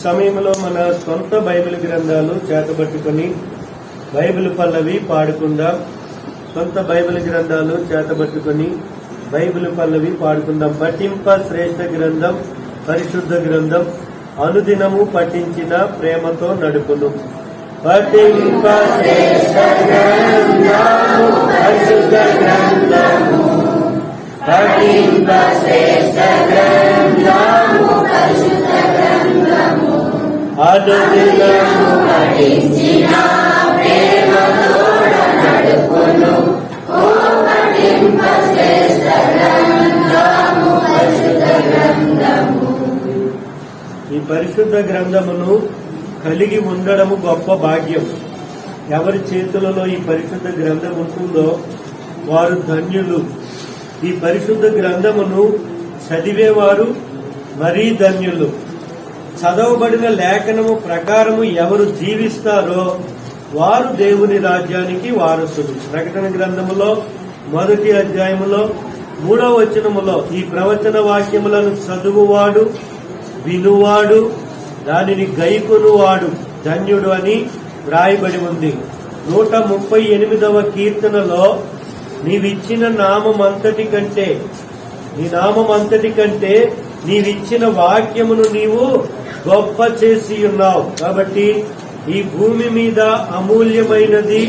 సమయంలో మన సొంత బైబిల్ గ్రంథాలు చేతబట్టుకుని బైబిల్ పల్లవి పాడుకుందాం. సొంత బైబిల్ గ్రంథాలు చేతబట్టుకుని బైబిల్ పల్లవి పాడుకుందాం. పఠింప శ్రేష్ఠ గ్రంథం, పరిశుద్ధ గ్రంథం, అనుదినము పఠించిన ప్రేమతో నడుపును. పఠింప శ్రేష్ఠ గ్రంథము, పరిశుద్ధ గ్రంథము, పఠింప శ్రేష్ఠ గ్రంథము, పరిశుద్ధ గ్రంథము, అనుదినము పఠించిన ప్రేమతో నడుపును. ఓ పఠింప శ్రేష్ఠ గ్రంథము, పరిశుద్ధ గ్రంథము. ఈ పరిశుద్ధ గ్రంథమును కలిగి ఉండడము గొప్ప భాగ్యం. ఎవరి చేతులలో ఈ పరిశుద్ధ గ్రంథం ఉంటుందో వారు ధన్యులు. ఈ పరిశుద్ధ గ్రంథమును చదివేవారు మరీ ధన్యులు. చదవబడిన లేఖనము ప్రకారము ఎవరు జీవిస్తారో వారు దేవుని రాజ్యానికి వారసులు. ప్రకటన గ్రంథములో 1వ అధ్యాయములో 3వ వచనములో ఈ ప్రవచన వాక్యములను చదువువాడు, వినువాడు, దానిని గైకొనువాడు ధన్యుడు అని వ్రాయబడి ఉంది. 138వ కీర్తనలో నీవిచ్చిన నామమంతటి కంటే నీవిచ్చిన వాక్యమును నీవు గొప్ప చేసి ఉన్నావు. కాబట్టి ఈ భూమి మీద అమూల్యమైనది,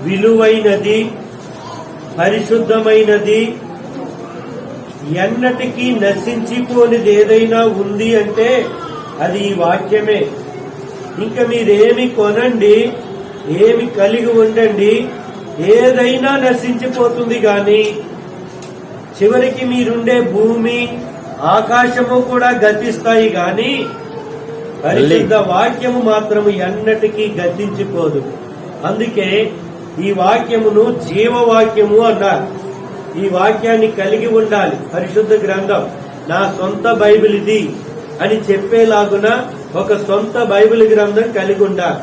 విలువైనది, పరిశుద్ధమైనది, ఎన్నటికీ నశించిపోనిది ఏదైనా ఉంది అంటే అది ఈ వాక్యమే. ఇంకా మీరేమి కొనండి, ఏమి కలిగి ఉండండి, ఏదైనా నశించిపోతుంది గాని చివరికి మీరుండే భూమి, ఆకాశము కూడా గతిస్తాయి గాని పరిశుద్ధ వాక్యము మాత్రము ఎన్నటికీ గతించిపోదు. అందుకే ఈ వాక్యమును జీవవాక్యము అన్నారు. ఈ వాక్యాన్ని కలిగి ఉండాలి. పరిశుద్ధ గ్రంథం నా సొంత బైబిల్ ఇది అని చెప్పేలాగున ఒక సొంత బైబిల్ గ్రంథం కలిగి ఉండాలి.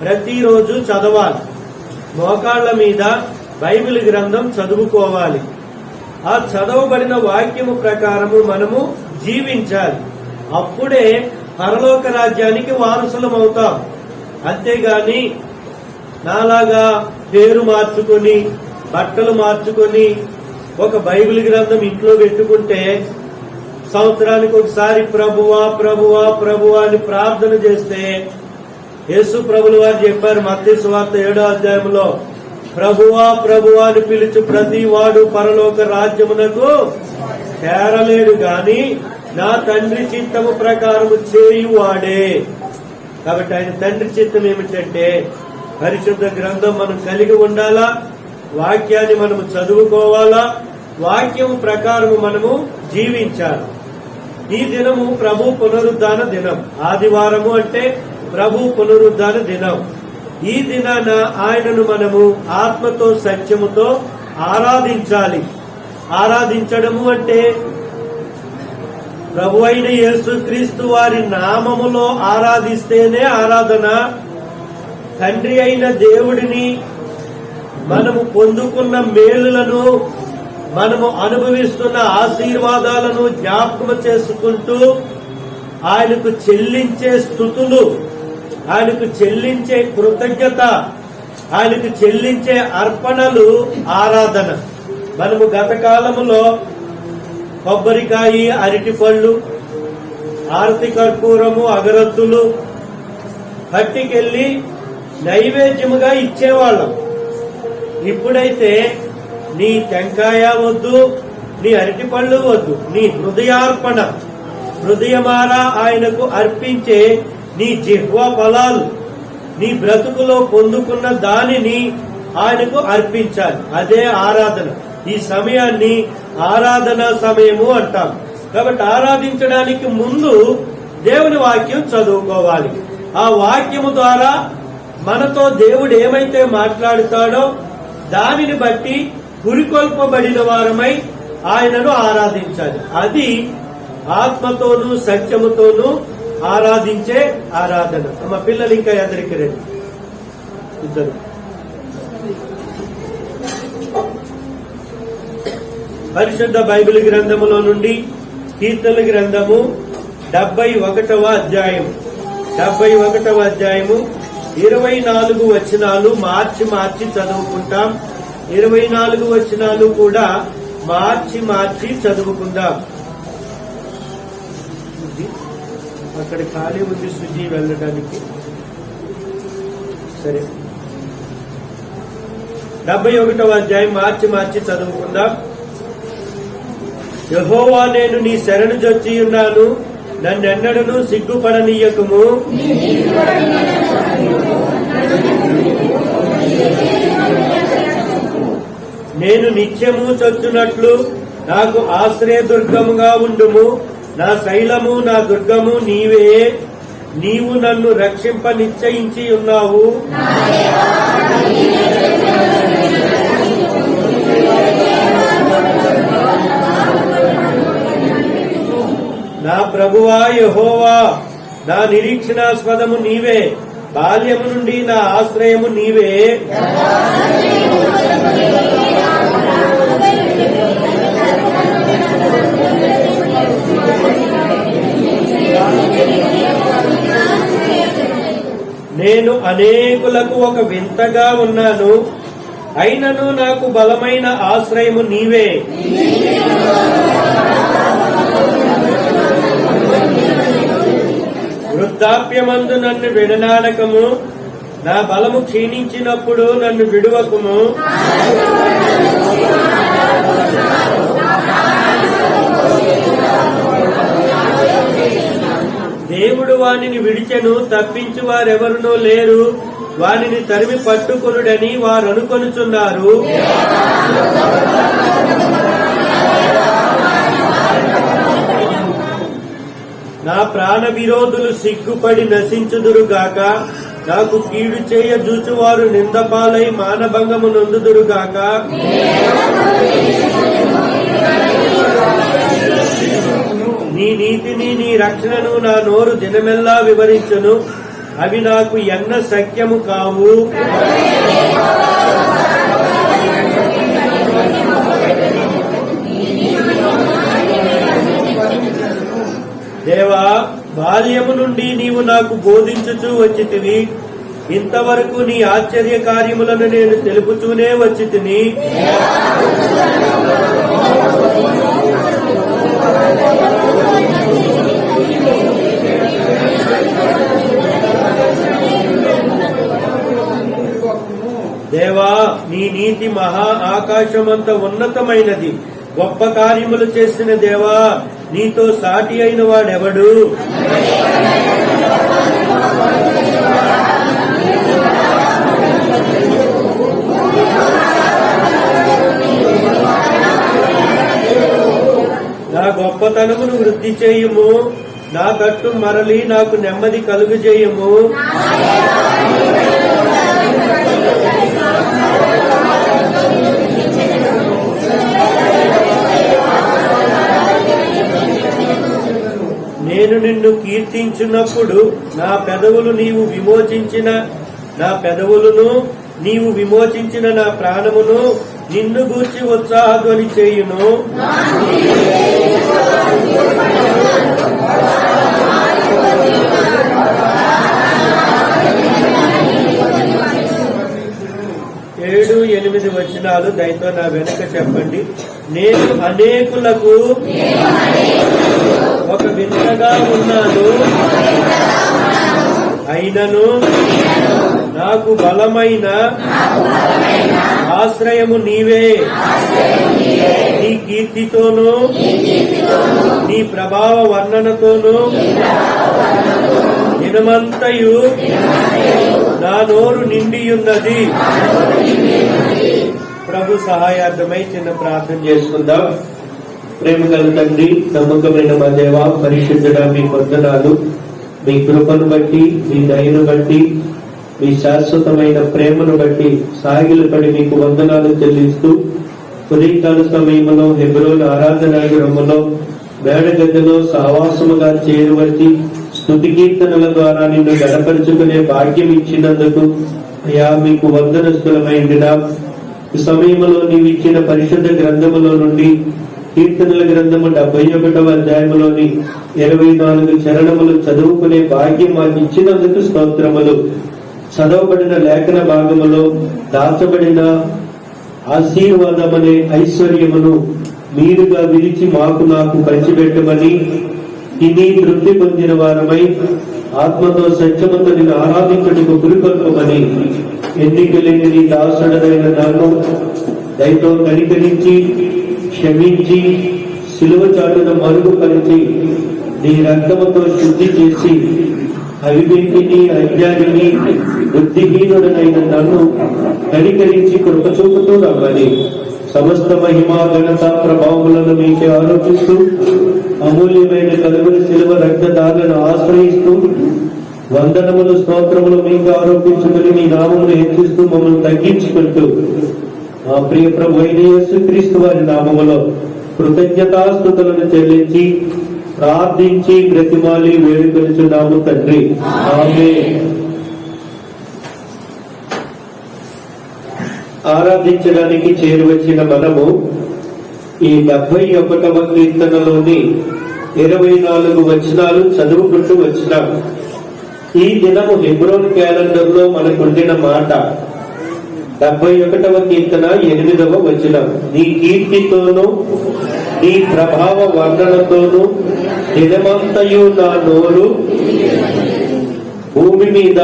ప్రతిరోజు చదవాలి. మోకాళ్ల మీద బైబిల్ గ్రంథం చదువుకోవాలి. ఆ చదవబడిన వాక్యము ప్రకారము మనము జీవించాలి. అప్పుడే పరలోక రాజ్యానికి వారసులం అవుతాం. అంతేగాని నాలాగా పేరు మార్చుకొని, బట్టలు మార్చుకొని ఒక బైబిల్ గ్రంథం ఇంట్లో పెట్టుకుంటే సంవత్సరానికి ఒకసారి ప్రభువా ప్రభువా ప్రభువా అని ప్రార్థన చేస్తే యేసు ప్రభులు వారు చెప్పారు మత్తయి సువార్త 7వ అధ్యాయంలో, ప్రభువా ప్రభువా అని పిలుచు ప్రతి వాడు పరలోక రాజ్యమునకు చేరలేడు గాని నా తండ్రి చిత్తము ప్రకారము చేయువాడే. కాబట్టి ఆయన తండ్రి చిత్తం ఏమిటంటే పరిశుద్ధ గ్రంథం మనం కలిగి ఉండాలా, వాక్యాన్ని మనము చదువుకోవాలా, వాక్యము ప్రకారము మనము జీవించాలి. ఈ దినము ప్రభు పునరుద్ధాన దినం. ఆదివారము అంటే ప్రభు పునరుద్ధాన దినం. ఈ దినాన ఆయనను మనము ఆత్మతో సత్యముతో ఆరాధించాలి. ఆరాధించడము అంటే ప్రభు అయిన యేసుక్రీస్తు వారి నామములో ఆరాధిస్తేనే ఆరాధన. తండ్రి అయిన దేవుడిని, మనము పొందుకున్న మేలులను, మనము అనుభవిస్తున్న ఆశీర్వాదాలను జ్ఞాపకం చేసుకుంటూ ఆయనకు చెల్లించే స్తుతులు, ఆయనకు చెల్లించే కృతజ్ఞత, ఆయనకు చెల్లించే అర్పణలు ఆరాధన. మనము గత కాలములో కొబ్బరికాయ, అరటిపళ్ళు, ఆరతి కర్పూరము, అగరత్తులు పట్టుకెళ్లి నైవేద్యముగా ఇచ్చేవాళ్ళం. ఇప్పుడైతే నీ టెంకాయ వద్దు, నీ అరటిపళ్ళు వద్దు, నీ హృదయార్పణ, హృదయమారా ఆయనకు అర్పించే నీ జిహ్వా ఫలాలు, నీ బ్రతుకులో పొందుకున్న దానిని ఆయనకు అర్పించాలి. అదే ఆరాధన. ఈ సమయాన్ని ఆరాధన సమయము అంటాం. కాబట్టి ఆరాధించడానికి ముందు దేవుని వాక్యం చదువుకోవాలి. ఆ వాక్యము ద్వారా మనతో దేవుడు ఏమైతే మాట్లాడుతాడో దానిని బట్టి పురికొల్పబడిన వారమై ఆయనను ఆరాధించాలి. అది ఆత్మతోనూ సత్యముతోనూ ఆరాధించే ఆరాధన. మా పిల్లలు ఇంకా ఎదరికి రండి ఇద్దరు. పరిశుద్ధ బైబిల్ గ్రంథములో నుండి కీర్తనల గ్రంథము 71వ అధ్యాయం 71వ అధ్యాయము 24 వచనాలు మార్చి చదువుకుంటాం. 24 వచనాలు కూడా మార్చి చదువుకుందాం. అక్కడ ఖాళీ ఉంది సుజీ వెళ్ళడానికి. సరే, 71వ అధ్యాయం మార్చి చదువుకుందాం. యెహోవా, నేను నీ శరణు జొచ్చి ఉన్నాను, నన్నెన్నడను సిగ్గుపడనీయకము. నేను నిత్యము చొచ్చునట్లు నాకు ఆశ్రయదుర్గముగా ఉండుము. నా శైలము, నా దుర్గము నీవే. నీవు నన్ను రక్షింప నిశ్చయించి ఉన్నావు. నా ప్రభువా యెహోవా, నా నిరీక్షణాస్పదము నీవే. బాల్యము నుండి నా ఆశ్రయము నీవే. నేను అనేకులకు ఒక వింతగా ఉన్నాను, అయినను నాకు బలమైన ఆశ్రయము నీవే. వృద్ధాప్యమందు నన్ను విడనాడకము. నా బలము క్షీణించినప్పుడు నన్ను విడువకుము. దేవుడు వానిని విడిచెను, తప్పించు వారెవరునూ లేరు. వానిని తరిమి పట్టుకొనుడని వారు అనుకొనుచున్నారు. నా ప్రాణ విరోధులు సిగ్గుపడి నశించుదురుగాక. నాకు కీడు చేయ జూచువారు నిందపాలై మానభంగము నొందుదురుగాక. నీ నీతిని, నీ రక్షణను నా నోరు దినమెల్లా వివరించును. అవి నాకు ఎన్న శక్యము కావు. దేవా, బాల్యము నుండి నీవు నాకు బోధించుచూ వచ్చితివి. ఇంతవరకు నీ ఆశ్చర్య కార్యములను నేను తెలుపుతూనే వచ్చితిని. దేవా, నీ నీతి మహా ఆకాశమంత ఉన్నతమైనది. గొప్ప కార్యములు చేసిన దేవా, నీతో సాటి అయిన వాడెవడు? నా గొప్పతనమును వృద్ధి చేయుము. నా తట్టు మరలి నాకు నెమ్మది కలుగు చేయము. నేను నిన్ను కీర్తించినప్పుడు నా పెదవులను నీవు విమోచించిన నా ప్రాణమును నిన్ను గూర్చి ఉత్సాహధ్వని చేయును. ఏడు 8 వచనాలు దయతో నా వెనక చెప్పండి. నేను అనేకులకు ఒక వింతగా ఉన్నాను, అయినను నాకు బలమైన ఆశ్రయము నీవే. నీ కీర్తితోనూ నీ ప్రభావ వర్ణనతోనూ దినమంతయు నా నోరు నిండియున్నది. ప్రభు సహాయార్థమై చిన్న ప్రార్థన చేసుకుందాం. ప్రేమ గల తండ్రి, నమ్మకమైన మా దేవ, పరిశుద్ధుడా, మీ వందనాలు. మీ కృపను బట్టి, మీ దయను బట్టి, మీ శాశ్వతమైన ప్రేమను బట్టి సాగిలపడి మీకు వందనాలు చెల్లిస్తూ, ఉదయకాల సమయంలో హెబ్రోన్ ఆరాధనా గృహములో మేడగదిలో సహవాసముగా చేరువచ్చి స్తుతి కీర్తనల ద్వారా నిన్ను గణపరుచుకునే భాగ్యం ఇచ్చినందుకు అయ్యా మీకు వందనస్తులమైండినా. ఈ సమయంలో నీవిచ్చిన పరిశుద్ధ గ్రంథములో నుండి కీర్తనల గ్రంథము 71వ అధ్యాయములోని 24 చరణములు చదువుకునే భాగ్యం మాకు ఇచ్చినందుకు స్తోత్రములు. చదవబడిన లేఖన భాగములో దాచబడిన ఆశీర్వాదమనే ఐశ్వర్యమును మీరుగా విరిచి నాకు పంచిపెట్టమని, తిని తృప్తి పొందిన వారమై ఆత్మతో సత్యముతో నిన్ను ఆరాధించుటకు గురికొల్పమని ఎన్నికలేని నీ దాసుడైన నన్ను దయతో కనికరించి క్షమించి సిలువ చాటున మరుగుపరిచి నీ రక్తముతో శుద్ధి చేసి అవివేకిని అజ్ఞానిని బుద్ధిహీనుడనైన నన్ను కనికరించి కృపచూపుతూ రమ్మని సమస్త మహిమా ఘనత ప్రభావములను మీకే ఆరోపిస్తూ అమూల్యమైన కలుగుని సిలువ రక్తదారులను ఆశ్రయిస్తూ వందనములు స్తోత్రములు మీకు ఆరోపించుకుని మీ నామమును హెచ్చిస్తూ మమ్మల్ని తగ్గించుకుంటూ మా ప్రియ ప్రభు అయిన యేసుక్రీస్తు వారి నామములో కృతజ్ఞతాస్తుతులను చెల్లించి ప్రార్థించి బ్రతిమాలి వేడుకొనుచున్నాము తండ్రి, ఆమేన్. ఆరాధించడానికి చేరువచ్చిన మనము ఈ 71వ కీర్తనలోని 24 వచనాలు చదువుకుంటూ వచ్చినాం. ఈ దినము హెబ్రోన్ క్యాలెండర్ లో మనకుండిన మాట 71వ కీర్తన 8వ వచనం. నీ కీర్తితోనూ నీ ప్రభావ వర్ణనతోనూ దినమంతయు నా నోరు భూమి మీద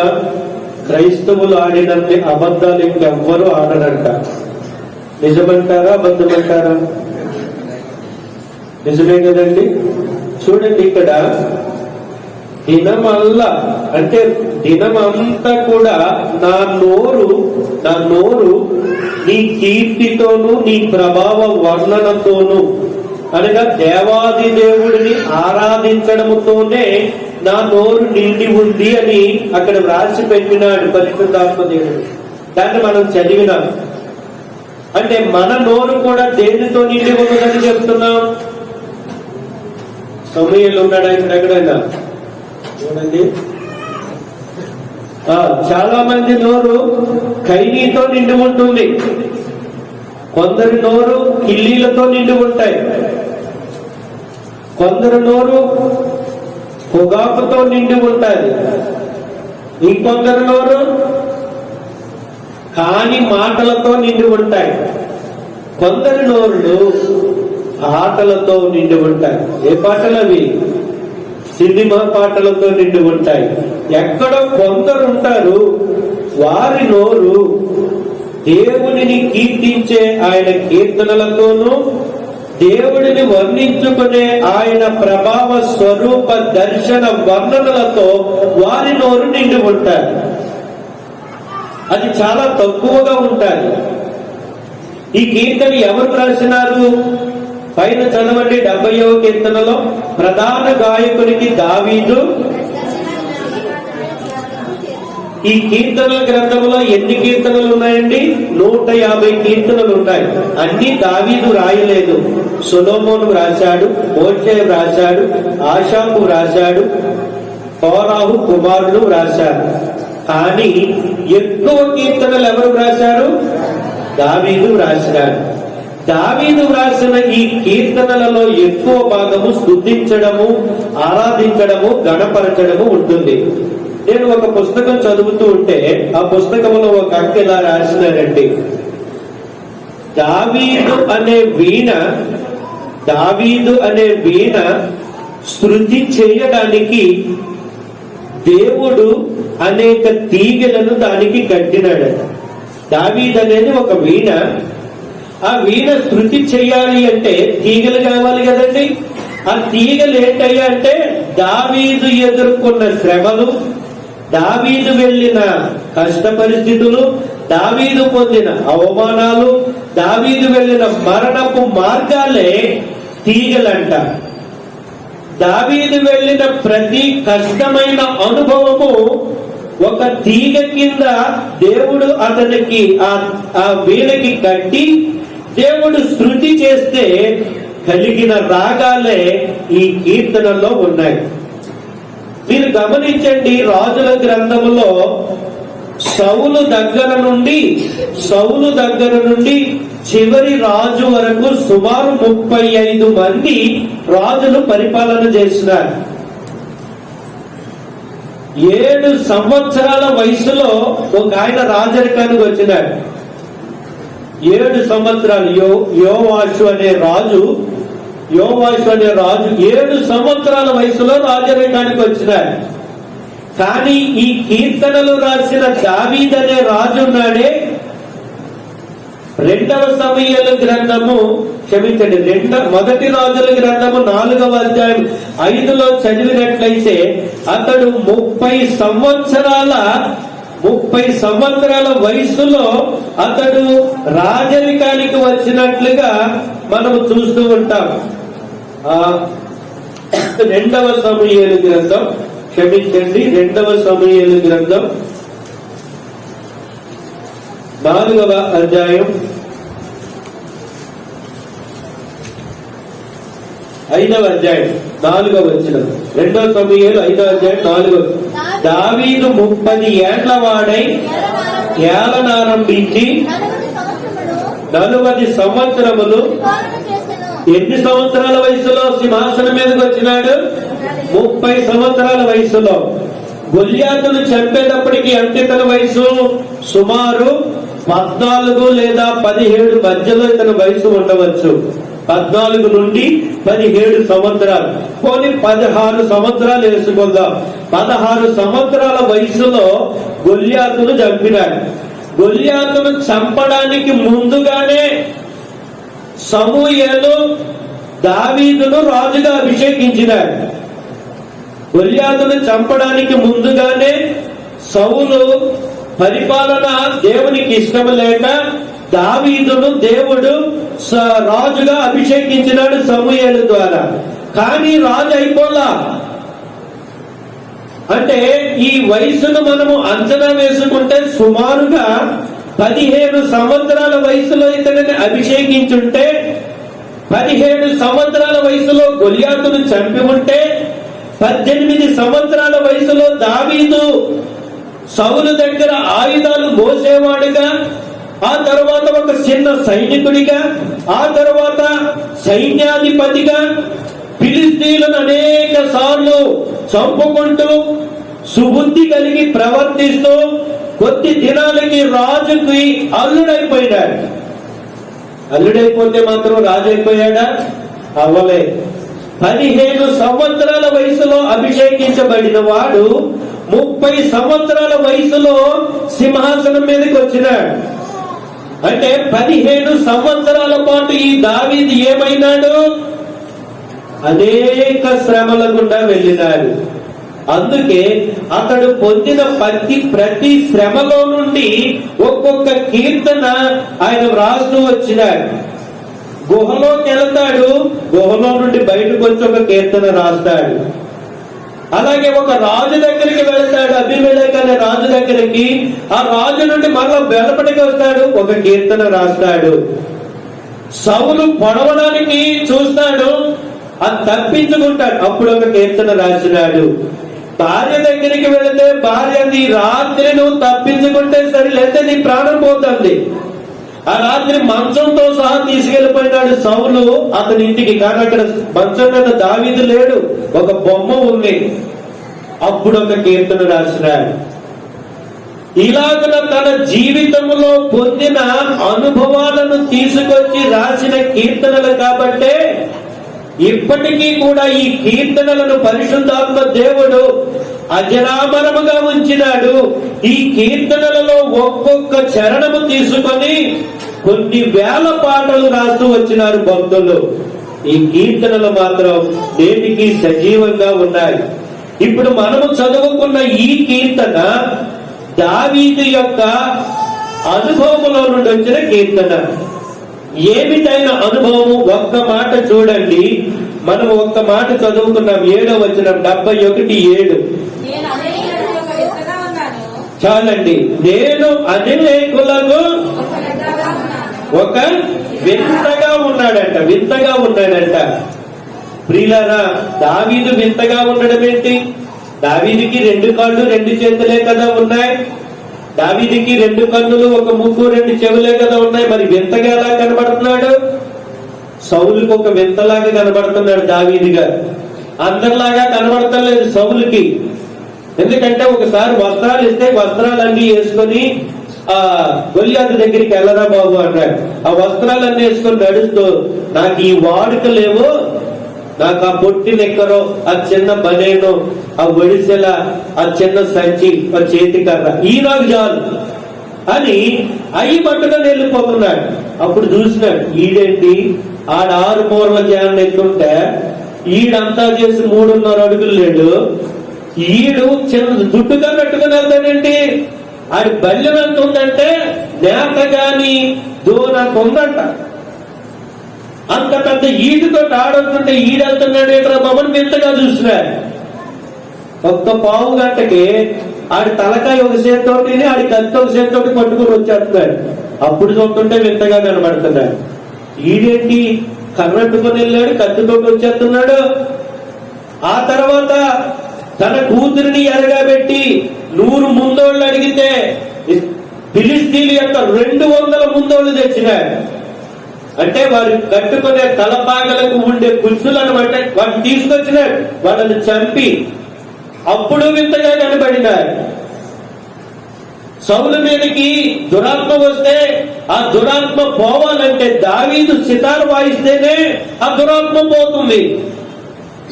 క్రైస్తవులు ఆడినంత అబద్ధాలు ఇంకెవ్వరూ ఆడరంట. నిజమంటారా అబద్ధమంటారా? నిజమే కదండి. చూడండి, ఇక్కడ దినమల్లా అంటే దినమంతా కూడా నా నోరు నీ కీర్తితోనూ నీ ప్రభావ వర్ణనతోనూ అనగా దేవాది దేవుడిని ఆరాధించడముతోనే నా నోరు నిండి ఉంది అని అక్కడ వ్రాసి పెట్టినాడు పరిశుద్ధాత్మ దేవుడు. దాన్ని మనం చదివినాం. అంటే మన నోరు కూడా దేనితో నిండి ఉన్నదని చెప్తున్నాం. సమయంలో ఉన్నాడా ఇక్కడ ఎక్కడైనా? చూడండి, చాలా మంది నోరు ఖైనీతో నిండి ఉంటుంది, కొందరి నోరు కిల్లీలతో నిండి ఉంటాయి, కొందరు నోరు పొగాకుతో నిండి ఉంటాయి, ఇంకొందరు నోరు కాని మాటలతో నిండి ఉంటాయి, కొందరి నోరులు పాటలతో నిండి ఉంటాయి. ఏ పాటలు అవి? సినిమా పాటలతో నిండి ఉంటాయి. ఎక్కడో కొందరు ఉంటారు, వారి నోరు దేవునిని కీర్తించే ఆయన కీర్తనలతోనూ దేవుడిని వర్ణించుకునే ఆయన ప్రభావ స్వరూప దర్శన వర్ణనలతో వారి నోరు నిండి ఉంటారు. అది చాలా తక్కువగా ఉంటాయి. ఈ కీర్తన ఎవరు రాసినారు? పైన చదవండి, 70వ కీర్తనలో ప్రధాన గాయకునికి దావీదు. ఈ కీర్తనల గ్రంథంలో ఎన్ని కీర్తనలు ఉన్నాయండి? 150 కీర్తనలు ఉన్నాయి. అన్ని దావీదు రాయలేదు. సొలొమోను రాశాడు, మోషే రాశాడు, ఆషాపు రాశాడు, కోరాహు కుమారులు రాశారు. కానీ ఎక్కువ కీర్తనలు ఎవరు రాశారు? దావీదు రాసినాడు. దావీదు రాసిన ఈ కీర్తనలలో ఎక్కువ భాగము స్తుతించడము, ఆరాధించడము, గణపరచడము ఉంటుంది. నేను ఒక పుస్తకం చదువుతూ ఉంటే ఆ పుస్తకంలో ఒక అక్క ఇలా రాసినారండి, దావీదు అనే వీణ శృతి చేయడానికి దేవుడు అనేక తీగలను దానికి కట్టినాడు. దావీదు అనేది ఒక వీణ. ఆ వీణ శృతి చేయాలి అంటే తీగలు కావాలి కదండి. ఆ తీగలు ఏంటయ్యా అంటే దావీదు ఎదుర్కొన్న శ్రమలు, దావీదు వెళ్ళిన కష్ట పరిస్థితులు, దావీదు పొందిన అవమానాలు, దావీదు వెళ్ళిన మరణపు మార్గాలే తీగలంట. దావీదు వెళ్ళిన ప్రతి కష్టమైన అనుభవము ఒక తీగ కింద దేవుడు అతనికి ఆ వీణకి కట్టి దేవుడు శృతి చేస్తే కలిగిన రాగాలే ఈ కీర్తనలో ఉన్నాయి. మీరు గమనించండి, రాజుల గ్రంథములో సౌలు దగ్గర నుండి చివరి రాజు వరకు సుమారు 35 మంది రాజులు పరిపాలన చేసినారు. 7 సంవత్సరాల వయసులో ఒక ఆయన రాజరికానికి వచ్చినాడు. 7 సంవత్సరాలు యోవాషు అనే రాజు 7 సంవత్సరాల వయసులో రాజరికానికి వచ్చినాడు. కానీ ఈ కీర్తనలు రాసిన దావీదు అనే రాజు ఉన్నాడే, 2వ సమూయేలు గ్రంథము మొదటి రాజుల గ్రంథము 4వ అధ్యాయం 5లో చదివినట్లయితే అతడు 30 సంవత్సరాల వయసులో అతడు రాజరికానికి వచ్చినట్లుగా మనము చూస్తూ ఉంటాం. 2వ సమూయేలు గ్రంథం 2వ సమూయేలు గ్రంథం 4వ అధ్యాయం 5వ అధ్యాయం 4వ వచనం. 2వ సమూయేలు 5వ అధ్యాయం 4వ. దావీదు 30 ఏండ్ల వాడై ఏలనారంభించి 40 సంవత్సరములు. ఎన్ని సంవత్సరాల వయసులో సింహాసనం మీదకి వచ్చినాడు? 30 సంవత్సరాల వయసులో. గొల్యాతును చంపేటప్పటికి అంటే తన వయసు సుమారు 14 లేదా 17 మధ్యలో ఇతని వయసు ఉండవచ్చు. 14 నుండి 17 సంవత్సరాలు, పోనీ 16 సంవత్సరాలు వేసుకుందాం. 16 సంవత్సరాల వయసులో గొల్యాతును చంపినాడు. గొల్యాతును చంపడానికి ముందుగానే సమూయేలు దావీదును రాజుగా అభిషేకించినాడు. గొల్యాతును చంపడానికి ముందుగానే సౌలు పరిపాలన దేవునికి ఇష్టం లేక దావీదును దేవుడు రాజుగా అభిషేకించినాడు సమూయేలు ద్వారా. కానీ రాజు అయిపోలా. అంటే ఈ వయసును మనము అంచనా వేసుకుంటే సుమారుగా 15 సంవత్సరాల వయసులో ఇతనిని అభిషేకించుంటే, 17 సంవత్సరాల వయసులో గొల్యాతును చంపి ఉంటే, 18 సంవత్సరాల వయసులో దావీదు సౌలు దగ్గర ఆయుధాలు మోసేవాడుగా, ఆ తర్వాత ఒక చిన్న సైనికుడిగా, ఆ తర్వాత సైన్యాధిపతిగా ఫిలిస్తీయులను అనేక సార్లు చంపుకుంటూ సుబుద్ధి కలిగి ప్రవర్తిస్తూ కొద్ది దినాలకి రాజుకి అల్లుడైపోయినాడు. అల్లుడైపోతే మాత్రం రాజు అయిపోయాడా? అవ్వలే. 15 సంవత్సరాల వయసులో అభిషేకించబడిన వాడు 30 సంవత్సరాల వయసులో సింహాసనం మీదకి వచ్చినాడు. అంటే 15 సంవత్సరాల పాటు ఈ దావీదు ఏమైనాడు? అనేక శ్రమల గుండా వెళ్ళినాడు. అందుకే అతడు పొందిన ప్రతి శ్రమలో నుండి ఒక్కొక్క కీర్తన ఆయన వ్రాస్తూ వచ్చినాడు. గుహలోకి వెళ్తాడు, గుహలో నుండి బయటకు వచ్చి ఒక కీర్తన రాస్తాడు. అలాగే ఒక రాజు దగ్గరికి వెళ్తాడు, అబీమెలెకు అనే రాజు దగ్గరికి. ఆ రాజు నుండి మరలా వెలపటికి వస్తాడు, ఒక కీర్తన రాస్తాడు. సౌలు పొడవడానికి చూస్తాడు, అది తప్పించుకుంటాడు, అప్పుడు ఒక కీర్తన రాసినాడు. భార్య దగ్గరికి వెళితే భార్య నీ రాత్రి నువ్వు తప్పించుకుంటే సరే, లేకపోతే నీ ప్రాణం పోతుంది. ఆ రాత్రి మంచంతో సహా తీసుకెళ్లిపోయినాడు సౌలు అతని ఇంటికి. కానీ అక్కడ మంచం మీద దావీదు లేడు, ఒక బొమ్మ ఉంది. అప్పుడు ఒక కీర్తన రాసినాడు. ఇలాగ తన జీవితంలో పొందిన అనుభవాలను తీసుకొచ్చి రాసిన కీర్తనలు కాబట్టే ఇప్పటికీ కూడా ఈ కీర్తనలను పరిశుద్ధాత్మ దేవుడు అజరామరముగా ఉంచినాడు. ఈ కీర్తనలలో ఒక్కొక్క చరణము తీసుకొని కొన్ని వేల పాటలు రాస్తూ వచ్చినారు భక్తులు. ఈ కీర్తనలు మాత్రం నేటికి సజీవంగా ఉన్నాయి. ఇప్పుడు మనము చదువుకున్న ఈ కీర్తన దావీదు యొక్క అనుభవంలో నుండి వచ్చిన కీర్తన. ఏమిటైన అనుభవము? ఒక్క మాట చూడండి. మనం ఒక్క మాట చదువుకున్నాం, 7వ వచనం 71:7. చాలండి. నేను అవివేకులకు ఒక వింతగా ఉన్నాడంట, వింతగా ఉన్నాడంట. ప్రియులారా, దావీదు వింతగా ఉండడం ఏంటి? దావీదుకి 2 కాళ్ళు 2 చేతులే కదా ఉన్నాయి. దావీదుకి 2 కన్నులు, 1 ముక్కు, 2 చెవులే కదా ఉన్నాయి. మరి వింతగా ఎలా కనబడుతున్నాడు? సౌలుకి ఒక వింతలాగా కనబడుతున్నాడు దావీదుగా. అందరిలాగా కనబడతలేదు సౌలుకి. ఎందుకంటే ఒకసారి వస్త్రాలు ఇస్తే వస్త్రాలన్నీ వేసుకొని గొల్యాతు దగ్గరికి వెళ్ళరా బాబు అన్నాడు. ఆ వస్త్రాలన్నీ వేసుకొని నడుస్తూ, నాకు ఈ వాడుకలేవో, నాకు ఆ పొట్టి నెక్కరో, ఆ చిన్న బనేనో, ఆ ఒడిసెల, ఆ చిన్న సంచి, ఆ చేతి కర్ర, ఈ నాకు చాలు అని అయ్యి పట్టుకొని వెళ్ళిపోతున్నాడు. అప్పుడు చూసినాడు, ఈడేంటి ఆడ 6 మూరల జ్ఞానం ఎత్తుంటే ఈడంతా చేసి 3.5 అడుగులు లేడు, ఈడు చిన్న దుడ్డుగా పెట్టుకుని వెళ్తాడండి. ఆడి బల్యం ఎంత ఉందంటే నేత గాని దూరంత ఉందంట. అంత పెద్ద ఈటుతో ఆడుతుంటే ఈడెళ్తున్నాడు ఏంట్రా బాబుని వింతగా చూసినాడు. ఒక్క పావు గంటకి ఆడి తలకాయ ఒక చేతితోటి, ఆడి కత్తి ఒక చేతితోటి పట్టుకుని వచ్చేస్తున్నాడు. అప్పుడు చూస్తుంటే వింతగా కనబడుతున్నాడు. ఈడేంటి కర్రట్టుకొని వెళ్ళాడు, కత్తితోటి వచ్చేస్తున్నాడు. ఆ తర్వాత తన కూతురిని ఎరగబెట్టి 100 ముందోళ్ళు అడిగితే ఫిలిస్తీన్ల యొక్క 200 ముందోళ్ళు తెచ్చినాడు. అంటే వారు కట్టుకునే తలపాగలకు ఉండే గుర్తులు అనమాట, వాటిని తీసుకొచ్చినాడు. వాళ్ళని చంపి అప్పుడు వింతగా కనబడినాడు. సౌలు మీదకి దురాత్మ వస్తే ఆ దురాత్మ పోవాలంటే దావీదు సితారు వాయిస్తేనే ఆ దురాత్మ పోతుంది.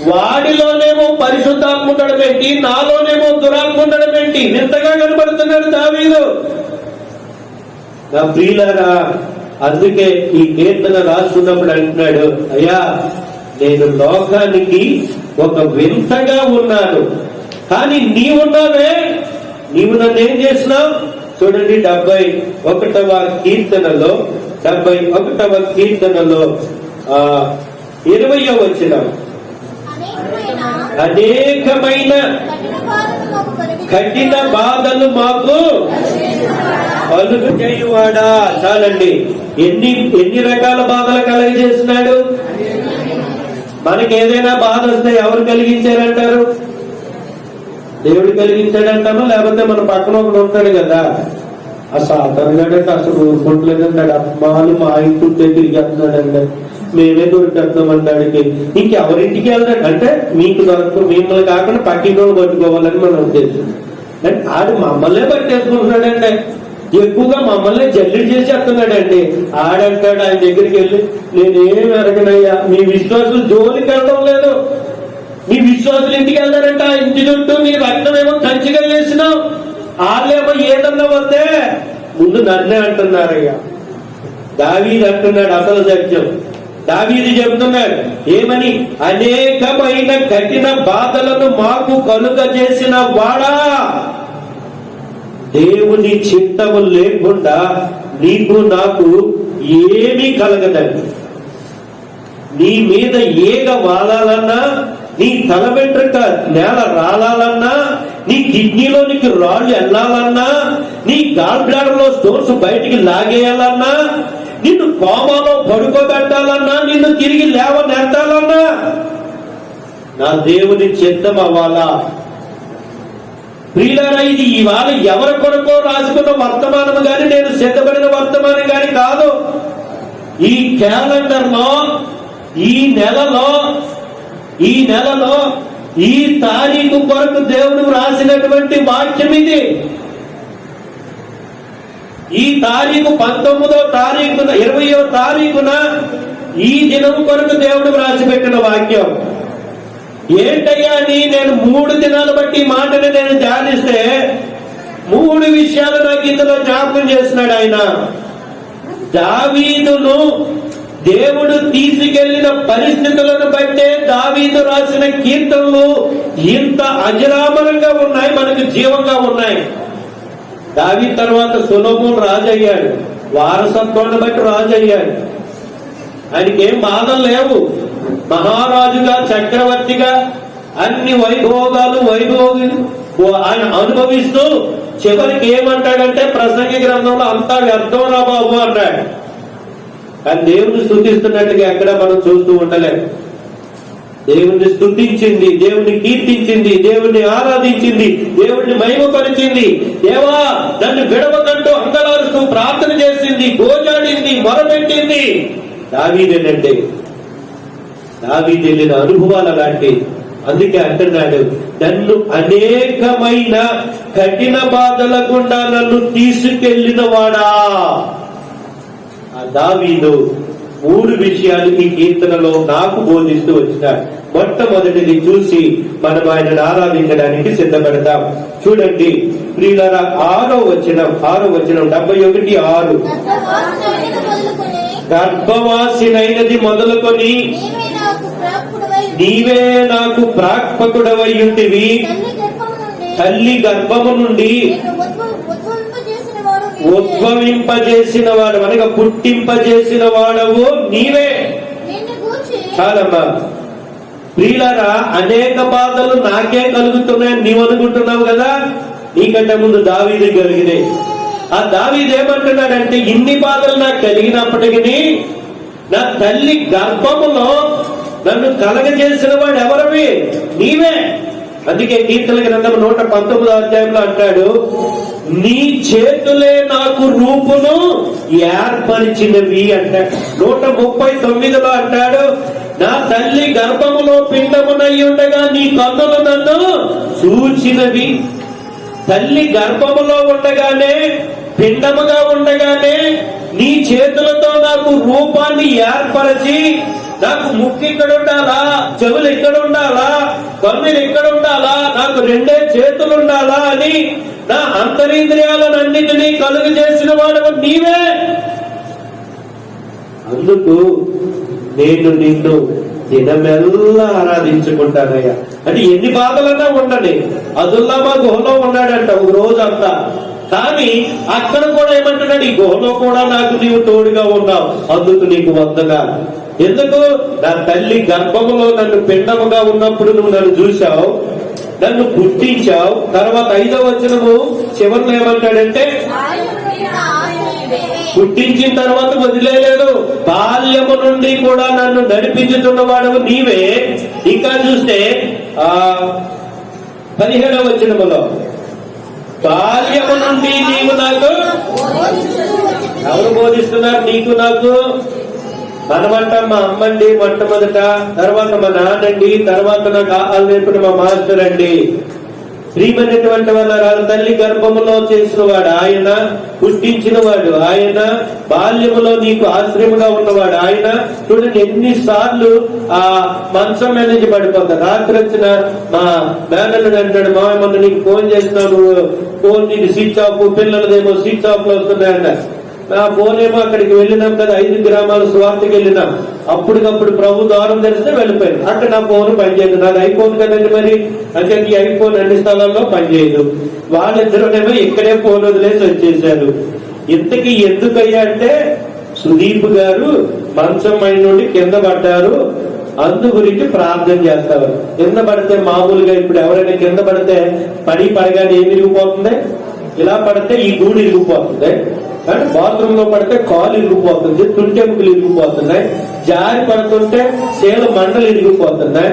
వాడిలోనేమో పరిశుద్ధాత్మ ఉండడం ఏంటి, నాలోనేమో దురాత్మ ఉండడం ఏంటి? వింతగా కనబడుతున్నాడు దావీదు. నా ప్రియులారా, అందుకే ఈ కీర్తన రాస్తున్నప్పుడు అంటున్నాడు, అయ్యా నేను లోకానికి ఒక వింతగా ఉన్నాను, కానీ నీవున్నావే, నీవు నన్ను ఏం చేసినావు? చూడండి 71వ కీర్తనలో 20వ వచనం, అనేకమైన కఠిన బాధలు మాకు కలుగు చేయువాడా. చాలండి, ఎన్ని రకాల బాధలు కలిగజేస్తున్నాడు. మనకి ఏదైనా బాధ వస్తే ఎవరు కలిగించారంటారు? దేవుడు కలిగించాడంటామా, లేకపోతే మన పక్కన ఒకడు ఉంటాడు కదా, ఆ సాధారణంగా అసలు ఊరుకుంటలేదంటాడు, అమ్మాలు మా ఇంటి తిరిగేస్తున్నాడండి, మేమే దొరికేస్తున్నాం అన్నాడికి. ఇంకెవరింటికి వెళ్తాడు అంటే మీకు దొరక, మిమ్మల్ని కాకుండా పక్కింటి పట్టుకోవాలని మన ఉద్దేశం. అంటే ఆడు మమ్మల్నే పట్టేసుకుంటున్నాడండి, ఎక్కువగా మమ్మల్ని జల్లి చేసేస్తున్నాడండి. ఆడంటాడు ఆయన దగ్గరికి వెళ్ళి, నేనేం ఎరగనయ్యా, మీ విశ్వాసులు జోలికి వెళ్ళడం లేదు, మీ విశ్వాసులు ఇంటికి వెళ్తారంట, ఇంటి చుట్టూ మీ రక్తమేమో కంచిగా వేసినాం, వాళ్ళేమో ఏదన్నా వస్తే ముందు నన్నే అంటున్నారయ్యా. దావీదు అంటున్నాడు అసలు సత్యం. దావీదు చెబుతున్నాడు ఏమని? అనేకమైన కఠిన బాధలను మాకు కలుగ చేసిన వాడా, దేవుని చిత్తము లేకుండా నీకు నాకు ఏమీ కలగదండి. నీ మీద ఏగ వాలాలన్నా, నీ తల వెంట్రుక నేల రాలాలన్నా, నీ కిడ్నీలోనికి రాళ్ళు వెళ్ళాలన్నా, నీ గాల్ బ్లాడర్ లో స్టోన్స్ బయటికి లాగేయాలన్నా, నిన్ను కోమాలో పడుకోబెట్టాలన్నా, నిన్ను తిరిగి లేవనెత్తాలన్నా నా దేవుని చిత్తం అవ్వాలా. ప్రియులారా, ఇది ఇవాళ ఎవరి కొరకో రాసుకున్న వర్తమానం గాని, నేను సిద్ధపడిన వర్తమానం గాని కాదు. ఈ క్యాలెండర్ లో ఈ నెలలో ఈ తారీఖు కొరకు దేవుడు రాసినటువంటి వాక్యం ఇది. ఈ తారీఖు 19వ తారీఖున 20వ తారీఖున ఈ దినం కొరకు దేవుడు రాసి పెట్టిన వాక్యం. ఏంటయ్యా అని నేను 3 దినాలు బట్టి మాటని నేను ధ్యానిస్తే 3 విషయాలు నాకు ఇందులో జ్ఞాపకం చేస్తున్నాడు ఆయన. దావీదును దేవుడు తీసుకెళ్లిన పరిస్థితులను బట్టే దావీదు రాసిన కీర్తనలు ఇంత అజరామరంగా ఉన్నాయి, మనకు జీవంగా ఉన్నాయి. దావీదు తర్వాత సొలొమోను రాజు అయ్యాడు, వారసత్వాన్ని బట్టి రాజు అయ్యాడు. ఆయనకి ఏం బాధలు లేవు, మహారాజుగా చక్రవర్తిగా అన్ని వైభోగాలు ఆయన అనుభవిస్తూ చివరికి ఏమంటాడంటే ప్రసంగి గ్రంథంలో అంతా వ్యర్థం రా బాబు అన్నాడు. కానీ దేవుని స్తుతిస్తున్నట్టుగా ఎక్కడ మనం చూస్తూ ఉండలేము. దేవుణ్ణి స్తుతించింది, దేవుణ్ణి కీర్తించింది, దేవుణ్ణి ఆరాధించింది, దేవుణ్ణి మహిమపరిచింది. దేవా నన్ను విడవకంటూ అంగలారుస్తూ ప్రార్థన చేసింది, గోజాడింది, మొరపెట్టింది. దావీదేనంటే దావీదు వెళ్ళిన అనుభవాలు అలాంటి. అందుకే అంటున్నాడు, నన్ను అనేకమైన కఠిన బాధల గుండా నన్ను తీసుకెళ్లిన వాడా. ఆ దావీదు 3 విషయాలు ఈ కీర్తనలో నాకు బోధిస్తూ వచ్చినాడు. మొట్టమొదటిది చూసి మనం ఆయనను ఆరాధించడానికి సిద్ధపడతాం. చూడండి ప్రియులారా, 6వ వచనం 71:6 గర్భవాసినైనది మొదలుకొని నీవే నాకు ప్రాక్పకుడవై ఉంటివి, తల్లి గర్భము నుండి ఉద్భవింపజేసిన వాడు అనగా పుట్టింపజేసిన వాడవు నీవే. చాలమ్మా ప్రియులారా, అనేక బాధలు నాకే కలుగుతున్నాయని నీవు అనుకుంటున్నావు కదా, నీకంటే ముందు దావీదు కలిగినాయి. ఆ దావీదు ఏమంటున్నాడంటే, ఇన్ని బాధలు నాకు కలిగినప్పటికీ నా తల్లి గర్భములో నన్ను కలగజేసిన వాడు ఎవరవి? నీవే. అందుకే కీర్తన గ్రంథం 119వ అధ్యాయంలో అంటాడు, నీ చేతులే నాకు రూపును ఏర్పరిచినవి అంటాడు. 139లో అంటాడు, నా తల్లి గర్భములో పిండమునై ఉండగా నీ కన్నులు నన్ను చూచినవి. తల్లి గర్భములో ఉండగానే, పిండముగా ఉండగానే నీ చేతులతో నాకు రూపాన్ని ఏర్పరచి, నాకు ముక్కు ఇక్కడ ఉండాలా, చెవులు ఇక్కడ ఉండాలా, కన్నులు ఇక్కడ ఉండాలా, నాకు 2 చేతులు ఉండాలా అని నా అంతరింద్రియాలన్నిటినీ కలుగు చేసిన వాడు నీవే. అందుకు నేను నిన్ను దినమెల్లా ఆరాధించుకుంటానయ్యా. అంటే ఎన్ని బాధలన్నా ఉండని, అదుల్లామా గుహలో ఉన్నాడంట ఒక రోజంతా. కానీ అక్కడ కూడా ఏమంటున్నాడు, ఈ గుహలో కూడా నాకు నీవు తోడుగా ఉన్నావు, అందుకు నీకు వందనాలు. ఎందుకు? నా తల్లి గర్భములో నన్ను పిండముగా ఉన్నప్పుడు నువ్వు నన్ను చూశావు, నన్ను గుర్తించావు. తర్వాత 5వ వచనము చివరిలో ఏమంటాడంటే, పుట్టించిన తర్వాత వదిలేదు, బాల్యము నుండి కూడా నన్ను నడిపించుతున్న వాడు నీవే. ఇంకా చూస్తే 17వ వచనములో, బాల్యము నుండి నీవు నాకు. ఎవరు బోధిస్తున్నారు? నీకు నాకు. మనమంట మా అమ్మండి మొట్టమొదట, తర్వాత మా నాన్నండి, తర్వాత నాకు ఆహాలు నేర్పిన మా మాస్టర్ అండి. శ్రీమన్నటువంటి వాళ్ళ తల్లి గర్భములో చేసిన వాడు ఆయన, పుట్టించిన వాడు ఆయన, బాల్యములో నీకు ఆశ్రయముగా ఉన్నవాడు ఆయన. చూడండి ఎన్నిసార్లు ఆ మంచం మీద నుంచి పడిపోతారు. రాత్రి వచ్చిన మా మేనల్లుడు అంటాడు, మామయ్య నీకు ఫోన్ చేసినావు, ఫోన్ నీకు స్విచ్ ఆఫ్, పిల్లలదేమో స్విచ్ ఆఫ్ లో వస్తున్నాయంట. నా ఫోన్ ఏమో అక్కడికి వెళ్ళినాం కదా, 5 గ్రామాల స్వార్థకి వెళ్ళినాం, అప్పటికప్పుడు ప్రభు ద్వారం తెలిస్తే వెళ్ళిపోయాను. అంటే నా ఫోన్ పనిచేయదు, నాది ఐఫోన్ కదండి మరి, అంటే ఈ ఐఫోన్ అన్ని స్థలాల్లో పనిచేయదు. వాళ్ళిద్దరునేమో ఇక్కడే ఫోన్ వదిలేసి వచ్చేసారు. ఇంతకీ ఎందుకయ్యా అంటే, సుదీప్ గారు మంచం పైన నుండి కింద పడ్డారు, అందు గురించి ప్రార్థన చేస్తారు. కింద పడితే మామూలుగా ఇప్పుడు ఎవరైనా కింద పడితే పడగానే ఏమి ఇరిగిపోతుంది? ఇలా పడితే ఈ గూడు ఇరిగిపోతుంది, కానీ బాత్రూమ్ లో పడితే కాలు ఇరిగిపోతుంది, తుంటెముకలు ఇరిగిపోతున్నాయి, జారి పడుతుంటే సేల మండలు ఇరిగిపోతున్నాయి.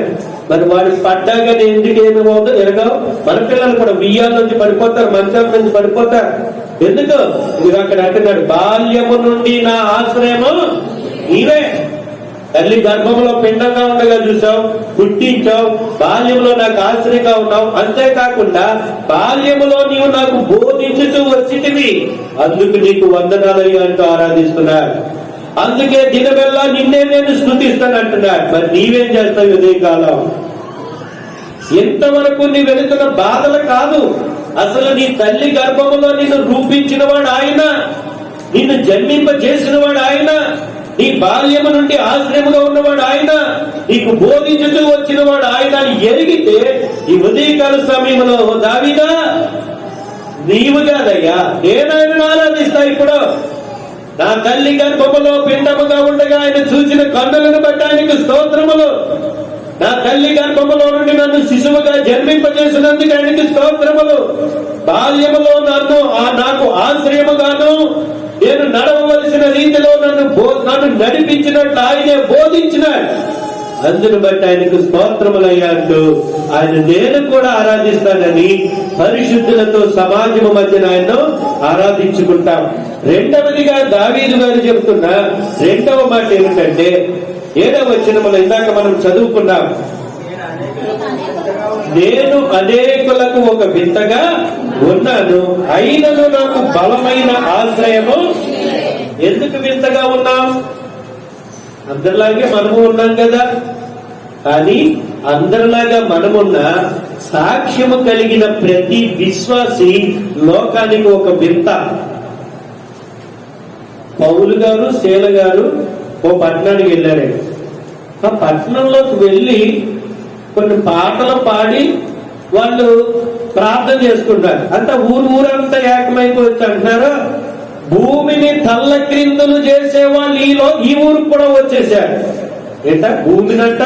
మరి వాడు పడ్డాక ఎందుకు ఏమవుతుందో ఎరగావు. మన పిల్లలు కూడా బియ్యాల నుంచి పడిపోతారు, మంచాల నుంచి పడిపోతారు. ఎందుకు? ఇది అక్కడ అంటున్నాడు, బాల్యము నుండి నా ఆశ్రయము నీవే. తల్లి గర్భంలో పిండంగా ఉండగా చూసావు, పుట్టించావు, బాల్యంలో నాకు ఆశ్రయంగా ఉన్నావు. అంతేకాకుండా బాల్యములో నీవు నాకు బోధించుతూ వచ్చితివి, అందుకు నీకు వందనాలయ్యా అంటూ ఆరాధిస్తున్నాడు. అందుకే దినవెల్లా నిన్నే నేను స్తుతిస్తాను అంటున్నాడు. మరి నీవేం చేస్తావు ఇదే కాలం? ఎంతవరకు నీ వెళుతున్న బాధలు కాదు, అసలు నీ తల్లి గర్భములో నిన్ను రూపించిన వాడు ఆయన, నిన్ను జన్మింపజేసిన వాడు ఆయన, నీ బాల్యము నుండి ఆశ్రయముగా ఉన్నవాడు ఆయన, నీకు బోధించుతూ వచ్చిన వాడు ఆయన అని ఎరిగితే ఈ ఉదయకాల సమయంలో, దావీదా నీవు కాదయ్యా, నేనాయనను ఆరాధిస్తా. ఇప్పుడు నా తల్లి గర్భములో పిండముగా ఉండగా ఆయన చూసిన కన్నులను బట్టి ఆయనకు స్తోత్రములు. నా తల్లి గర్భములో నుండి నన్ను శిశువుగా జన్మింపజేసినందుకు ఆయనకు స్తోత్రములు. బాల్యములో నాకు ఆశ్రయముగాను, నేను నడవవలసిన రీతిలో నన్ను నడిపించినట్లు ఆయనే బోధించినాడు. అందును బట్టి ఆయనకు స్తోత్రములయ్యా అంటూ ఆయన నేను కూడా ఆరాధిస్తానని పరిశుద్ధులతో సమాజము మధ్యన ఆయన్ను ఆరాధించుకుంటాం. రెండవదిగా దావీదు గారు చెబుతున్న రెండవ మాట ఏమిటంటే 7వ వచనములో ఇందాక మనం చదువుకున్నాం, నేను అనేకులకు ఒక వింతగా ఉన్నాను, అయినను నాకు బలమైన ఆశ్రయము. ఎందుకు వింతగా ఉన్నాం? అందరిలాగే మనము ఉన్నాం కదా, కానీ అందరిలాగా మనమున్న సాక్ష్యము కలిగిన ప్రతి విశ్వాసి లోకానికి ఒక వింత. పౌలు గారు శీల గారు ఓ పట్టణానికి వెళ్ళారు. ఆ పట్టణంలోకి వెళ్ళి కొన్ని పాటలు పాడి వాళ్ళు ప్రార్థన చేసుకుంటారు. అంతా ఊరంతా ఏకమైపోవచ్చు అంటున్నారు. భూమిని తల్ల క్రిందులు చేసే వాళ్ళు ఈ ఊరికి కూడా వచ్చేసారు. ఏంట భూమినంట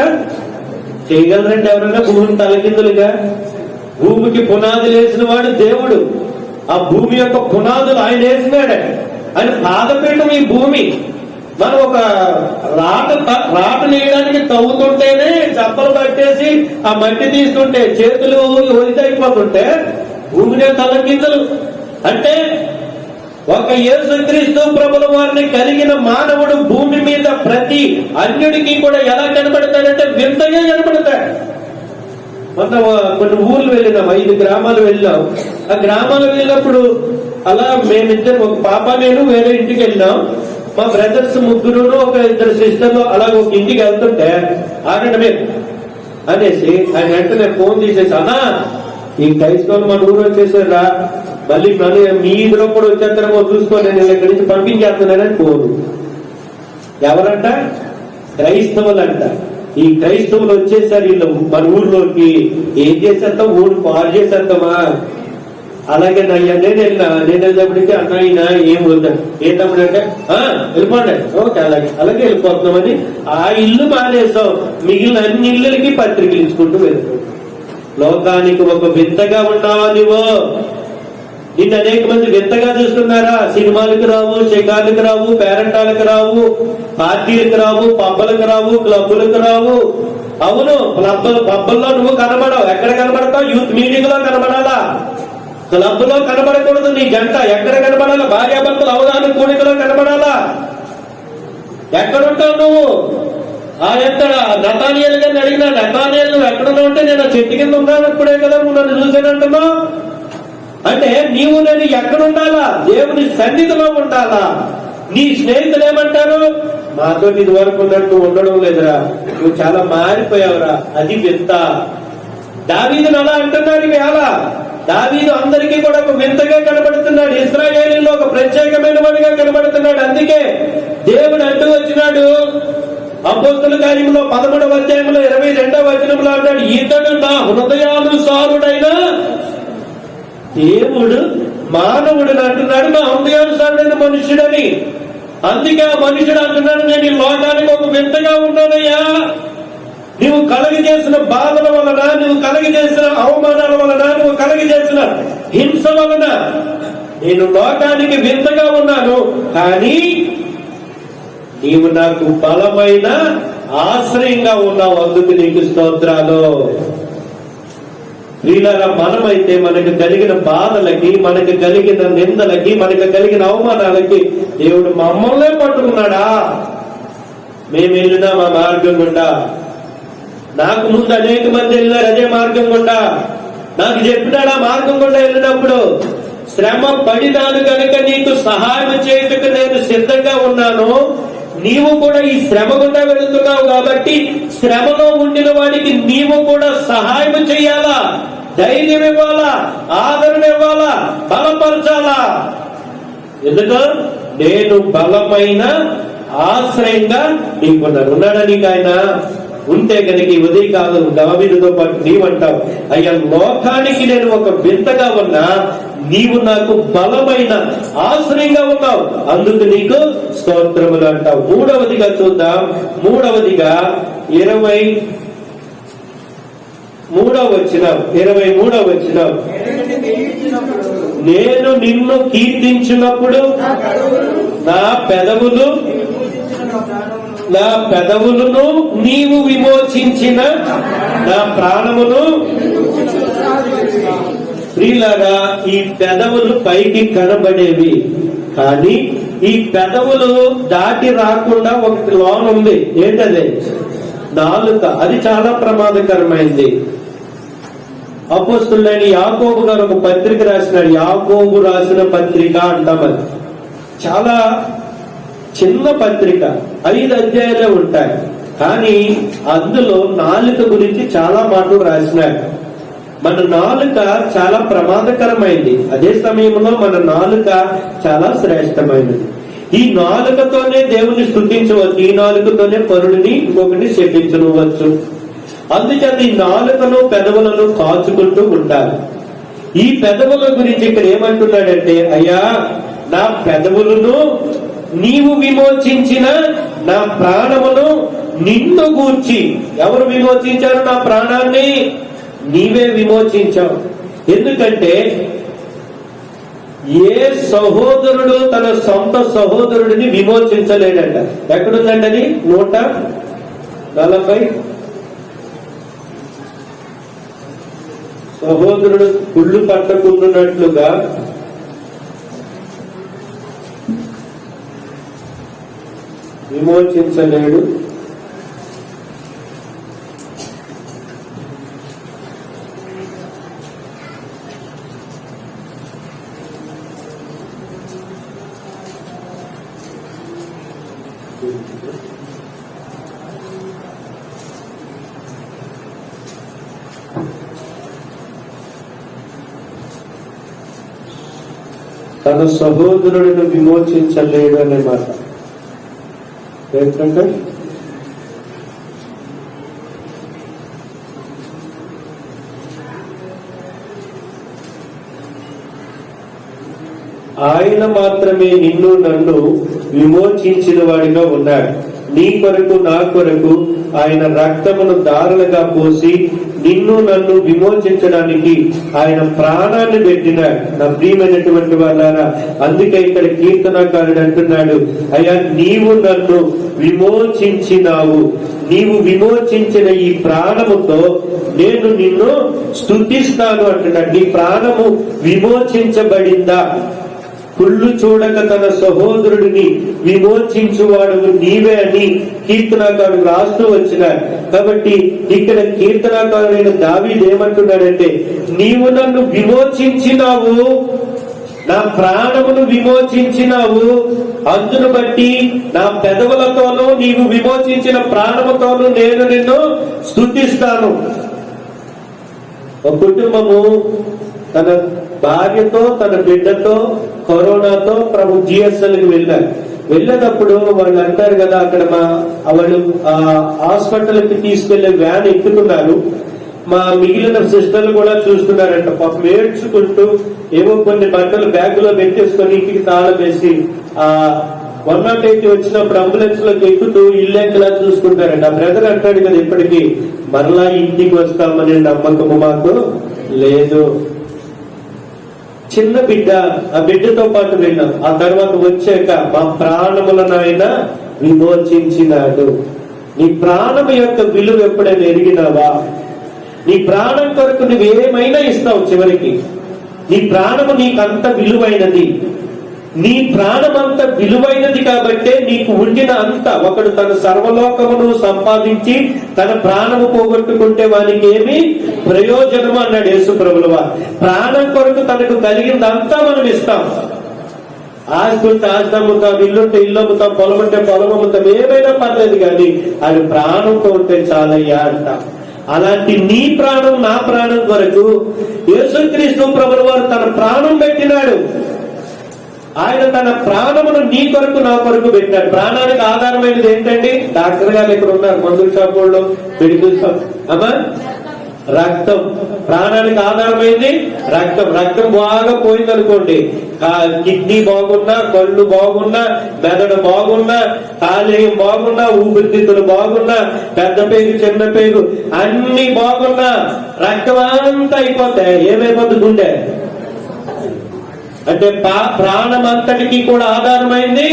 చేయగలరంటే ఎవరన్నా భూమిని తలకిందులుగా? భూమికి పునాదులు వేసిన వాడు దేవుడు. ఆ భూమి యొక్క పునాదులు ఆయన వేసినాడు. ఆయన పాదపీఠం ఈ భూమి. మనం ఒక రాట నేయడానికి తవ్వుతుంటేనే చప్పలు పట్టేసి ఆ మట్టి తీసుకుంటే చేతులు ఒలితైపోతుంటే భూమినే తలకిందులు. అంటే ఒక యేసుక్రీస్తు ప్రభుల వారిని కలిగిన మానవుడు భూమి మీద ప్రతి అన్యుడికి కూడా ఎలా కనబడతాడంటే వింతగా కనబడతాడు. మొన్న కొన్ని ఊర్లు వెళ్ళినాం, 5 గ్రామాలు వెళ్ళాం. ఆ గ్రామాలు వెళ్ళినప్పుడు అలా మేమిద్దరు, ఒక పాప నేను వేరే ఇంటికి వెళ్ళినాం. మా బ్రదర్స్ ముగ్గురు ఒక 2 సిస్టర్లు అలా ఒక ఇంటికి వెళ్తుంటే ఆగడమే అనేసి ఆయన వెంటనే ఫోన్ తీసేసి, అన్నా ఈ క్రైస్తవులు మన ఊరు వచ్చేసారా, మళ్ళీ మీ ఇందులో కూడా వచ్చేస్తారేమో చూసుకోండి, నేను ఇక్కడి నుంచి పంపించేస్తున్నానని ఫోన్. ఎవరంట? క్రైస్తవులంట. ఈ క్రైస్తవులు వచ్చేసారు వీళ్ళు మన ఊర్లోకి. ఏం చేసేస్తాం? ఊరు పాడు చేసేస్తామా? అలాగే నేను వెళ్ళినప్పటికీ అన్న ఏం వద్దాను, ఏ తమ్ముడు అంటే వెళ్ళిపోండి, ఓకే అలాగే వెళ్ళిపోతున్నామని ఆ ఇల్లు మానేస్తాం. మిగిలిన అన్ని ఇళ్ళకి పత్రికలు ఇచ్చుకుంటూ వెళ్తాం. లోకానికి ఒక వింతగా ఉన్నావా నువ్వు? నిన్ను అనేక మంది వింతగా చూస్తున్నారా? సినిమాలకు రావు, షికార్లకు రావు, పేరంటాలకు రావు, పార్టీలకు రావు, పబ్బలకు రావు, క్లబ్బులకు రావు. అవును, పబ్బల్లో నువ్వు కనబడవు. ఎక్కడ కనబడతావు? యూత్ మీటింగ్ లో కనబడాలా? క్లబ్ లో కనబడకూడదు. నీ జంట ఎక్కడ కనబడాలా? భార్యాభర్తలు అవగాహన కూడికలో కనబడాలా? ఎక్కడుంటావు నువ్వు? ఆ ఎక్కడ నతానియేలు గారిని అడిగినా, నతానియేలు నువ్వు ఎక్కడున్నావు అంటే నేను చెట్టు కింద ఉన్నాను, ఇప్పుడే కదా నువ్వు నన్ను చూసానంటున్నావు. అంటే నీవు నేను ఎక్కడుండాలా? దేవుని సన్నిధిలో ఉండాలా. నీ స్నేహితులు ఏమంటారు? మాతో ఇది వరకు ఉన్నట్టు ఉండడం లేదురా, నువ్వు చాలా మారిపోయావురా. అది వింత. దావీదును అలా అంటున్నారు. ఇవి అలా దావీదు అందరికీ కూడా ఒక వింతగా కనబడుతున్నాడు. ఇశ్రాయేలీలో ఒక ప్రత్యేకమైన వాడిగా కనబడుతున్నాడు. అందుకే దేవుడు అంటూ వచ్చినాడు అపోస్తల కార్యములో 13వ అధ్యాయంలో 22వ వచనంలో అంటాడు, ఇతడు నా హృదయానుసారుడైన దేవుడు మానవుడిని అంటున్నాడు, నా హృదయానుసారుడైన మనుష్యుడని. అందుకే ఆ మనుషుడు అంటున్నాడు, నేను ఈ లోకానికి ఒక వింతగా ఉన్నానయ్యా. నువ్వు కలగజేసిన బాధల వలన, నువ్వు కలగజేసిన అవమానాల వలన, నువ్వు కలగజేసిన హింస వలన నేను లోకానికి వింతగా ఉన్నాను. కానీ నీవు నాకు బలమైన ఆశ్రయంగా ఉన్నావు, అందుకు నీకు స్తోత్రాలు. వీళ్ళ మనమైతే మనకు కలిగిన బాధలకి, మనకు కలిగిన నిందలకి, మనకు కలిగిన అవమానాలకి దేవుడు మమ్మల్నే పట్టుకున్నాడా? మేము వెళ్ళినా మా మార్గం గుండా, నాకు ముందు అనేక మంది వెళ్ళినారు అదే మార్గం గుండా, నాకు చెప్పినాడు ఆ మార్గం గుండా వెళ్ళినప్పుడు శ్రమ పడినాను కనుక నీకు సహాయం చేయటకు నేను సిద్ధంగా ఉన్నాను. నీవు కూడా ఈ శ్రమ గుండా వెళుతున్నావు కాబట్టి శ్రమలో ఉండిన వాడికి నీవు కూడా సహాయం చెయ్యాలా, ధైర్యం ఇవ్వాలా, ఆదరణ ఇవ్వాలా, బలపరచాలా. ఎందుకు? నేను బలమైన ఆశ్రయంగా నీకున్నాను. ఉన్నాడా నీకు ఆయన? ఉంటే కనుక ఈ ఉదయకాలం దావీదుతో పాటు నీవంటావు, అయ్యా లోకానికి నేను ఒక వింతగా ఉన్నా, నీవు నాకు బలమైన ఆశ్రయంగా ఉన్నావు, అందుకు నీకు స్తోత్రములు అంటావు. మూడవదిగా చూద్దాం. మూడవదిగా 23వ వచనం, నేను నిన్ను కీర్తించినప్పుడు నా పెదవులు నా పెదవులను నీవు విమోచించిన నా ప్రాణమును. ప్రియులారా, ఈ పెదవులు పైకి కనబడేవి, కానీ ఈ పెదవులు దాటి రాకుండా ఒకటి లోన్ ఉంది. ఏంటది? నాలుక. అది చాలా ప్రమాదకరమైంది. అపోస్తులైన యాకోబు గారు ఒక పత్రిక రాసినాడు. యాకోబు రాసిన పత్రిక అంటాం. అది చాలా చిన్న పత్రిక, 5 అధ్యాయాలే ఉంటాయి, కానీ అందులో నాలుక గురించి చాలా మాటలు రాసినాడు. మన నాలుక చాలా ప్రమాదకరమైంది, అదే సమయంలో మన నాలుక చాలా శ్రేష్టమైనది. ఈ నాలుకతోనే దేవుని స్తుతించవచ్చు, ఈ నాలుకతోనే పరుడిని ఇంకొకటి శపించవచ్చు. అందుచేత ఈ నాలుకను పెదవులను కాచుకుంటూ ఉంటారు. ఈ పెదవుల గురించి ఇక్కడ ఏమంటున్నాడంటే, అయ్యా నా పెదవులను నీవు విమోచించిన నా ప్రాణమును నిన్ను గూర్చి. ఎవరు విమోచించారు నా ప్రాణాన్ని? నీవే విమోచించావు. ఎందుకంటే ఏ సహోదరుడు తన సొంత సహోదరుడిని విమోచించలేడంట. ఎక్కడుందండి అది? 140. సహోదరుడు కుళ్ళు పట్టకుండానట్లుగా విమోచించలేడు. తన సహోదరుడిని విమోచించలేడు అనే మాట. ఏంటంటే ఆయన మాత్రమే నిన్ను నన్ను విమోచించిన వాడిగా ఉన్నాడు. నీ కొరకు నా కొరకు ఆయన రక్తమును దారులుగా పోసి నిన్ను నన్ను విమోచించడానికి ఆయన ప్రాణాన్ని పెట్టినాడు. నా ప్రియమైనటువంటి వాళ్ళారా, అందుకే ఇక్కడ కీర్తనకారుడు అంటున్నాడు, అయ్యా నీవు నన్ను విమోచించినావు, నీవు విమోచించిన ఈ ప్రాణముతో నేను నిన్ను స్తుతిస్తాను అంటున్నాడు. నీ ప్రాణము విమోచించబడిందా? కుళ్ళు చూడక తన సహోదరుడిని విమోచించువాడు నీవే అని కీర్తనాకారుడు రాస్తూ వచ్చినాడు. కాబట్టి ఇక్కడ కీర్తనాకారుడైన దావీదు ఏమంటున్నాడంటే, నీవు నన్ను విమోచించినావు, నా ప్రాణమును విమోచించినావు, అందును బట్టి నా పెదవులతోనూ నీవు విమోచించిన ప్రాణముతోనూ నేను నిన్ను స్తుతిస్తాను. ఒక కుటుంబము తన భార్యతో తన బిడ్డతో కరోనాతో ప్రభు జిఎస్ఎల్కి వెళ్ళేటప్పుడు వాళ్ళు అంటారు కదా, అక్కడ వాళ్ళు హాస్పిటల్కి తీసుకెళ్లే వ్యాన్ ఎక్కుతున్నారు. మా మిగిలిన సిస్టర్లు కూడా చూస్తున్నారంట. పాపం ఏడ్చుకుంటూ ఏవో కొన్ని బట్టలు బ్యాగులో పెట్టేసుకొని ఇంటికి తాళం వేసి 108 వచ్చినప్పుడు అంబులెన్స్ లోకి ఎక్కుతూ ఇల్లెక్కలా చూసుకుంటారంట. ఆ బ్రదర్ అంటాడు కదా, ఇప్పటికీ మరలా ఇంటికి వస్తామనే నమ్మకము మాకు లేదు. చిన్న బిడ్డ, ఆ బిడ్డతో పాటు వెళ్ళాం. ఆ తర్వాత వచ్చాక మా ప్రాణములను ఆయన విమోచించినాడు. నీ ప్రాణము యొక్క విలువ ఎప్పుడైనా ఎరిగినావా? నీ ప్రాణం కొరకు నువ్వేమైనా ఇస్తావు. చివరికి నీ ప్రాణము నీకంత విలువైనది. నీ ప్రాణం అంత విలువైనది కాబట్టే నీకు ఉండిన అంత. ఒకడు తన సర్వలోకమును సంపాదించి తన ప్రాణము పోగొట్టుకుంటే వానికి ఏమి ప్రయోజనము అన్నాడు యేసు ప్రభువు వారు. ప్రాణం కొరకు తనకు కలిగిందంతా మనం ఇస్తాం. ఆస్తి ఉంటే ఆస్తి అమ్ముతాం, ఇల్లుంటే ఇల్లు అమ్ముతాం, పొలం ఉంటే పొలం అమ్ముతాం, ఏమైనా పర్లేదు, కానీ అది ప్రాణంతో ఉంటే చాలయ్యా అంటాం. అలాంటి నీ ప్రాణం నా ప్రాణం కొరకు యేసుక్రీస్తు ప్రభువు వారు తన ప్రాణం పెట్టినాడు. ఆయన తన ప్రాణమును నీ కొరకు నా కొరకు పెట్టాడు. ప్రాణానికి ఆధారమైనది ఏంటండి? డాక్టర్ గారు ఇక్కడ ఉన్నారు, మందుల షాప్ వాళ్ళు, మెడికల్ షాప్. అమ్మా, రక్తం. ప్రాణానికి ఆధారమైంది రక్తం. రక్తం బాగా పోయిందనుకోండి, కిడ్నీ బాగున్నా, కళ్ళు బాగున్నా, మెదడు బాగున్నా, కాలేయం బాగున్నా, ఊపిరితిత్తులు బాగున్నా, పెద్ద పేగు చిన్న పేగు అన్ని బాగున్నా రక్తం అంతా అయిపోతాయి. ఏమైపోతుంది? గుండె అంటే ప్రాణం అంతటికి కూడా ఆధారమైంది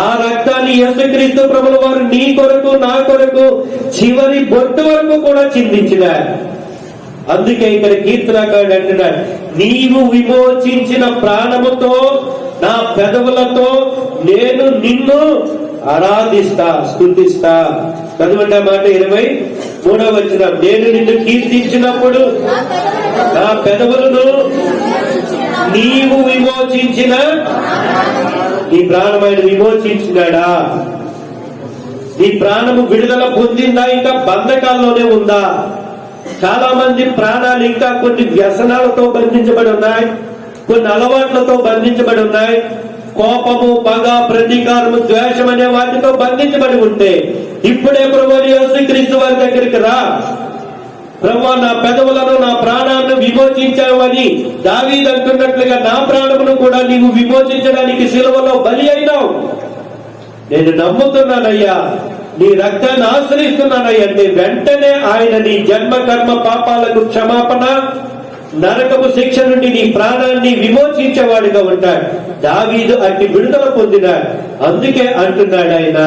ఆ రక్తాన్ని యేసుక్రీస్తు ప్రభుల వారు నీ కొరకు నా కొరకు చివరి బొట్టు వరకు కూడా చిందించినారు. అందుకే ఇక్కడ కీర్తనకారుడు అంటున్నాడు, నీవు విమోచించిన ప్రాణముతో నా పెదవులతో నేను నిన్ను ఆరాధిస్తా, స్తుతిస్తా. చదవండి మాట 23వ వచనం, నేను నిన్ను కీర్తించినప్పుడు నా పెదవులను నీవు విమోచించిన, నీ ప్రాణమైన విమోచించినాడా? నీ ప్రాణము విడుదల పొందిందా? ఇంకా బంధకాల్లోనే ఉందా? చాలా మంది ప్రాణాలు ఇంకా కొన్ని వ్యసనాలతో బంధించబడి ఉన్నాయి, కొన్ని అలవాట్లతో బంధించబడి ఉన్నాయి. కోపము, పగ, ప్రతీకారము, ద్వేషం అనే వాటితో బంధించబడి ఉంటే ఇప్పుడే ప్రభువు యేసుక్రీస్తు వారి దగ్గరికి రా. ప్రభువా, నా పెదవులను నా ప్రాణాలను విమోచించావు అని దావీదు అంటున్నట్లుగా నా ప్రాణమును కూడా నీవు విమోచించడానికి సిలువలో బలి అయినావు. నేను నమ్ముతున్నానయ్యా, నీ రక్తాన్ని ఆశ్రయిస్తున్నానయ్యా అంటే వెంటనే ఆయన నీ జన్మ కర్మ పాపాలకు క్షమాపణ, నరకపు శిక్ష నుండి నీ ప్రాణాన్ని విమోచించేవాడిగా ఉంటాడు. దావీదు అట్టి విడుదల పొందినాడు. అందుకే అంటున్నాడు ఆయన,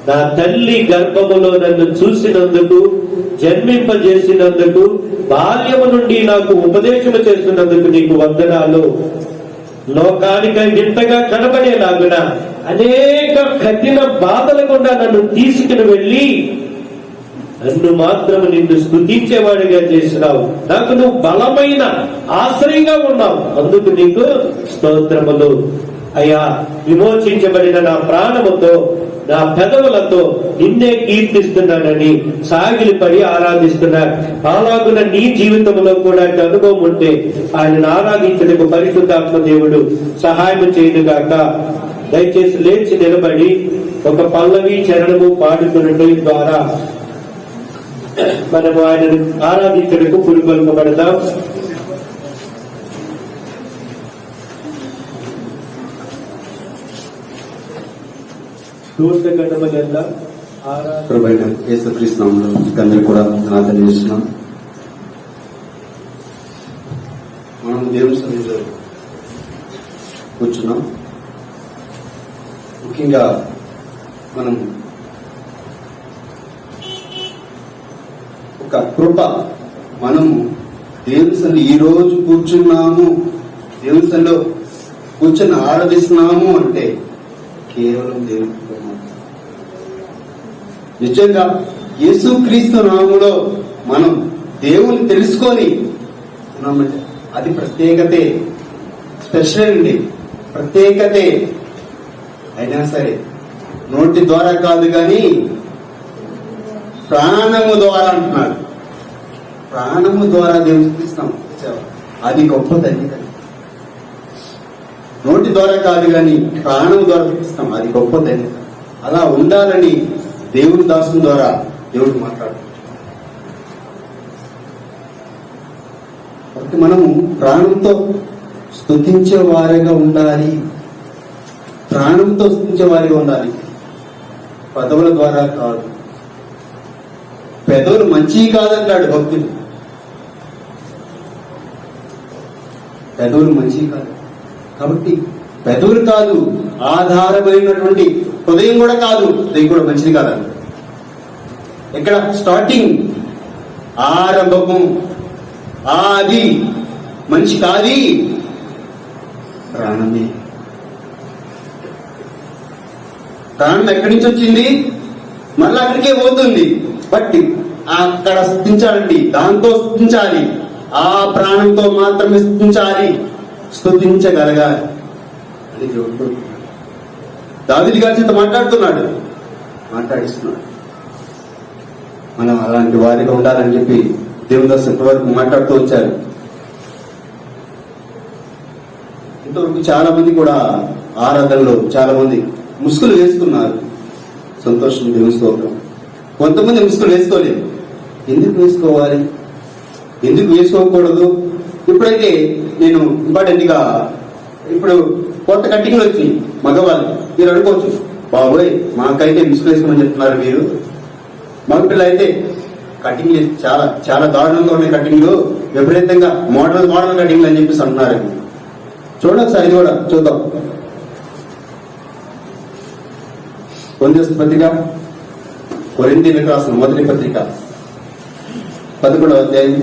నా తల్లి గర్భములో నన్ను చూసినందుకు, జన్మింపజేసినందుకు, బాల్యము నుండి నాకు ఉపదేశము చేస్తున్నందుకు నీకు వందనాలు. లోకానికి వింతగా కనబడేలాగున అనేక కఠిన బాధల గుండా నన్ను తీసుకుని వెళ్ళి నన్ను మాత్రము నిన్ను స్తుతించేవాడిగా చేసినావు. నాకు నువ్వు బలమైన ఆశ్రయంగా ఉన్నావు. అందుకు నీకు స్తోత్రములు అయ్యా. విమోచించబడిన నా ప్రాణముతో, నా పెదవులతో నిన్నే కీర్తిస్తున్నానని సాగిలిపడి ఆరాధిస్తున్నారు. అలాగున నీ జీవితంలో కూడా అనుభవం ఉంటే ఆయనను ఆరాధించడానికి పరిశుద్ధాత్మ దేవుడు సహాయం చేయనుగాక. దయచేసి లేచి నిలబడి ఒక పల్లవి చరణము పాడుకునడం ద్వారా మనము ఆయనను ఆరాధించడానికి పురుగొల్పబడతాం. ప్రభువైన యేసుక్రీస్తు నామములో అందరూ కూడా తెలియజేస్తున్నాం. మనం దేవుని సన్నిధిలో కూర్చున్నాం. ముఖ్యంగా మనం ఒక కృప, మనము దేవుని సన్నిధి ఈ రోజు కూర్చున్నాము, దేవుని సన్నిధిలో కూర్చొని ఆరాధిస్తున్నాము అంటే కేవలం దేవుని కృప. నిజంగా యేసుక్రీస్తు నామములో మనం దేవుని తెలుసుకొని ఉన్నామంటే అది ప్రత్యేకతే, స్పెషల్ అండి, ప్రత్యేకతే. అయినా సరే నోటి ద్వారా కాదు కానీ ప్రాణము ద్వారా అంటున్నాడు. ప్రాణము ద్వారా దేవుని స్థుతిస్తాం, అది గొప్ప ధన్యత. నోటి ద్వారా కాదు కానీ ప్రాణము ద్వారా స్థుతిస్తాం, అది గొప్ప ధన్యత. అలా ఉండాలని దేవుని దాసుని ద్వారా దేవుడు మాట్లాడు. కాబట్టి మనము ప్రాణంతో స్తుతించే వారిగా ఉండాలి, ప్రాణంతో స్తుతించే వారిగా ఉండాలి. పదవుల ద్వారా కాదు. పెదవులు మంచివి కాదంటాడు భక్తుడు. పెదవులు మంచివి కాదు కాబట్టి పెదవులు కాదు, ఆధారమైనటువంటి హృదయం కూడా కాదు, హృదయం కూడా మంచిది కాదండి. ఇక్కడ స్టార్టింగ్ ఆరంభము, ఆది మనిషి కాది ప్రాణమే. ప్రాణం ఎక్కడి నుంచి వచ్చింది? మళ్ళీ అక్కడికే పోతుంది. బట్ అక్కడ స్తుతించాలండి, దాంతో స్తుతించాలి, ఆ ప్రాణంతో మాత్రమే స్తుతించాలి, స్తుతించగలగాలి అని దేవుడు దావీదు గారి చేత మాట్లాడిస్తున్నాడు. మనం అలాంటి వారిగా ఉండాలని చెప్పి దేవుని దాసు ఇప్పటివరకు మాట్లాడుతూ వచ్చారు. ఇంతవరకు చాలా మంది కూడా ఆరాధనలో చాలా మంది ముసుగులు వేసుకున్నారు. సంతోషం, దేవుని స్తోత్రం. కొంతమంది ముసుగులు వేసుకోలేదు. ఎందుకు వేసుకోవాలి, ఎందుకు వేసుకోకూడదు? ఇప్పుడైతే నేను ఇంపార్టెంట్ గా ఇప్పుడు కొత్త కట్టింగ్లు వచ్చి మగవాళ్ళు మీరు అనుకోవచ్చు, బాబోయ్ మాకైతే ముసుగులు వేసుకోమని చెప్తున్నారు మీరు. మగపిల్ల అయితే కటింగ్ చాలా చాలా దారుణంగా ఉన్నాయి కటింగ్లు, విపరీతంగా మోడల్ కటింగ్లు అని చెప్పేసి అంటున్నారు. చూడండి ఒకసారి ఇది కూడా చూద్దాం. కొరింథీయుల పత్రిక, కొరింథీయులకు రాసిన మొదటి పత్రిక 11వ అధ్యాయం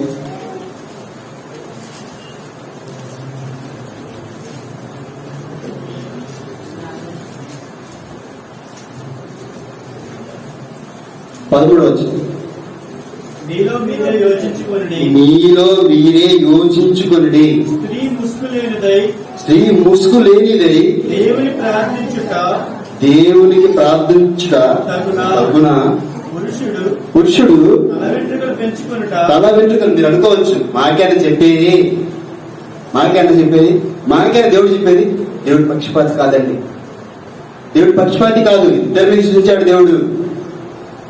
13వ వచనం. మీలో మీరే యోచించుకొనుడి. మీలో మీరే యోచించుకొనుడి. స్త్రీ ముసుగు లేనిదై దేవునికి ప్రార్థించుట తగున. పురుషుడు తల వెంట్రుకలు. మీరు అనుకోవచ్చు, మాకేనా చెప్పేది, మాకేనా దేవుడు చెప్పేది? దేవుడు పక్షపాతి కాదండి. దేవుడు పక్షపాతి కాదు. ఇద్దరిని సృష్టించాడు దేవుడు.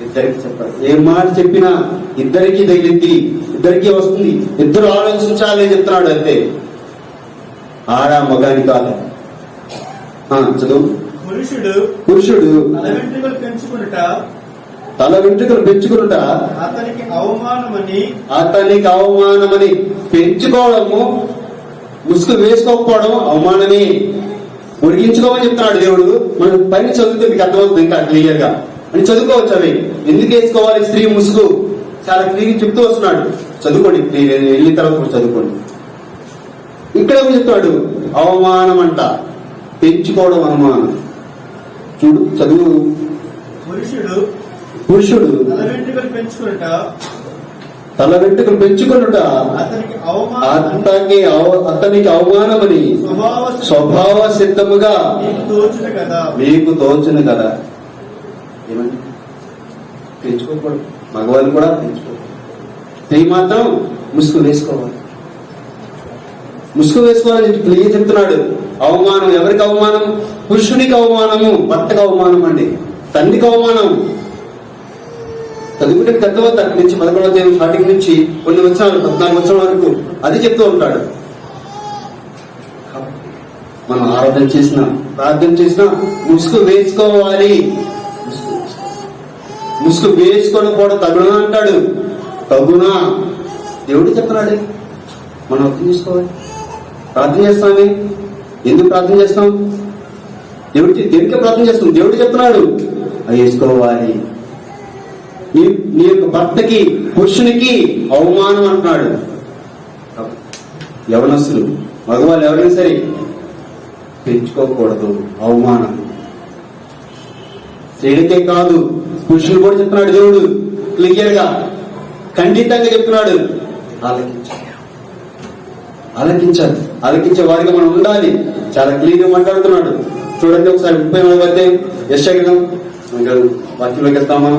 ఇద్దరికి చెప్పాలి. ఏ మాట చెప్పినా ఇద్దరికి తగిలింది, ఇద్దరికి వస్తుంది. ఇద్దరు ఆలోచించాలి చెప్తున్నాడు అంతే. ఆడ మగాని కాదు. చదువు. పురుషుడు తల వెంట్రుకలు పెంచుకునుట అతనికి అవమానమని. పెంచుకోవడము, ముసుగు వేసుకోకపోవడం అవమానమే. మురిగించుకోమని చెప్తున్నాడు దేవుడు. మనం పైన చదివితే మీకు అర్థమవుతుంది ఇంకా క్లియర్ గా. అని చదువుకోవచ్చు అవి. ఎందుకు వేసుకోవాలి స్త్రీ ముసుగు? చాలా క్లియర్ చెప్తూ వస్తున్నాడు. చదువుకోండి, వెళ్ళిన తర్వాత కూడా చదువుకోండి. ఇక్కడ చెప్తాడు అవమానం అంట. పెంచుకోవడం అవమానం. చూడు, చదువు. పురుషుడు తల వెంట్రుకలు పెంచుకునుట అతనికి అవమానమని స్వభావ సిద్ధముగా మీకు తోచును కదా. ఏమండి? పెంచుకోకూడదు. మగవాళ్ళు కూడా పెంచుకోకూడదు. స్త్రీ మాత్రం ముసుగు వేసుకోవాలి. ముసుగు వేసుకోవాలని క్లియర్ చెప్తున్నాడు. అవమానం ఎవరికి అవమానం? పురుషునికి అవమానము, భర్తకు అవమానం అండి, తండ్రికి అవమానం. చదువుకుంటే పెద్దవద్ద అక్కడి నుంచి 11వ అధ్యాయం స్టార్టింగ్ నుంచి కొన్ని వచనాలు 14 వచనాల వరకు అది చెప్తూ ఉంటాడు. మనం ఆరాధన చేసినా ప్రార్థన చేసినా ముసుగు వేసుకోవాలి. ముసుగు వేసుకొని కూడా తగునా అంటాడు. తగునా దేవుడు చెప్తున్నాడు. మనం అర్థం చేసుకోవాలి. ప్రార్థన చేస్తామే. ఎందుకు ప్రార్థన చేస్తాం? దేనికే ప్రార్థన చేస్తాం? దేవుడు చెప్తున్నాడు అవి వేసుకోవాలి. నీ యొక్క భర్తకి, పురుషునికి అవమానం అంటున్నాడు. యవనస్తులు, మగవాళ్ళు ఎవరైనా సరే పెంచుకోకూడదు అవమానం. స్త్రీలకే కాదు, పురుషులు కూడా చెప్తున్నాడు దేవుడు క్లియర్ గా, ఖండితంగా చెప్తున్నాడు. ఆలకించే వారిగా మనం ఉండాలి. చాలా క్లియర్ గా మాట్లాడుతున్నాడు. చూడండి ఒకసారి 34వ అధ్యాయం యెషయా వాక్యంలోకి వెళ్తామా?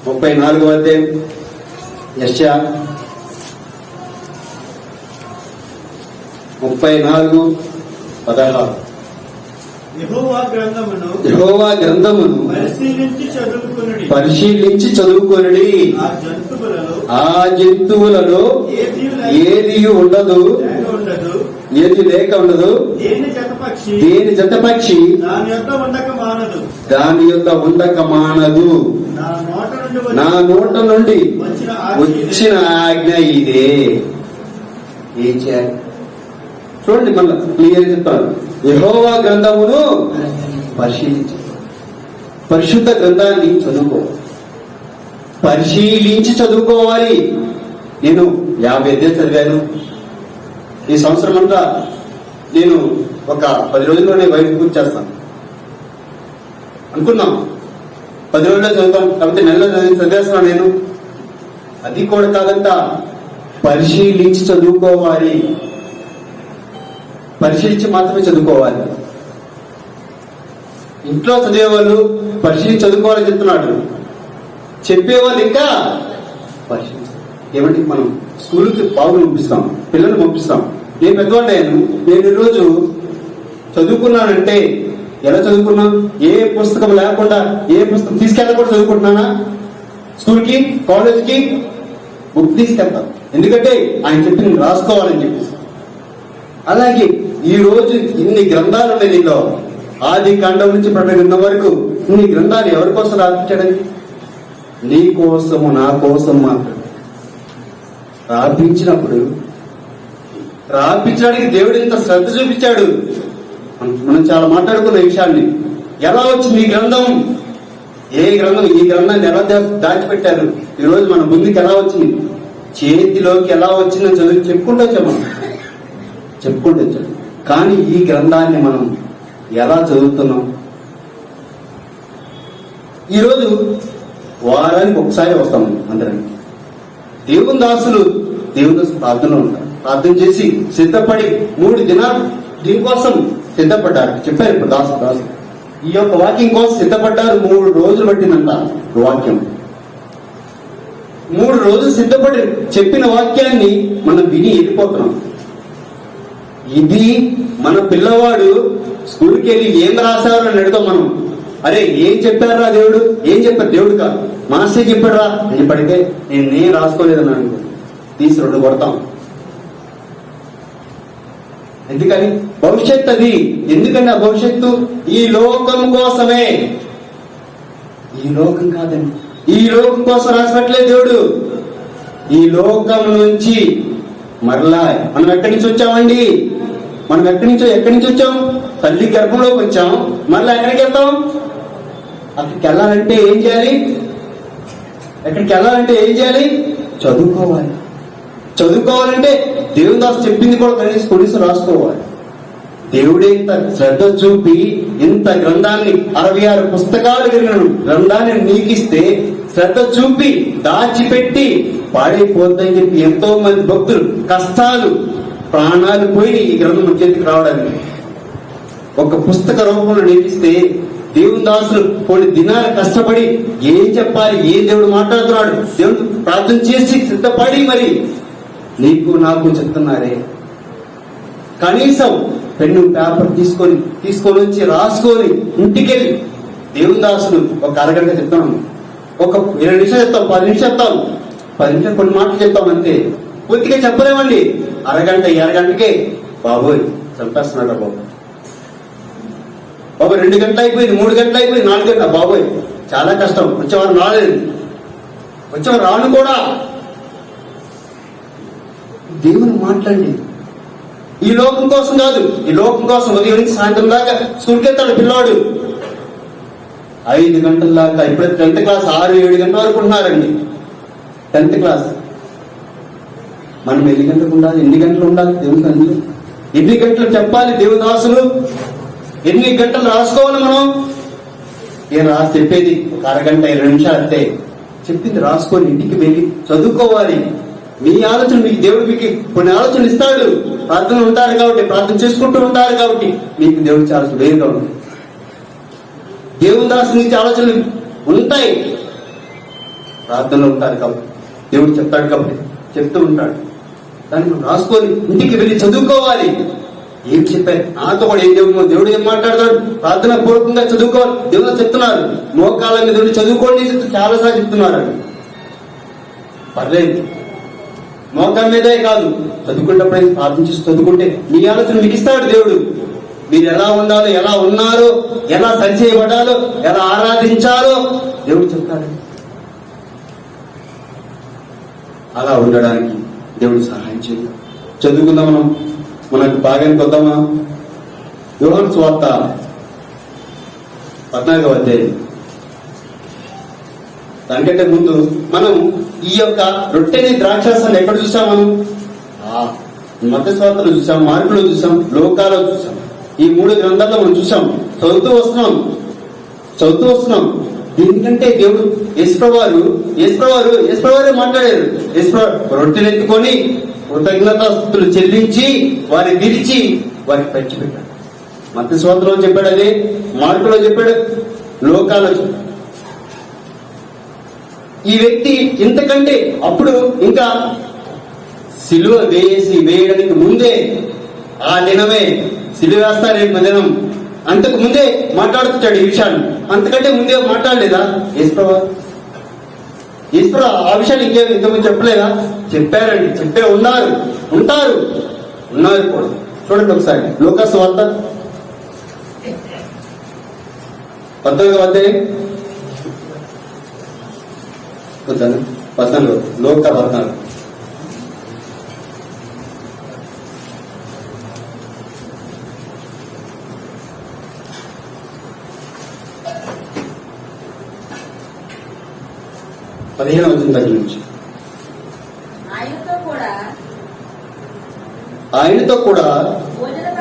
34వ అధ్యాయం యెషయా 34:16. యెహోవా గ్రంథమును పరిశీలించి చదువుకొనుడి. ఆ జంతువులలో ఏది ఉండదు, ఏది లేక ఉండదు. దేని జతపక్షి దాని యొక్క ఉండక మానదు. నా నోట నుండి వచ్చిన ఆజ్ఞ ఇదే. ఏం చేయాలి చూడండి, మళ్ళీ క్లియర్ చెప్తాను. యెహోవా గ్రంథమును పరిశీలించి, పరిశుద్ధ గ్రంథాన్ని పరిశీలించి చదువుకోవాలి. నేను 50 అధ్యాయాలు చదివాను. ఈ సంవత్సరం అంతా నేను ఒక 10 రోజుల్లోనే బయట పూర్తి చేస్తాను అనుకున్నాం. 10 రోజుల్లో చదువుతాం కాబట్టి నెలలో చదివేస్తున్నాను నేను. అది కూడా కాదంట, పరిశీలించి చదువుకోవాలి. పరిశీలించి మాత్రమే చదువుకోవాలి. ఇంట్లో చదివేవాళ్ళు పరిశీలించి చదువుకోవాలని చెప్తున్నాడు. చెప్పేవాళ్ళు ఇంకా పరిశీలించాలి. ఏమంటే మనం స్కూల్కి బాబులు పంపిస్తాం, పిల్లల్ని పంపిస్తాం. నేను పెద్దవాడిని. నేను ఈరోజు చదువుకున్నానంటే ఎలా చదువుకున్నా? ఏ పుస్తకం లేకుండా, ఏ పుస్తకం తీసుకెళ్ళకుండా చదువుకుంటున్నానా? స్కూల్కి, కాలేజీకి బుక్ తీసుకెళ్తాను. ఎందుకంటే ఆయన చెప్పింది రాసుకోవాలని చెప్పేసి. అలాగే ఈ రోజు ఇన్ని గ్రంథాలు ఉన్నాయి నీలో. ఆది కాండం నుంచి ప్రకటన గ్రంథం వరకు ఇన్ని గ్రంథాలు ఎవరి కోసం రాపించడానికి? నీ కోసము, నా కోసం మాత్రం. ప్రార్థించినప్పుడు రాపించడానికి దేవుడు ఇంత శ్రద్ధ చూపించాడు. మనం చాలా మాట్లాడుకున్న విషయాన్ని. ఎలా వచ్చింది ఈ గ్రంథం? ఏ గ్రంథం? ఈ గ్రంథాన్ని ఎలా దాచిపెట్టారు? ఈరోజు మన ముందుకు ఎలా వచ్చింది, చేతిలోకి ఎలా వచ్చిందని చదువు చెప్పుకుంటూ వచ్చాం. మనం చెప్పుకుంటూ వచ్చాం. కానీ ఈ గ్రంథాన్ని మనం ఎలా చదువుతున్నాం? ఈరోజు వారానికి ఒకసారి వస్తాం అందరం. దేవుని దాసులు ప్రార్థనలో ఉంటారు. ప్రార్థన చేసి సిద్ధపడి 3 దినాలు దీనికోసం సిద్ధపడ్డారు. చెప్పారు ఇప్పుడు దాసు ఈ యొక్క వాక్యం కోసం సిద్ధపడ్డారు. 3 రోజులు పట్టిందంట వాక్యం. 3 రోజులు సిద్ధపడి చెప్పిన వాక్యాన్ని మనం విని వెళ్ళిపోతున్నాం. ఇది మన పిల్లవాడు స్కూల్కి వెళ్ళి ఏం రాశారు అని అడుగుతాం మనం. అరే ఏం చెప్పారా దేవుడు? ఏం చెప్పారు? దేవుడు కాదు, మాస్టర్ చెప్పాడు రా అని చెప్పడితే నేను రాసుకోలేదని అనుకో, తీసి 2 కొడతాం. ఎందుకని? భవిష్యత్తు అది. ఎందుకంటే ఆ భవిష్యత్తు ఈ లోకం కోసమే. ఈ లోకం కాదండి, ఈ లోకం కోసం రాసినట్లే దేవుడు. ఈ లోకం నుంచి మరలా మనం ఎక్కడి నుంచి వచ్చామండి? మనం ఎక్కడి నుంచి వచ్చాం? తల్లి గర్భంలోకి వచ్చాం. మరలా ఎక్కడికి వెళ్తాం? అక్కడికి వెళ్ళాలంటే ఏం చేయాలి? చదువుకోవాలంటే దేవుని దాసు చెప్పింది కూడా కనీసం రాసుకోవాలి. దేవుడే ఇంత శ్రద్ధ చూపి ఇంత గ్రంథాన్ని 66 పుస్తకాలు కలిగిన గ్రంథాన్ని నీకిస్తే శ్రద్ధ చూపి దాచిపెట్టి పాడైపోద్దని చెప్పి ఎంతో మంది భక్తులు కష్టాలు ప్రాణాలు పోయి ఈ గ్రంథం చేతికి రావడానికి ఒక పుస్తక రూపంలో నేర్పిస్తే దేవుని దాసులు కొన్ని దినాలు కష్టపడి ఏం చెప్పాలి, ఏం దేవుడు మాట్లాడుతున్నాడు, దేవుడు ప్రార్థన చేసి సిద్ధపడి మరి నీకు నాకు చెప్తున్నారే. కనీసం పెన్ను పేపర్ తీసుకొని వచ్చి రాసుకొని ఇంటికెళ్ళి దేవుని దాసులు ఒక అరగంట చెప్తాం, ఒక 20 నిమిషాలు చెప్తాం, 10 నిమిషాలు చెప్తాం, 10 నిమిషాలు కొన్ని మాటలు చెప్తాం అంతే. పూర్తిగా చెప్పలేమండి. అరగంటకే బాబోయ్ చంపేస్తున్నాడు బాబు. 2 గంటలు అయిపోయింది, 3 గంటలు అయిపోయింది, 4 గంటలు. బాబోయ్ చాలా కష్టం. వచ్చేవారు రాలేదు, వచ్చేవారు రాను కూడా. దేవుని మాట్లాడి ఈ లోకం కోసం కాదు, ఈ లోకం కోసం ఉదయం నుంచి సాయంత్రం దాకా స్కూల్కి వెళ్తాడు పిల్లవాడు. 5 గంటల దాకా. ఇప్పుడు 10th క్లాస్ 6-7 గంటల వరకు ఉంటున్నారండి 10th క్లాస్. మనం ఎన్ని గంటలకు ఉండాలి? ఎన్ని గంటలు ఉండాలి దేవుని సన్నిధిలో? ఎన్ని గంటలు చెప్పాలి దేవుని దాసులు? ఎన్ని గంటలు రాసుకోవాలి మనం? రాసి చెప్పేది ఒక అరగంట 20 నిమిషాలు అంతే. చెప్పింది రాసుకొని ఇంటికి వెళ్ళి చదువుకోవాలి. మీ ఆలోచన మీకు దేవుడు మీకు కొన్ని ఆలోచనలు ఇస్తాడు. ప్రార్థనలు ఉంటారు కాబట్టి, ప్రార్థన చేసుకుంటూ ఉంటారు కాబట్టి మీకు దేవుడు చాలా వేరుగా ఉంది. దేవుని దాసు నుంచి ఆలోచనలు ఉంటాయి. ప్రార్థనలు ఉంటారు కాబట్టి దేవుడు చెప్తాడు కాబట్టి చెప్తూ ఉంటాడు. దాన్ని మనం రాసుకొని ఇంటికి వెళ్ళి చదువుకోవాలి. ఏం చెప్పారు నాతో కూడా ఏం దేవుడు ఏం మాట్లాడతాడు? ప్రార్థన పూర్వకంగా చదువుకోవాలి. దేవుడు చెప్తున్నారు మోకాళ్ళ మీద చదువుకోండి చాలా సార్లు చెప్తున్నారు. పర్లేదు, మోకాళ్ళ మీదే కాదు, చదువుకున్నప్పుడు ప్రార్థించి చదువుకుంటే మీ ఆలోచన మీకు ఇస్తాడు దేవుడు. మీరు ఎలా ఉండాలో, ఎలా ఉన్నారో, ఎలా సరిచేయబడాలో, ఎలా ఆరాధించాలో దేవుడు చెప్తాడు. అలా ఉండడానికి దేవుడు సహాయం చేయాలి. చదువుకుందాం. మనకు బాగానికి వద్దామా? యోహాను సువార్త 14వ అధ్యాయం. దానికంటే ముందు మనం ఈ యొక్క రొట్టెని ద్రాక్షారసాన్ని ఎక్కడ చూసాం? మనం మత్తయి సువార్తలో చూసాం, మార్కులో చూసాం, లోకాలో చూసాం. ఈ 3 గ్రంథాల్లో మనం చూసాం. చదువుతూ వస్తున్నాం. దీనికంటే దేవుడు యేసుప్రభువారే మాట్లాడారు. రొట్టెని ఎత్తుకొని కృతజ్ఞతాస్తుతులు చెల్లించి వారిని విరిచి వారికి పంచిపెట్టాడు. మత్తయి సువార్తలో చెప్పాడు, అదే మార్కులో చెప్పాడు, లోకాలో చెప్పాడు. ఈ వ్యక్తి ఇంతకంటే అప్పుడు ఇంకా సిలువ వేయడానికి ముందే, ఆ దినమే సిలువ వేస్తారేమో దినం, అంతకు ముందే మాట్లాడుతుంటాడు ఈ విషయాన్ని. అంతకంటే ముందే మాట్లాడలేదా యేసుప్రభు? ఆ విషయాన్ని ఇంతకుముందు చెప్పలేదా? చెప్పారండి, చెప్పే ఉన్నారు కూడా. చూడండి ఒకసారి లూకా సువార్త 14వ అధ్యాయం 14 లూకా 14. 15వ వచనం దగ్గర నుంచి. ఆయనతో కూడా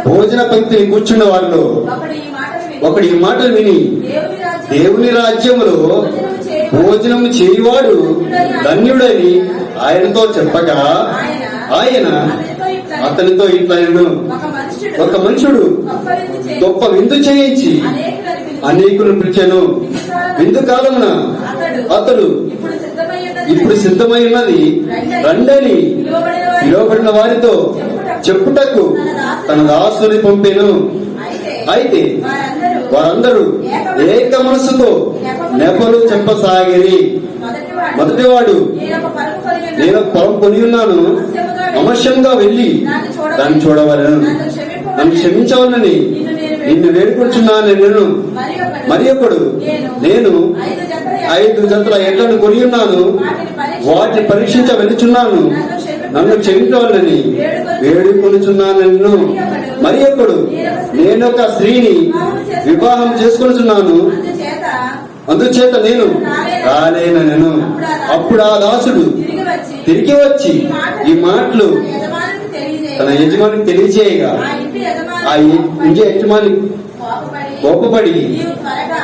భోజన పంక్తిని కూర్చున్న వారిలో ఒకడు ఈ మాటలు విని, దేవుని రాజ్యములో భోజనము చేయువాడు ధన్యుడని ఆయనతో చెప్పగా, ఆయన అతనితో ఇట్లా, ఒక మనుషుడు గొప్ప విందు చేయించి అనేకులు పిలిచాను. విందు కాలమున అతడు ఇప్పుడు సిద్ధమై ఉన్నది రండని పిలువబడిన వారితో చెప్పుటకు తన దాసుని పంపెను. అయితే వారందరూ ఏక మనసుతో నెపలు చెప్పసాగిరి. మొదటివాడు, నేను పొలం కొని ఉన్నాను, అవశ్యంగా వెళ్ళి దాన్ని చూడవలను, నన్ను క్షమించవలని నిన్ను వేడుకొచ్చున్నాను. నేను మరి ఒకడు, నేను 5 జతల ఎడ్లను కొని ఉన్నాను, వాటిని పరీక్షించ వెళ్తున్నాను, నన్ను క్షమించవాలని వేడుకొనుచున్నాను. మరి ఒకడు, నేను ఒక స్త్రీని వివాహం చేసుకొనుచున్నాను, అందుచేత నేను రాలేనను. అప్పుడు ఆ దాసుడు తిరిగి వచ్చి ఈ మాటలు తన యజమానికి తెలియజేయగా, ఆ ఇంటి యజమాని కోపపడి,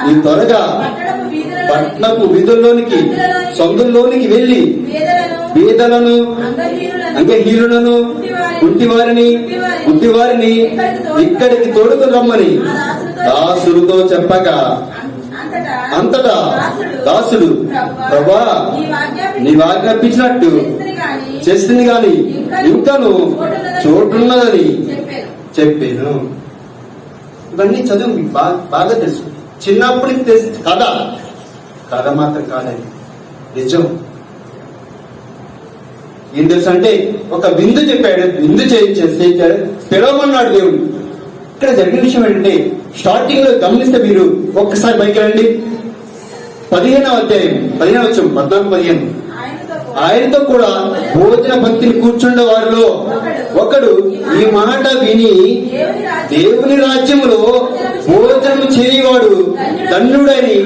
ఈ త్వరగా పట్నపు వీధుల్లోనికి సందుల్లోనికి వెళ్లి బీదలను, అంగహీనులను, గుడ్డివారిని ఇక్కడికి తోడుకు రమ్మని దాసులతో చెప్పగా, అంతటా దాసుడు, ప్రభా, నీవు ఆజ్ఞాపించినట్టు చేస్తుంది గాని ఇంకను చోటున్నదని చెప్పాను. ఇవన్నీ చదువు మీకు బాగా తెలుసు, చిన్నప్పటికి తెలుసు. కథ మాత్రం కాదని నిజం. ఏం తెలుసు అంటే, ఒక విందు చెప్పాడు, విందు చేయించాడు, పిలవమన్నాడు దేవుడు. ఇక్కడ జరిగిన విషయం ఏంటంటే, స్టార్టింగ్ లో గమనిస్తే మీరు ఒక్కసారి పైకి రండి. 15వ అధ్యాయం 15వ వచనం 14-15. ఆయనతో కూడా భోజన పంక్తిని కూర్చుండే వారిలో ఒకడు ఈ మాట విని, దేవుని రాజ్యములో భోజనం చేయవాడు ధన్యుడని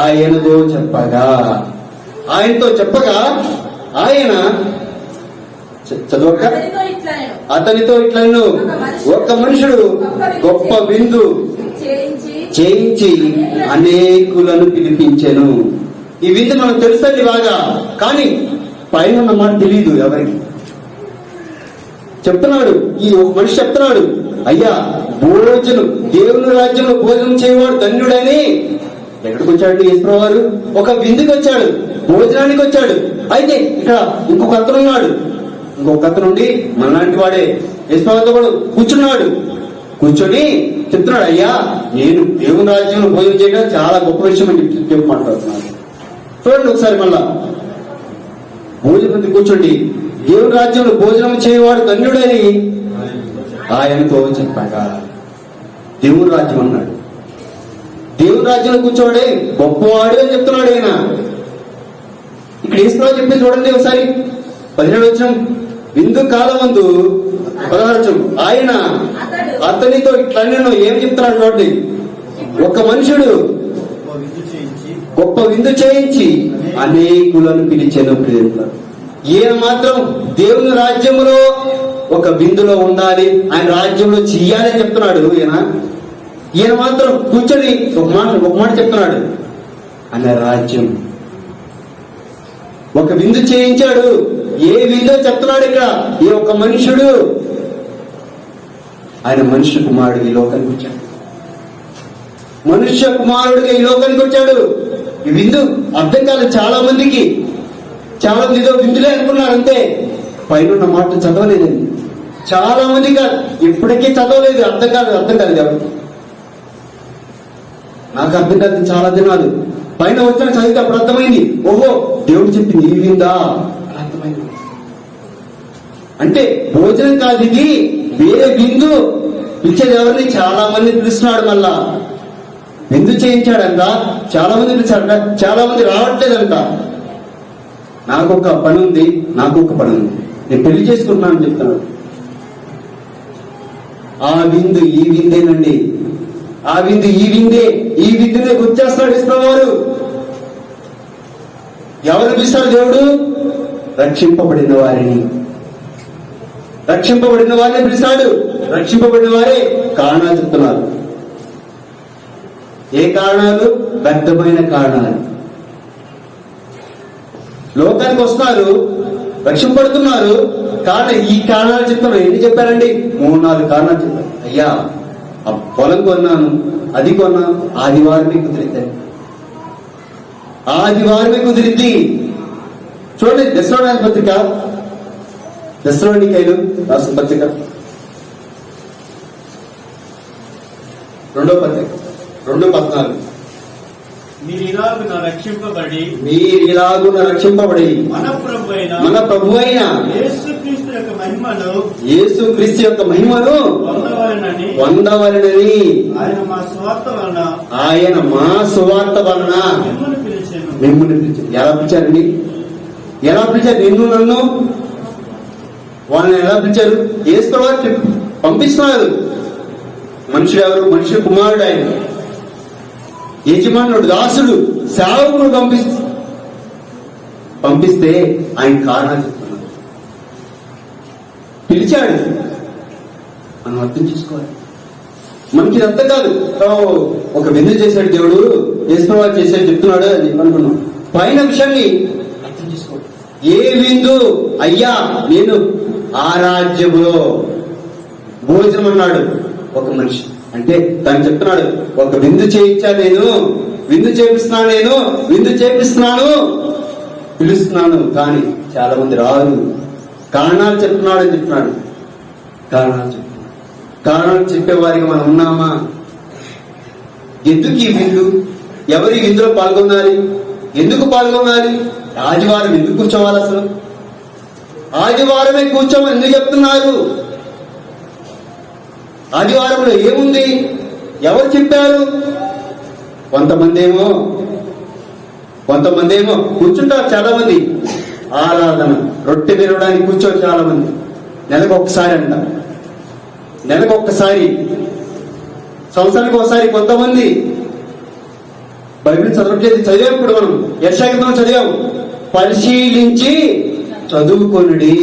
ఆయనతో చెప్పగా ఆయన చదవక అతనితో ఇట్లను, ఒక మనుషుడు గొప్ప విందు చేయించి అనేకులను పిలిపించెను. ఈ విందు మనకు తెలుసండి బాగా, కానీ పైన ఉన్న మాట తెలియదు ఎవరికి. చెప్తున్నాడు, ఈ ఒక మనిషి చెప్తున్నాడు, అయ్యా భోజనం, దేవుని రాజ్యంలో భోజనం చేయవాడు ధన్యుడని. ఎక్కడికి వచ్చాడు యేసుప్రభువు వారు? ఒక విందుకి వచ్చాడు, భోజనానికి వచ్చాడు. అయితే ఇక్కడ ఇంకొక అతను ఉన్నాడు, ఇంకొక అతను ఉండి మనలాంటి వాడే యేసుప్రభువుతో కూడా కూర్చొని చెప్తున్నాడు, అయ్యా నేను దేవుని రాజ్యంలో భోజనం చేయడం చాలా గొప్ప విషయం అని చెప్పి మాట్లాడుతున్నాడు. చూడండి ఒకసారి మళ్ళా, భోజనం కూర్చోండి, దేవుని రాజ్యంలో భోజనం చేయవాడు ధన్యుడని ఆయనతో చెప్పాగా. దేవుని రాజ్యం అన్నాడు, దేవుని రాజ్యంలో కూర్చోవాడే గొప్పవాడు అని చెప్తున్నాడు ఆయన. ఇక్కడ యేసుప్రభువు చెప్పి చూడండి ఒకసారి 17వ వచనం, విందు కాలమందు 16వ వచనం, ఆయన అతనితో ఇట్లా ఏం చెప్తున్నాడు చూడండి, ఒక మనుషుడు గొప్ప విందు చేయించి అనేకులను పిలిచెను. ఈయన మాత్రం దేవుని రాజ్యంలో ఒక విందులో ఉండాలి, ఆయన రాజ్యంలో చెయ్యాలని చెప్తున్నాడు. ఈయన మాత్రం కూర్చొని ఒక మాట చెప్తున్నాడు, ఆయన రాజ్యం ఒక విందు చేయించాడు. ఏ విందో చెప్తున్నాడు ఇక్కడ. ఈ ఒక మనుషుడు, ఆయన మనుష్య కుమారుడు ఈ లోకానికి వచ్చాడు, మనుష్య కుమారుడిగా ఈ లోకానికి వచ్చాడు. ఈ విందు అర్థం కాలేదు చాలా మందికి. చాలా మంది ఏదో విందులే అనుకున్నారు అంతే, పైన మాట చదవలేదండి. చాలా మంది కాదు, ఇప్పటికీ చదవలేదు, అర్థం కాలేదు ఎవరికి. నాకు అర్థం కాదు చాలా దినాలు. పైన వచ్చిన చదివితే అప్పుడు అర్థమైంది, ఓహో దేవుడు చెప్పింది ఈ విందా అర్థమైంది. అంటే భోజనం కాదు ఇది, వేరే విందు ఇచ్చేది ఎవరిని చాలా మంది పిలుస్తున్నాడు. మళ్ళా విందు చేయించాడంట, చాలా మంది పిలిచాడంట, చాలా మంది రావట్లేదంట. నాకు ఒక పని ఉంది, నేను పెళ్లి చేసుకుంటున్నాను చెప్తున్నాడు. ఆ విందు ఈ విందేనండి, ఆ విందు ఈ విందునే గుర్చేస్తున్నాడు యేసుప్రభువు వారు. ఎవరు పిలుస్తాడు దేవుడు? రక్షింపబడిన వారిని. రక్షింపబడిన వారిని పిలుస్తాడు. రక్షింపబడిన వారే కారణాలు చెప్తున్నారు. ఏ కారణాలు? వ్యర్థమైన కారణాలు. లోకానికి వస్తున్నారు, రక్షింపబడుతున్నారు, కారణం ఈ కారణాలు చెప్తున్నారు. ఎన్ని చెప్పారండి? 3-4 కారణాలు చెప్పారు. అయ్యా, ఆ పొలం కొన్నాను, అది కొన్నాను, ఆదివారమే కుదిరింది. ఆదివారమే కుదిరింది. చూడండి, దశలోని పత్రిక, దశలోనికైలు రాసిన పత్రిక 2వ పత్రిక 2:14. మీరు ఇలాగున రక్షింపబడి మన ప్రభు అయిన యేసుక్రీస్తు యొక్క మహిమను పొందవలెనని ఆయన మా సువార్త వలన మిమ్మల్ని పిలిచారు. ఎలా పిలిచారండి? ఎలా పిలిచారు? నిన్ను నన్ను వాళ్ళని ఎలా పిలిచారు? యేసు ప్రభువు పంపిస్తున్నారు. మనుషుడు ఎవరు? మనుషుడు కుమారుడు ఆయన, యజమానుడు, దాసుడు, సేవకుడు పంపిస్తే ఆయన కారణాలు చెప్తున్నారు. పిలిచాడు, మనం అర్థం చేసుకోవాలి. మనకి ఇది అర్థం కాదు. ఒక విందు చేశాడు దేవుడు, యేసుప్రభువు చేశాడు చెప్తున్నాడు అని అనుకున్నాం. పైన విషయాన్ని అర్థం చేసుకోవాలి. ఏ విందు? అయ్యా, నేను ఆ రాజ్యములో భోజనం అన్నాడు ఒక మనిషి. అంటే తను చెప్తున్నాడు, ఒక విందు చేయించా, నేను విందు చేపిస్తున్నాను, నేను విందు చేపిస్తున్నాను, పిలుస్తున్నాను, కానీ చాలా మంది రారు. కారణాలు చెప్తున్నాడు అని చెప్తున్నాడు. కారణాలు చెప్పేవారికి మనం ఉన్నామా? ఎందుకు ఈ విందు? ఎవరి విందులో పాల్గొనాలి? ఎందుకు పాల్గొనాలి? ఆదివారం ఎందుకు కూర్చోవాలి? అసలు ఆదివారమే కూర్చోమని ఎందుకు చెప్తున్నారు? ఆదివారంలో ఏముంది? ఎవరు చెప్పారు? కొంతమంది ఏమో కూర్చుంటారు. చాలా మంది ఆరాధన, రొట్టె విరవడానికి కూర్చోరు చాలా మంది. నెలకు ఒక్కసారి అంట, నెలకు ఒక్కసారి, సంవత్సరానికి ఒకసారి. కొంతమంది బైబిల్ చదవట్లేదు. చదివాప్పుడు మనం యెషయా గ్రంథం చదివాం. పరిశీలించి చదువుకొనుడి.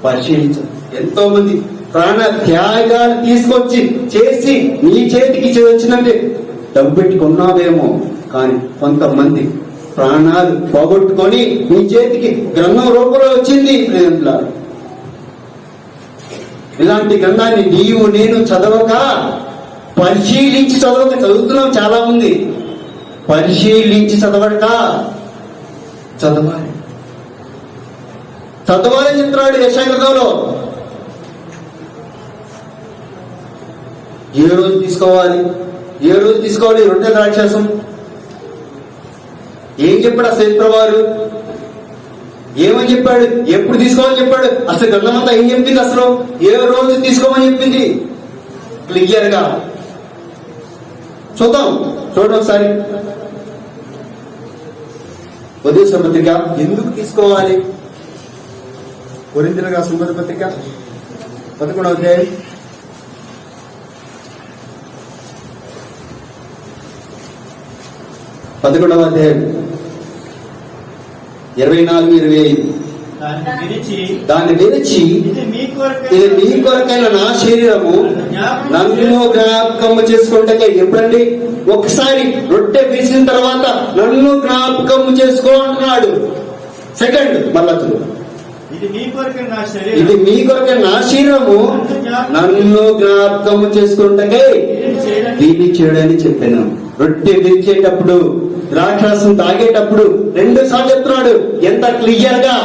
పరిశీలించదు. ఎంతో మంది ప్రాణ త్యాగాలు తీసుకొచ్చి చేసి నీ చేతికి వచ్చినట్టే డబ్బు పెట్టి కొన్నావేమో, కానీ కొంతమంది ప్రాణాలు పోగొట్టుకొని నీ చేతికి గ్రంథం రూపంలో వచ్చింది. ఇలాంటి గ్రంథాన్ని నీవు నేను చదవక, పరిశీలించి చదువుతున్నాం చాలా మంది. పరిశీలించి చదవక చదవాలని చెప్తున్నాడు యెషయా గ్రంథంలో. ఏ రోజు తీసుకోవాలి రొట్టె రాక్షసం? ఏం చెప్పాడు అసలు యేసుప్రభువు? ఏమని చెప్పాడు? ఎప్పుడు తీసుకోవాలని చెప్పాడు? అసలు గ్రంథం అంతా ఏం చెప్పింది? అసలు ఏ రోజు తీసుకోమని చెప్పింది క్లియర్ గా. చూడండి ఒకసారి. కొరింథీయుల పత్రిక ఎందుకు తీసుకోవాలి? కొరింథీయులకు రాసిన మొదటి పత్రిక 11వ అధ్యాయం 24-25. దాన్ని విరిచి, ఇది మీ కొరకైన నా శరీరము, నన్ను జ్ఞాపకము చేసుకుంటే. ఎప్పుడండి? ఒకసారి రొట్టె విరిచిన తర్వాత నన్ను జ్ఞాపకము చేసుకో అంటున్నాడు. సెకండ్ మళ్ళా ఇది మీ కొరకే నా శరీరము, నన్ను జ్ఞాపకము చేసుకుంటే దీన్ని చేయడని చెప్పాను. రొట్టె విరిచేటప్పుడు, ద్రాక్షరసం తాగేటప్పుడు 2 సార్లు చెప్తున్నాడు. ఎంత క్లియర్ గా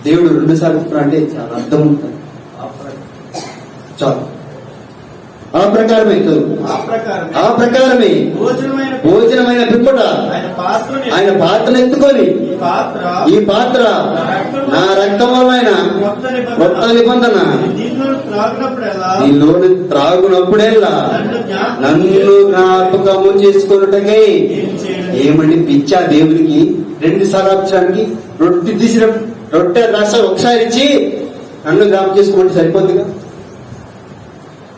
దేవుడు 2 సార్లు చెప్తున్నాడు అంటే చాలా అర్థం ఉంటుంది. చాలు. ఆ ప్రకారమే భోజనమైన పిమ్మట ఆయన పాత్రను ఎత్తుకొని, ఈ పాత్ర నా రక్తం వలన కొత్త నిబంధన, దీనిలోని త్రాగునప్పుడెల్లా నన్ను జ్ఞాపకము చేసుకున్నట్టుగా. ఏమండి పిచ్చా దేవునికి? 2 సార్లు అక్షరానికి రొట్టె తీసిన రొట్టె రసం ఒకసారి ఇచ్చి నన్ను జ్ఞాపకం చేసుకోండి సరిపోతుందిగా.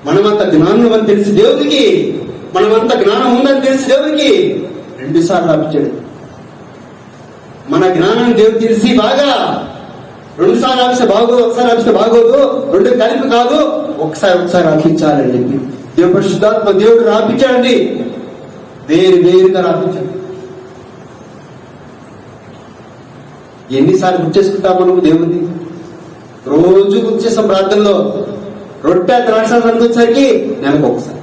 మనమంత జ్ఞానం అని తెలిసి దేవుడికి, మనమంత జ్ఞానం ఉందని తెలిసి దేవుడికి 2 సార్లు ఆపించాడు. మన జ్ఞానాన్ని దేవుడు తెలిసి బాగా 2 సార్లు ఆపిస్తే బాగోదు, ఒకసారి ఆపిస్తే బాగోదు, 2 కలిపి కాదు, ఒకసారి ఆపించాలని చెప్పి దేవుడు పరిశుద్ధాత్మ దేవుడు రాపించాడండి. వేరుగా రాపించాడు. ఎన్నిసార్లు గుర్తు చేసుకుంటాం మనం దేవుడిని? రోజు గుర్తు చేస్తాం ప్రార్థనలో. రొట్టె ద్రాక్షాలు అనుకొచ్చేసరికి నెలకు ఒకసారి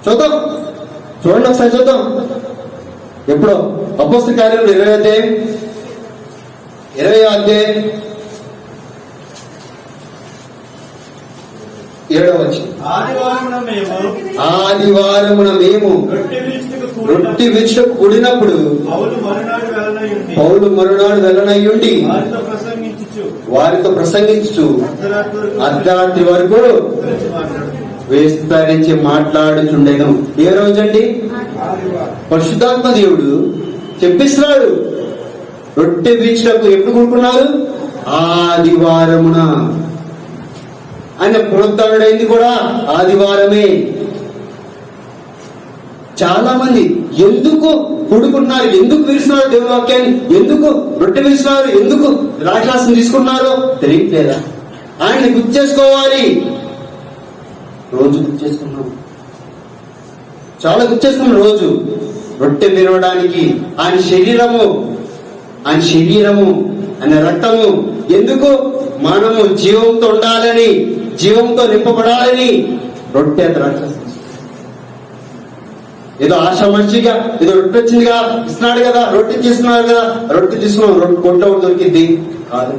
చూద్దాం. చూడండి ఒకసారి చూద్దాం. ఎప్పుడో అపోస్తల కార్యములు 20వ అధ్యాయం 7వ వచనం. ఆదివారమున మేము రొట్టె విరుచుటకు కూడినప్పుడు పౌలు మరునాడు వెళ్ళనయ్యుండి వారితో ప్రసంగించు అర్ధరాత్రి వరకు విస్తరించి మాట్లాడుచుండెను. ఏ రోజండి? పరిశుద్ధాత్మ దేవుడు చెప్పిస్తున్నాడు. రొట్టె విరుచుటకు ఎప్పుడు కూడుకున్నారు? ఆదివారమున. ఆయన పునరుద్ధరణుడైంది కూడా ఆదివారమే. చాలా మంది ఎందుకు కూడుకుంటున్నారు, ఎందుకు విరుస్తున్నారు దేవుని వాక్యాన్ని, ఎందుకు రొట్టె విరుస్తున్నారు, ఎందుకు ద్రాక్షారసం తీసుకుంటున్నారో తెలియట్లేదా? ఆయన్ని గుర్తు చేసుకోవాలి. రోజు గుర్తు చేసుకున్నాం, చాలా గుర్తు చేసుకున్నాం. రోజు రొట్టె విరవడానికి ఆయన శరీరము ఆయన రక్తము ఎందుకు? మనము జీవంతో ఉండాలని, జీవంతో నింపబడాలని రొట్టె ద్రాక్షారసం. ఏదో ఆశామర్చిగా ఏదో రొట్టె వచ్చిందిగా ఇస్తున్నాడు కదా, రొట్టె చేస్తున్నారు కదా, రొట్టె తీసుకున్నాం, రొట్టె కొంట దొరికింది కాదు.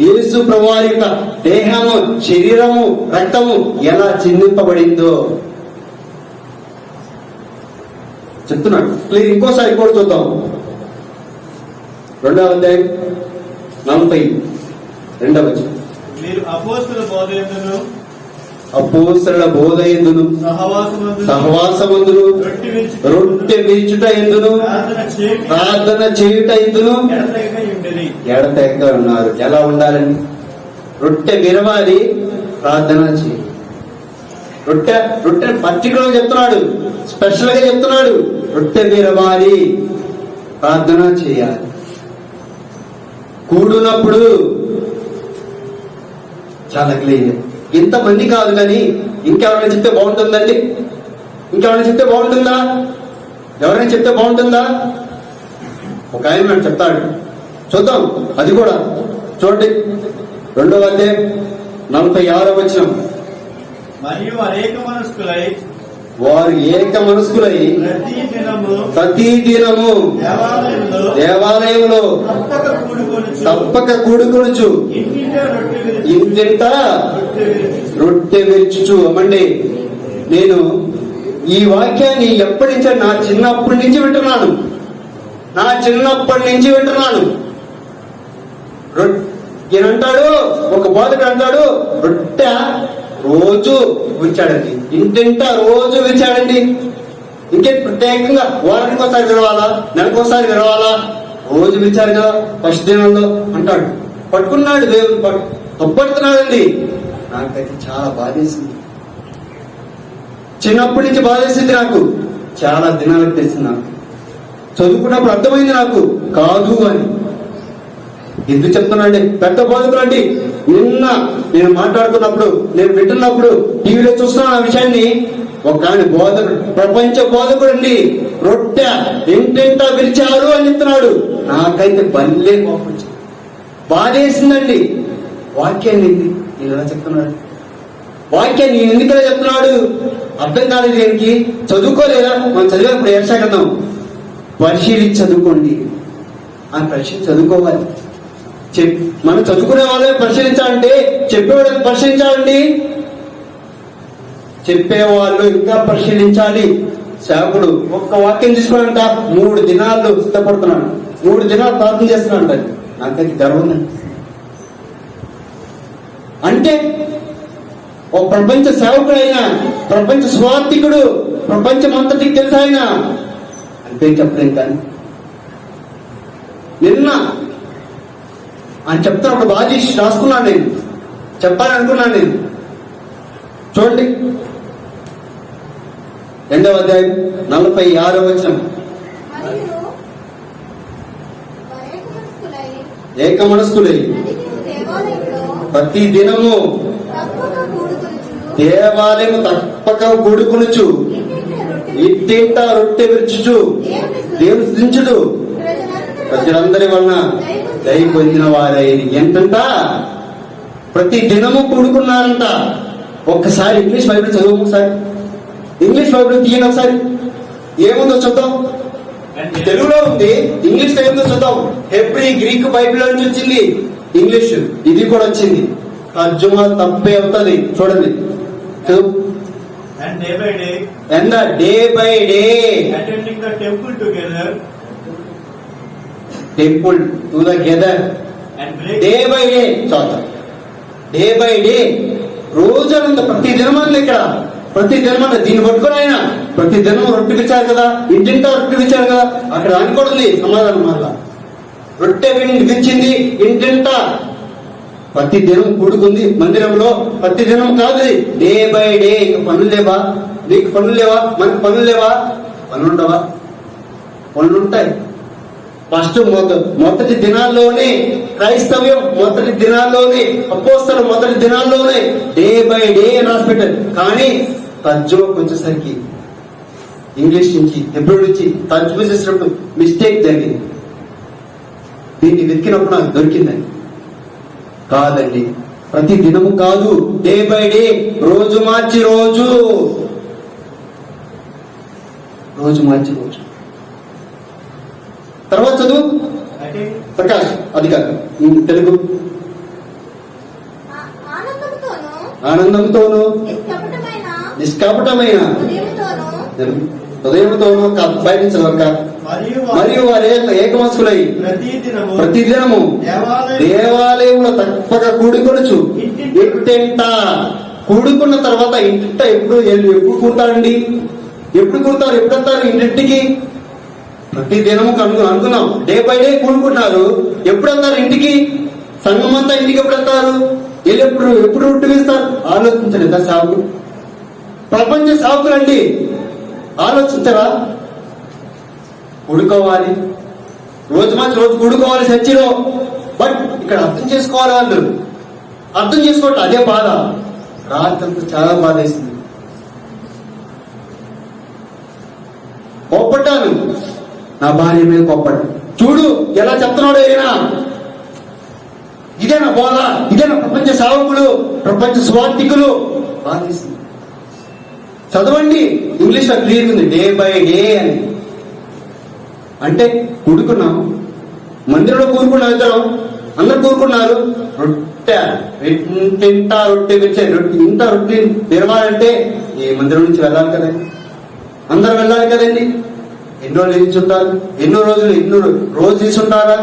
యేసు ప్రభువారి యొక్క దేహము, శరీరము, రక్తము ఎలా చిందింపబడిందో చెప్తున్నాడు. ఇంకోసారి కూడా చూద్దాం. 2వ అధ్యాయం 42వ వచనం. మీరు అపోస్తలుల బోధ యందును సహవాసమందును రొట్టె విరుచుట యందును ప్రార్థన చేయుట యందును ఎడతెగక ఉన్నారు. ఎలా ఉండాలని? రొట్టె విరవాలి, ప్రార్థన చేయాలి. రొట్టె పర్టికులర్ చెప్తున్నాడు, స్పెషల్ గా చెప్తున్నాడు. రొట్టె విరవాలి, ప్రార్థన చేయాలి. కూడునప్పుడు చాలా క్లియర్. ఇంతమంది కాదు కానీ ఇంకెవరైనా చెప్తే బాగుంటుందండి? ఇంకెవరైనా చెప్తే బాగుంటుందా? ఎవరైనా చెప్తే బాగుంటుందా? ఒక ఆయన మనం చెప్తాడు, చూద్దాం. అది కూడా చూడండి. 2వ అధ్యాయం 46వ వచనం. మరియు అనేక మనస్కులై వారు ఏక మనస్కులై ప్రతి దినము దేవాలయంలో తప్పక కూడుకొనుచు ఇంటింట రొట్టె విరుచుచు. అమ్మండి, నేను ఈ వాక్యాన్ని ఎప్పటి నుంచి, నా చిన్నప్పటి నుంచి వింటున్నాను. ఈయనంటాడు, ఒక బోధకుడు అంటాడు, రొట్టె రోజు విరిచాడండి, ఇంటింట రోజు విరిచాడండి. ఇంకే ప్రత్యేకంగా వారానికి ఒకసారి విరవాలా, నెలకోసారి విరవాలా, రోజు విరిచారు కదా ఫస్ట్ దినంలో అంటాడు. పట్టుకున్నాడు, దేవుడు తప్పడుతున్నాడండి. నాకైతే చాలా బాధేసింది. చిన్నప్పటి నుంచి బాధేసింది నాకు. చాలా దినాలకు తెలిసింది నాకు. చదువుకున్నప్పుడు అర్థమైంది నాకు కాదు అని. ఎందుకు చెప్తున్నాండి? పెద్ద బోధకులు అండి. నిన్న నేను మాట్లాడుతున్నప్పుడు, నేను వింటున్నప్పుడు టీవీలో చూస్తున్నాను ఆ విషయాన్ని. ఒక ఆయన బోధకుడు, ప్రపంచ బోధకుడు అండి, రొట్టె ఇంటింటా విరిచారు అని చెప్తున్నాడు. నాకైతే బల్లే కోపం వచ్చింది, బాధేసిందండి. వాక్యాన్ని నేను ఎలా చెప్తున్నాడు? వాక్యాన్ని నేను ఎందుకలా చెప్తున్నాడు? అర్థం కాలేదు. దేనికి? చదువుకోలేదా? మనం చదివినప్పుడు ఏర్షాకన్నాం, పరిశీలించి చదువుకోండి అని. పరిశీలించి చదువుకోవాలి. మనం చదువుకునే వాళ్ళే పరిశీలించాలంటే చెప్పేవాళ్ళని పరిశీలించాలండి. చెప్పేవాళ్ళు ఇంకా పరిశీలించాలి. సేవకుడు ఒక్క వాక్యం తీసుకోవాలంట 3 దినాలు సిద్ధపడుతున్నాడు, 3 దినాలు ప్రార్థన చేస్తున్నాడు. నాకైతే గర్వం అంటే ఒక ప్రపంచ సేవకుడు అయినా, ప్రపంచ స్వార్థికుడు, ప్రపంచం అంతటికి తెలుసు ఆయన అంటే చెప్పలేం. కానీ నిన్న అని చెప్తాను, ఒక బాగా రాసుకున్నాను, నేను చెప్పాలనుకున్నాను. నేను చూడండి 2వ అధ్యాయం 46వ వచనం. ఏక మనస్కులై ప్రతి దినము దేవాలయము తప్పక కూడుకునుచు ఇంటింట రొట్టె విరుచుచు దేవుని స్థుతించుడు ప్రజలందరి వలన దయ పొందిన వారై. ఏంటంట? ప్రతి దినము కూడుకున్నారంట. ఒక్కసారి ఇంగ్లీష్ బైబిల్ చదువు, ఒకసారి ఇంగ్లీష్ బైబిల్ తీయండి ఒకసారి. ఏముందో చూద్దాం. తెలుగులో ఉంది, ఇంగ్లీష్ లో ఏముందో చూద్దాం. హెబ్రీ గ్రీక్ బైబిల్ నుంచి వచ్చింది, ఇంగ్లీష్ ఇది కూడా వచ్చింది. తర్జుమా తప్పే అవుతుంది. చూడండి చదువు. And day by day, And the day by day, attending the temple together temple together, and break day by day చదువుతాం. డే బై డే రోజంతా ప్రతి దినమన్న ఇక్కడ ప్రతి దినమన్న దీన్ని పట్టుకుని ఆయన ప్రతి దినం రొట్టె విచ్చారు కదా, ఇంటింటా రొట్టె విచ్చారు కదా, అక్కడ అనుకోండి సమాధానం. మళ్ళా రొట్టె విరిచింది ఇంటింటా ప్రతి దినం కూడుకుంది మందిరంలో. ప్రతి దినం కాదు, డే బై డే. ఇక పనులు లేవా? నీకు పనులు లేవా? మనకు పనులు లేవా? పనులుండవా? పనులుంటాయి. ఫస్ట్ మొదటి దినాల్లోనే క్రైస్తవ్యం, మొదటి దినాల్లోనే అపోస్తలు, మొదటి దినాల్లోనే డే బై డే రాసి పెట్టారు. కానీ తర్జుమాకు వచ్చేసరికి ఇంగ్లీష్ నుంచి హెబ్రూ నుంచి తర్జుమా చేసినప్పుడు మిస్టేక్ జరిగింది. దీన్ని వెతికినప్పుడు నాకు దొరికిందని. కాదండి, ప్రతి దినము కాదు, డే బై డే, రోజు మార్చి రోజు, రోజు మార్చి రోజు. తర్వాత చదువు attend ప్రకాష్. అది కాదు తెలుగు. ఆనందంతోనూ నిష్కపటమైన హృదయంతోనూ బయటించవక మరియు వారి ఏకమనస్కులై ప్రతి దినము దేవాలయంలో తప్పక కూడుకొనుచు ఇంటింట. కూడుకున్న తర్వాత ఇంటింట ఎప్పుడు కూడతారండి? ఎప్పుడు కూడతారు? ఎప్పుడు వస్తారు ఇంటింటికి? ప్రతి దినము అనుకున్నాం. డే బై డే కూడుకుంటున్నారు. ఎప్పుడు వెళ్తారు ఇంటికి? సంఘం అంతా ఇంటికి ఎప్పుడు వెళ్తారు? ఎప్పుడు రొట్టె వేస్తారు? ఆలోచించండి. ఎంత సాగులు, ప్రపంచ సాగులు అండి. ఆలోచించరా? కూడుకోవాలి, రోజు మార్చి రోజు కూడుకోవాలి చర్చిలో. బట్ ఇక్కడ అర్థం చేసుకోవాలి. వాళ్ళు అర్థం చేసుకోవట్లేదు. అదే బాధ. రాత్రి అంతా చాలా బాధ వేసింది. కోప్పడ్డాను, నా భార్య మీద కోప్పడ్డా. చూడు ఎలా చెప్తున్నాడో ఈయన. ఇదేనా బోధ? ఇదేనా ప్రపంచ సేవకులు, ప్రపంచ స్వార్థికులు? బాధేసింది. చదవండి, ఇంగ్లీష్ లో క్లియర్ ఉంది, డే బై డే అని. అంటే కూడుకున్నాం, మందిరంలో కూరుకున్నాం, ఇద్దరం అందరు కూరుకున్నారు. రొట్టె ఇంటింటా రొట్టె విరిచారు. ఇంత రొట్టె విరవాలంటే ఏ మందిరం నుంచి వెళ్ళాలి కదండి, అందరు వెళ్ళాలి కదండి. ఎన్నో రోజులు తీసుంటారు, ఎన్నో రోజు తీసుంటారా?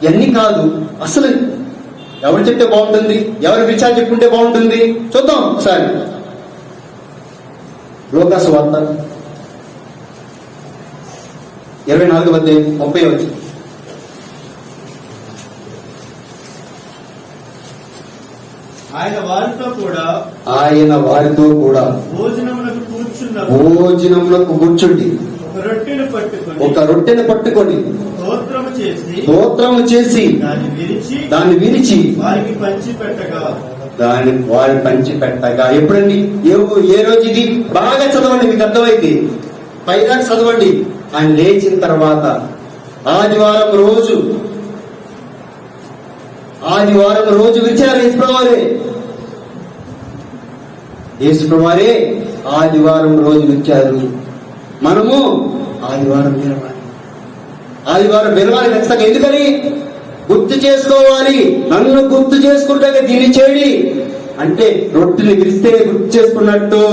ఇవన్నీ కాదు. అసలు ఎవరు చెప్తే బాగుంటుంది, ఎవరి విచారం చెప్పుకుంటే బాగుంటుంది? చూద్దాం ఒకసారి. లోకాసు వార్త 24:30 ఆయన వారితో కూడా భోజనములకు కూర్చుండి ఒక రొట్టెను పట్టుకొని స్తోత్రము చేసి దాన్ని విరిచి వారి పంచి పెట్టగా. ఎప్పుడండి? ఏ రోజు ఇది? బాగా చదవండి, మీకు అర్థమైంది. పైగా చదవండి. ఆయన లేచిన తర్వాత ఆదివారం రోజు విరిచారు యేసుప్రభువారే ఆదివారం రోజు విరిచారు. మనము ఆదివారం విరవాలి ఖచ్చితంగా. ఎందుకని? గుర్తు చేసుకోవాలి. నన్ను గుర్తు చేసుకుంటే దీన్ని చేయండి అంటే రొట్టెని విరిస్తే గుర్తు చేసుకున్నట్టు.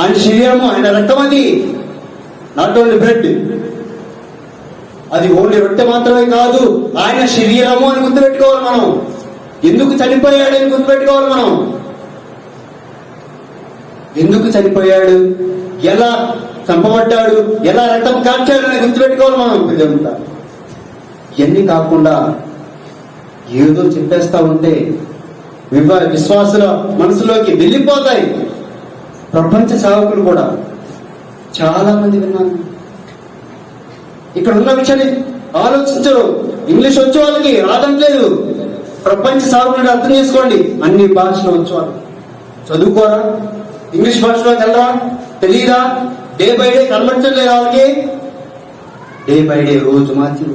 ఆయన శరీరము, ఆయన రక్తం, అది నాట్ ఓన్లీ బ్రెడ్, అది ఓన్లీ రొట్టె మాత్రమే కాదు, ఆయన శరీరము అని గుర్తుపెట్టుకోవాలి మనం. ఎందుకు చనిపోయాడని గుర్తుపెట్టుకోవాలి మనం. ఎందుకు చనిపోయాడు, ఎలా చంపబడ్డాడు, ఎలా రక్తం కార్చాడు అని గుర్తుపెట్టుకోవాలి మనం. ఇదంతా ఇవన్నీ కాకుండా ఏదో చెప్పేస్తా ఉంటే విశ్వాసుల మనసులోకి వెళ్ళిపోతాయి. ప్రపంచ సేవకులు కూడా చాలా మంది విన్నాను. ఇక్కడ ఉన్న విషయాన్ని ఆలోచించరు. ఇంగ్లీష్ వచ్చే వాళ్ళకి రాదంటలేదు, ప్రపంచ సాగుని అర్థం చేసుకోండి. అన్ని భాషలు వచ్చు వాళ్ళు చదువుకోరా, ఇంగ్లీష్ భాషలోకి వెళ్ళరా, తెలియదా? డే బై డే కనబడలేదు వాళ్ళకి. డే బై డే రోజు మార్చి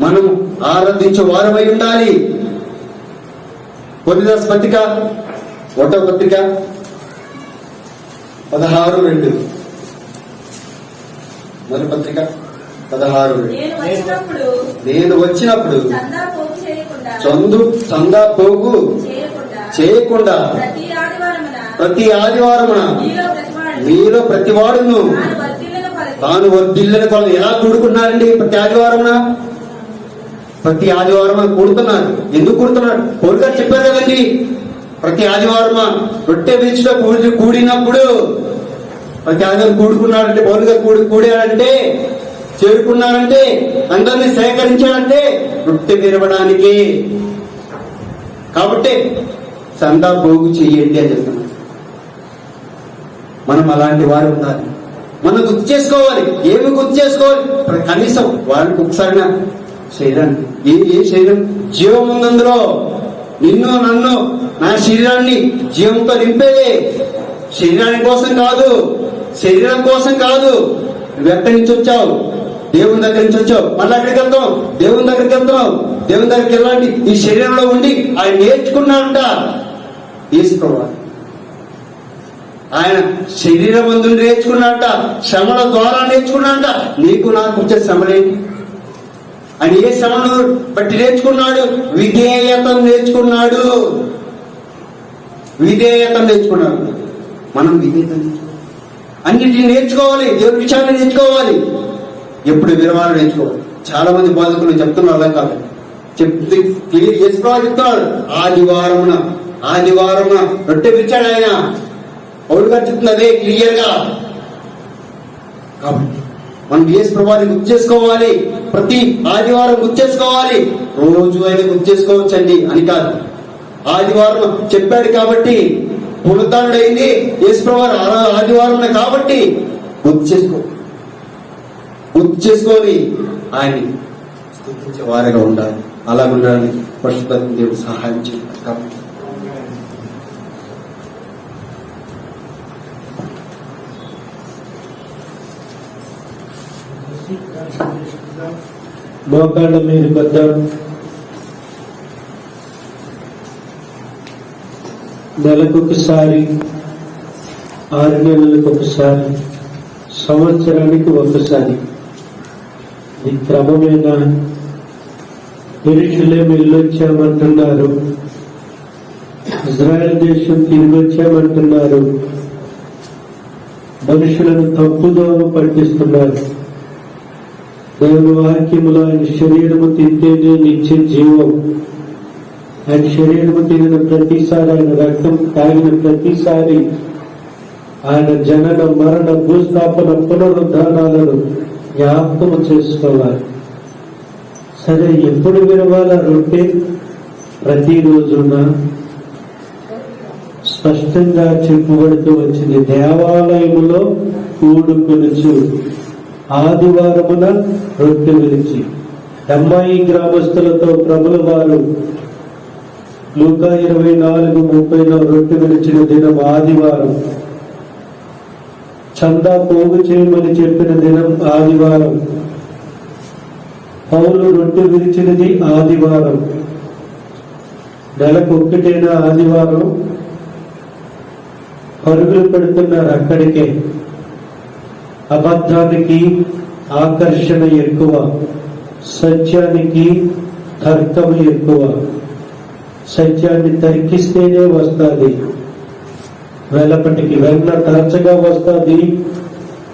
మనం ఆరాధించే వారమై ఉండాలి. కొరింథీయుల పత్రిక 1వ పత్రిక 16:2. మొదటి పత్రిక 16:2. నేను వచ్చినప్పుడు చందా పోగు చేయకుండా ప్రతి ఆదివారమున మీలో ప్రతి వాడును తాను వర్ధిల్లని కొలను. ఎలా కూడుకున్నారండి? ప్రతి ఆదివారమున కూడుతున్నారు. ఎందుకు కూడుతున్నారు? పౌలు గారు చెప్పారు కదండి, ప్రతి ఆదివారం రొట్టె బీచ్లో కూడినప్పుడు ప్రతి ఆదివారం కూడుకున్నాడంటే, పౌలు గారు కూడాడంటే, చేరుకున్నారంటే, అందరినీ సేకరించాడంటే రొట్టె విరవడానికి. కాబట్టి సందా పోగు చెయ్యండి అని చెప్తున్నాడు. మనం అలాంటి వారు ఉండాలి. మనం గుర్తు చేసుకోవాలి. ఏమి గుర్తు చేసుకోవాలి? కనీసం వాళ్ళకి ఒకసారి శరీరానికి ఏ శరీరం జీవం ఉంది అందులో. నిన్ను నన్ను నా శరీరాన్ని జీవంతో నింపేదే. శరీరాని కోసం కాదు, శరీరం కోసం కాదు. నువ్వు ఎక్కడి నుంచి వచ్చావు? దేవుని దగ్గర నుంచి వచ్చావు. మళ్ళీ అక్కడికి వెళ్తావు, దేవుని దగ్గరికి వెళ్తున్నావు. దేవుని దగ్గరికి వెళ్ళాలి. ఈ శరీరంలో ఉండి ఆయన నేర్చుకున్నాడంట. తీసుకోవాలి. ఆయన శరీరం ముందు నేర్చుకున్నాడంట, శ్రమల ద్వారా నేర్చుకున్నాడంట. నీకు నాకు వచ్చే శ్రమలేంటి? ఆయన ఏ శ్రమను బట్టి నేర్చుకున్నాడు? విధేయతను నేర్చుకున్నాడు. మనం విధేయత అన్నిటిని నేర్చుకోవాలి. దేవుడి విషయాన్ని నేర్చుకోవాలి. ఎప్పుడు విరవాలు నేర్చుకోవాలి. చాలా మంది బోధకులు చెప్తున్నారు అలా కాదు, చెప్తే క్లియర్ చేసుకోవాలి చెప్తున్నాడు. ఆదివారమున రొట్టె పిలిచాడు ఆయన. పౌలు గారు చెప్తుంది అదే క్లియర్ గా. కాబట్టి మనం యేసు ప్రభువుని గుర్తు చేసుకోవాలి. ప్రతి ఆదివారం గుర్తు చేసుకోవాలి. రోజు అయినా గుర్తు చేసుకోవచ్చండి అని కాదు. ఆదివారం చెప్పాడు కాబట్టి పునరుద్ధరణుడైంది యేసు ప్రభువు ఆదివారం కాబట్టి గుర్తు చేసుకొని ఆయన్ని స్తుతించే వారిగా ఉండాలి. అలా ఉండడానికి పరిశుద్ధ దేవుడు సహాయం చేయాలి. కాబట్టి మోకాళ్ళ మీద బద్దాం. నెలకొకసారి, 6 నెలలకు ఒకసారి, సంవత్సరానికి ఒకసారి ఈ క్రమమైన యెరూషలేము వెళ్ళొచ్చామంటున్నారు. ఇజ్రాయెల్ దేశం తిరిగి వచ్చామంటున్నారు. మనుషులను తప్పుదోవ పట్టిస్తున్నారు. దేవుని వాక్యములో ఆయన శరీరము తింటేనే నిత్య జీవం. ఆయన శరీరము తిరిగిన ప్రతిసారి, ఆయన రక్తం తాగిన ప్రతిసారి ఆయన జనన మరణ భూస్థాపన పునరుద్ధానాలను జ్ఞాపకము చేసుకోవాలి. సరే, ఎప్పుడు విరవాల రొట్టె? ప్రతిరోజున స్పష్టంగా చెప్పబడుతూ వచ్చింది. దేవాలయములో కూడుకొనుచు ఆదివారమున రొట్టె విరిచి. దమ్మాయి గ్రామస్తులతో ప్రభుల వారు లూకా 24:30 రొట్టె విరిచిన దినం ఆదివారం. చందా పోగు చేయమని చెప్పిన దినం ఆదివారం. పౌలు రొట్టె విరిచినది ఆదివారం. నెలకొక్కటైన ఆదివారం. పరుగులు పెడుతున్నారు అక్కడికే. అబద్ధానికి ఆకర్షణ ఎక్కువ, సత్యానికి తర్కం ఎక్కువ. సత్యాన్ని తర్కిస్తేనే వస్తుంది వెలపటికి. వెన్న తరచుగా వస్తుంది,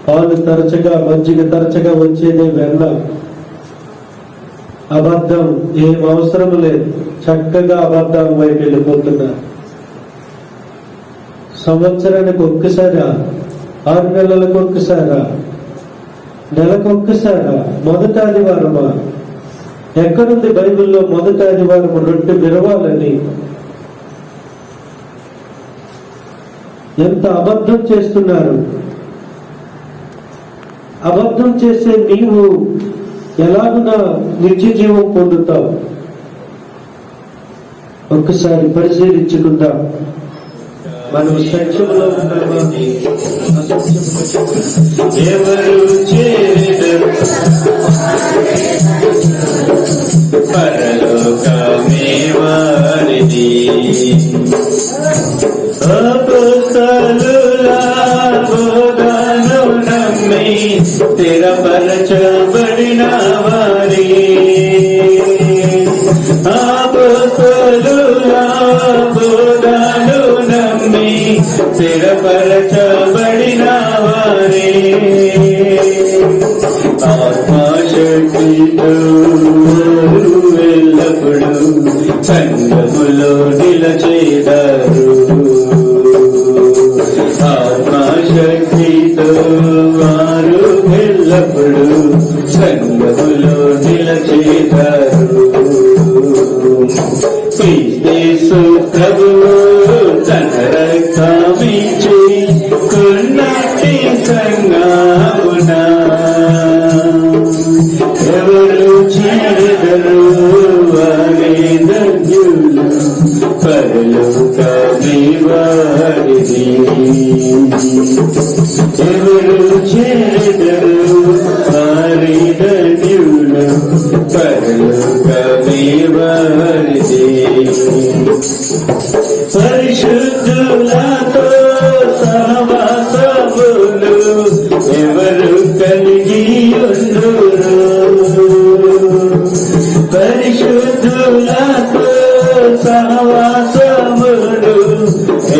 పాలు తరచుగా, మజ్జిగ తరచుగా వచ్చేదే వెన్న. అబద్ధం ఏం అవసరం లేదు, చక్కగా అబద్ధం వైపు వెళ్ళిపోతున్నారు. సంవత్సరానికి ఒక్కసారా? 6 నెలలకు ఒక్కసారా? నెలకొక్కసారా? మొదటి ఆదివారమా? ఎక్కడుంది బైబిల్లో మొదటి ఆదివారం రొట్టె విరవాలని? ఎంత అబద్ధం చేస్తున్నారు. అబద్ధం చేసే నీవు ఎలాగునా నిత్య జీవం పొందుతావు? ఒక్కసారి పరిశీలించుకుందాం. మనం సత్యములో ఉన్నామా, ఎవరు చేరెదరు పరలోకమే వారిది. అపోస్తలుల బోధను నమ్మి స్థిరపరచబడిన వారి, అపోస్తలుల బోధను నమ్మి స్థిరపరచబడిన వారి, ఆత్మశక్తితో ఎల్లప్పుడూ సంఘములో నిలచేదారు. ఆత్మశక్తితో వారు ఎల్లప్పుడూ సంఘములో నిలచేదారు. క్రీస్తు ప్రభువు తన రక్తమిచ్చి కొన్నటి సంగమున ఎవరు చేరెదరు వారి ధన్యులు పరలోకమే వారిది. ఎవరు చేరెదరు వారి ధన్యులు పరలోకమే వారిది. పరిశుద్ధులతో సహవాసములు ఎవరు కలిగి ఉందురు. పరిశుద్ధులతో సహవాసములు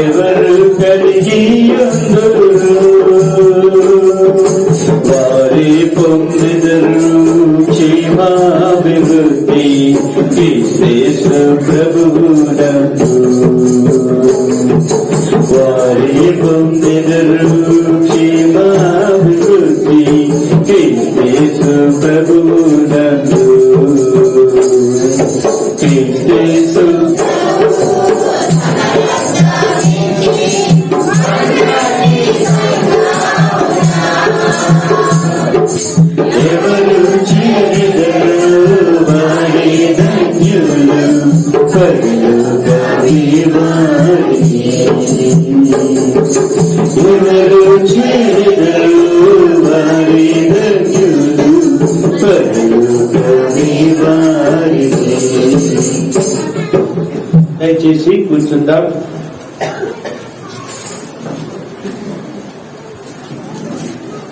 ఎవరు కలిగి ఉందురు. వారి పొందెదరు క్షేమాభివృద్ధి క్రీస్తు ప్రభువునకు. వారి పొందెదరు క్షేమాభివృద్ధి క్రీస్తు ప్రభువునకు. క్రీస్తు ఎవరు చేరెదరు వారి ధన్యులు పరలోకమే వారిది. ఎవరు చేరెదరు వారి ధన్యులు పరలోకమే వారిది. దయచేసి కూర్చుందాం.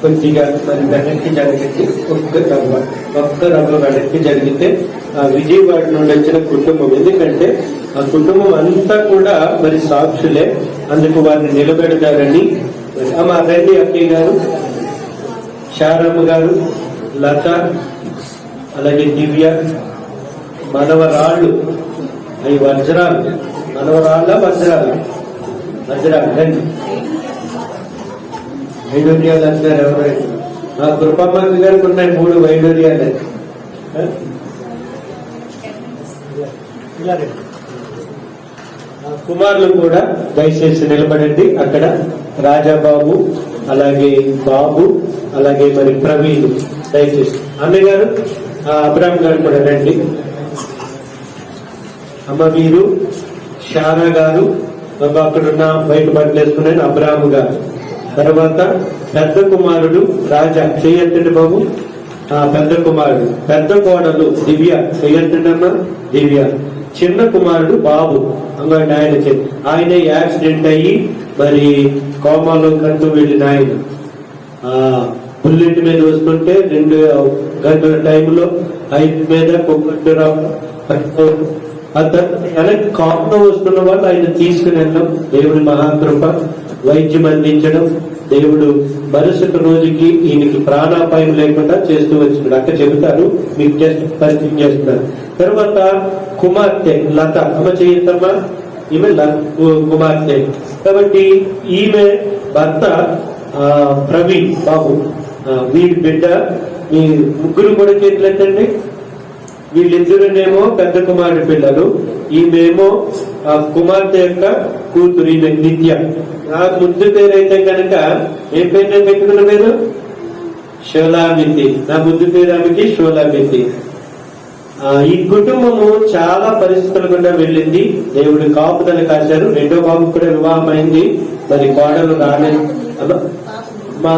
కొద్దిగా మరి వెనక్కి జరిగితే ఒక్క రవ్వ వెనక్కి జరిగితే ఆ విజయవాడ నుండి వచ్చిన కుటుంబం, ఎందుకంటే ఆ కుటుంబం అంతా కూడా మరి సాక్షులే, అందుకు వారిని నిలబెడతారని. అమ్మ రండి, అక్కయ్య గారు, శారమ్మ గారు, లత, అలాగే దివ్య, మనవరాళ్ళు, అవి వజ్రాలు, మనవరాళ్ళ వజ్రాలు, వజ్రాలు రండి. వైడూర్యాలు అంటారు ఎవరైనా. ఆ కృపమ్మ గారికి ఉన్నాయి 3 వైడూర్యాలు. కుమారులు కూడా దయచేసి నిలబడండి. అక్కడ రాజాబాబు, అలాగే బాబు, అలాగే మరి ప్రవీణ్, దయచేసి. అన్నయ్య గారు, అబ్రామ్ గారు కూడా రండి. అమ్మ వీరు, షారా గారు, అక్కడున్న బయట బట్టలు వేసుకున్నాను అబ్రామ్ గారు. తర్వాత పెద్ద కుమారుడు రాజా, చెయ్యండి బాబు. పెద్ద కుమారుడు, పెద్ద కోడలు దివ్య, చెయ్యంటమ్మా దివ్య. చిన్న కుమారుడు బాబు, అంగండి ఆయన యాక్సిడెంట్ అయ్యి మరి కోమాలో కంటూ వెళ్ళిన ఆయన. బుల్లెట్ మీద వస్తుంటే 2 గంటల టైంలో 5 మీద వెనక్కి కాపులో వస్తున్న వాళ్ళు ఆయన తీసుకుని వెళ్ళడం, దేవుడి మహాకృప, వైద్యం అందించడం. దేవుడు మరుసటి రోజుకి ఈయనకి ప్రాణాపాయం లేకుండా చేస్తూ వచ్చినాడు. అక్క చెబుతారు, మీకు జస్ట్ పరిచయం చేస్తున్నారు. తర్వాత కుమార్తె లత, అమ్మ చేయమ్మా, ఈమె కుమార్తె. కాబట్టి ఈమె భర్త ప్రవీణ్ బాబు, వీడి బిడ్డ. మీ ముగ్గురు కూడా చేతులెత్తండి. వీళ్ళిద్దరునేమో పెద్ద కుమారుడి పిల్లలు, ఈమెమో కుమార్తె యొక్క కూతురు, ఈమె నిత్య. నాకు ముద్దు పేరు అయితే కనుక ఏం పేరు నేను పెట్టుకున్న పేరు షోలామితి. నా ముద్దు పేరు ఆమెకి షోలామితి. ఈ కుటుంబము చాలా పరిస్థితుల గుండా వెళ్ళింది. దేవుడు కాపుదల కాశారు. రెండో బాబు కూడా వివాహం అయింది. మరి కోడలు రాలేదు. మా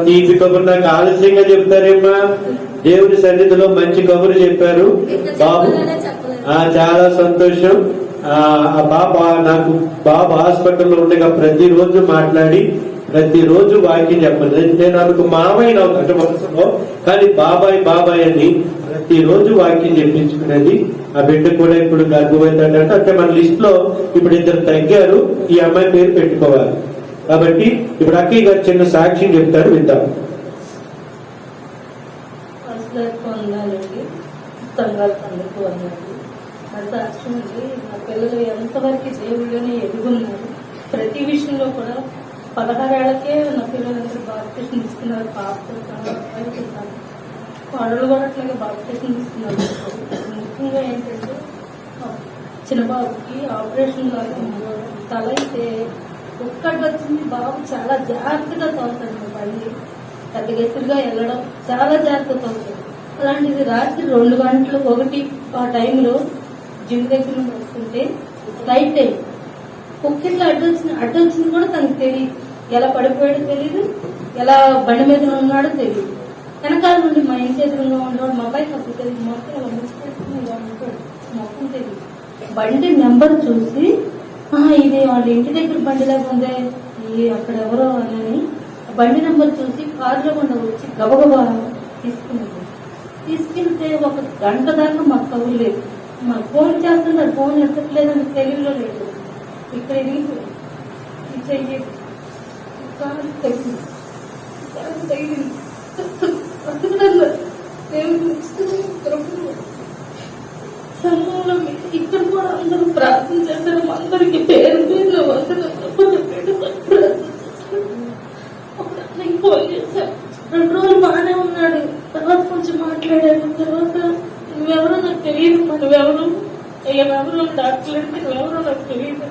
తీపి కబురు నాకు ఆలస్యంగా చెప్తారేమ్మా. దేవుడి సన్నిధిలో మంచి కబురు చెప్పారు బాబు. చాలా సంతోషం. ఆ నాకు బాబు హాస్పిటల్లో ఉండగా ప్రతిరోజు మాట్లాడి ప్రతిరోజు వాక్యం చెప్పండి. నేను ఆమెకు మావయ్య అంటే మనసులో, కానీ బాబాయ్ అని ప్రతిరోజు వాక్యం చెప్పించుకునేది. ఆ బిడ్డ కూడా ఇప్పుడు గర్భమైందంటే అంటే మన లిస్ట్ లో ఇప్పుడు 2 తగ్గారు. ఈ అమ్మాయి పేరు పెట్టుకోవాలి. కాబట్టి ఇప్పుడు అక్కయ్య గారు చిన్న సాక్ష్యం చెప్తారు, విందాం. సాక్ష్యం అండి, నా పిల్లలు ఎంతవరకు దేవుళ్ళని ఎదుగున్నారు. ప్రతి విషయంలో కూడా 16 ఏళ్లకే నా పిల్లలందరూ బాప్టిజం తీసుకున్నారు. కోడలు కూడా అట్లాగే బాప్టిజం తీసుకున్నారు. ముఖ్యంగా ఏంటంటే చిన్న బాబుకి ఆపరేషన్ లాగా తల అయితే ఒక్కటి వచ్చింది. బాబు చాలా జాగ్రత్తగా తోలుతాడు. బండి పెద్దగా ఎసురుగా వెళ్ళడం చాలా జాగ్రత్తగా తోలుతాడు. అలాంటిది రాత్రి 2 గంటలు 1 ఆ టైంలో జిమ్ దగ్గర నుండి వస్తుంటే లైట్ టైం కుక్కిట్లో అడ్డు వచ్చింది కూడా తనకు తెలియదు. ఎలా పడిపోయాడో తెలియదు, ఎలా బండి మీద ఉన్నాడో తెలియదు. వెనకాల నుండి మా ఇంటి ఎదురుగా ఉండేవాడు మా అబ్బాయి తప్పు తెలియదు. మొత్తం ఇలా ముసుపెట్టుకుని ఇలా ఉంటాడు. మొత్తం తెలియదు. బండి నెంబర్ చూసి ఇది వాళ్ళ ఇంటి దగ్గర బండిలాగా ఉందే, అక్కడ ఎవరో అని బండి నెంబర్ చూసి కారులో కొండ వచ్చి గబగబా తీసుకెళ్తే 1 గంట దాకా మాకు కబుర్లేదు. మాకు ఫోన్ చేస్తున్నారు, ఫోన్ ఎత్తట్లేదని తెలివిలో లేదు. ఇక్కడ సంఘంలో ఇక్కడ కూడా అందరూ ప్రార్థన చేశారు. అందరికి పేరు పేరు ఫోన్ చేశారు. 2 రోజులు బాగానే ఉన్నాడు. తర్వాత కొంచెం మాట్లాడాడు. తర్వాత నువ్వెవరో నాకు తెలియదు, నువ్వెవరు డాక్టర్ అంటే నువ్వెవరో నాకు తెలియదు.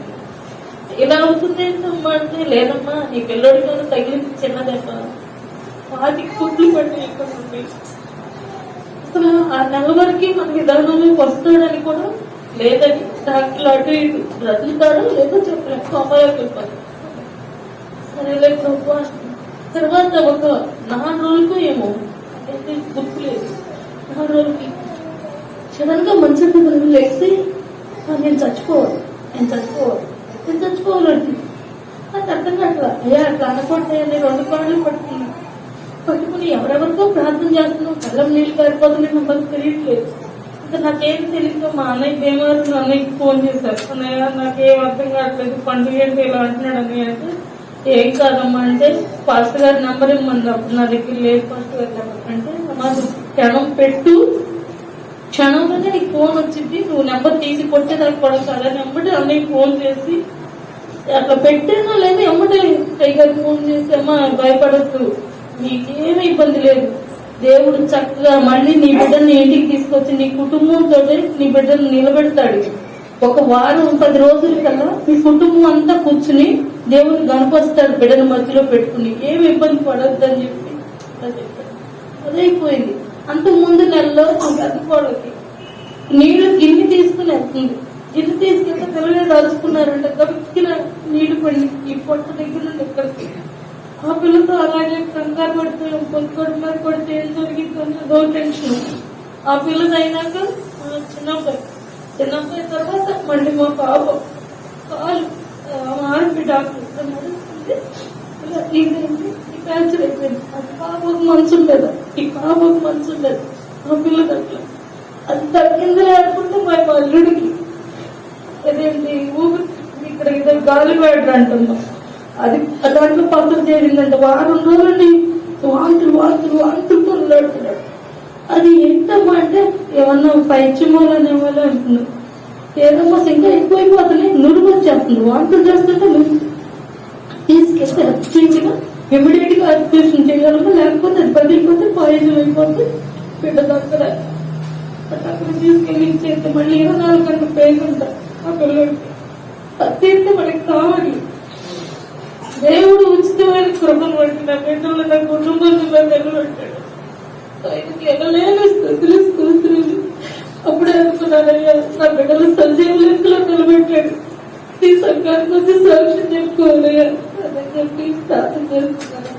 ఇలా అవుతుంది ఏంటమ్మా అంటే, లేదమ్మా నీ పిల్లడి మీద తగిలింది చిన్నదమ్మా, 40 కుట్లు పట్టి ఇక్కడ ఉంది. అసలు ఆ నెల వరకు మన విధానంలోకి వస్తాడని కూడా లేదని డాక్టర్లు అటు ఇటు బ్రతుకుతాడో లేదో చెప్పలేదు. కోపాలకు వెళ్ళిపోతాడు. సరేలే ప్రభు. తర్వాత ఒక 4 రోజులకు ఏమో అయితే గుర్తులేదు. 4 రోజులకి సడన్ గా మంచి లేచి నేను చచ్చిపోవాలంటే నాకు అర్థం కావట్లా. అయ్యా అట్లా అనకూడదు. 2 కాళ్ళు పట్టుకుని ఎవరెవరికో ప్రార్థన చేస్తున్నాం. కళ్ళం నీళ్ళు కారిపోతుంది. నాకు తెలియట్లేదు. ఇంకా నాకేం తెలియదు. మా అన్నయ్య బేమారు నా అన్నయ్యకి ఫోన్ చేశారు. అన్నయ్య నాకేం అర్థం కావట్లేదు, పండుగ ఏంటి ఇలా అంటున్నాడు అని. అంటే ఏం కాదమ్మా అంటే పాస్టర్ గారి నెంబర్ ఇవ్వమంది. అప్పుడు నా దగ్గర లేదు పాస్టర్ గారి నెంబర్. అంటే మాకు క్షణంలోనే నీకు ఫోన్ వచ్చింది, నువ్వు నెంబర్ తీసి కొట్టేదానికి కూడా కదా నెంబర్ అన్నయ్య ఫోన్ చేసి అట్లా పెట్టేనా లేదా ఎమ్మటే టైగర్ ఫోన్ చేసి అమ్మా భయపడద్దు, నీకేమీ ఇబ్బంది లేదు, దేవుడు చక్కగా మళ్ళీ నీ బిడ్డని ఇంటికి తీసుకొచ్చి నీ కుటుంబంతో నీ బిడ్డను నిలబెడతాడు. 1 వారం 10 రోజుల కల్లా మీ కుటుంబం అంతా కూర్చుని దేవుని గణపరుస్తాడు. బిడ్డను మధ్యలో పెట్టుకుని ఏమి ఇబ్బంది పడొద్దని చెప్పి చెప్పాడు. అదైపోయింది. అంతకుముందు నెలలో అదిపోవడానికి నీళ్లు గిన్నె తీసుకుని వెళ్తుంది. గిన్నె తీసుకెళ్తే పిల్లలు అరుచుకున్నారంట. గబిక్కిన నీళ్లు పడి ఈ పొట్ట దగ్గర నుండి ఎక్కడికి ఆ పిల్లతో అలాగే కంగారు పడిపోయాం. కొట్టుకోవడం కొడితే ఏం జరిగింది అదో టెన్షన్. ఆ పిల్లలు అయినాక చిన్నబ్బాయి తర్వాత మళ్ళీ మా పాప కాలు ఆర్మీ డాక్టర్ నడుస్తుంది. ఫ్రాక్చర్ అయిపోయింది. అది పాపకు మనసు ఉండదు, ఈ పాపకు మనసు ఉండదు. ఆ పిల్లలు అట్లా అది తగ్గింది లేకుంటే మా అల్లుడికి అదేంటి ఊపిరి ఇక్కడ ఇద్దరు గాలి వేడరు అంటున్నాం. అది దాంట్లో పత్రం చేరిందంట. 1 వారం రోజులని వాంతులు నడుతున్నాడు. అది ఏంటమ్మా అంటే ఏమన్నా పైచ్యమోలు అనేవాళ్ళు అంటున్నారు. ఏదమ్మా ఇంకా ఎక్కువైపోతున్నాయి, నురుగు వచ్చేస్తుంది. వాంతులు చేస్తుంటే తీసుకెళ్తే అర్జెంట్గా ఇమీడియట్ గా ఆపరేషన్ చేయాలమ్మా, లేకపోతే అది పగిలిపోతే పాయిజన్ అయిపోతే బిడ్డ దగ్గర అక్కడ తీసుకెళ్ళి ఇచ్చేస్తే మళ్ళీ 24 గంటలు పెయిన్ ఉంటా ఆ పిల్లలకి. అది తీస్తే మనకి కావాలి. దేవుడు ఉచిత అమితమైన కృపను బట్టి నా బిడ్డలు నా కుటుంబాన్ని నా నిలబెట్టాడు. ఆయనకి ఎగలేని స్థితులు స్తోత్రాలు. అప్పుడే అనుకున్నానయ్యా, నా బిడ్డలు సజీవ లెక్కలో నిలబెట్టాడు. ఈ సంఘానికి వచ్చి సాక్ష్యం చెప్పుకోవాలయ్యా అని చెప్పి ప్రార్థన చేస్తున్నాను.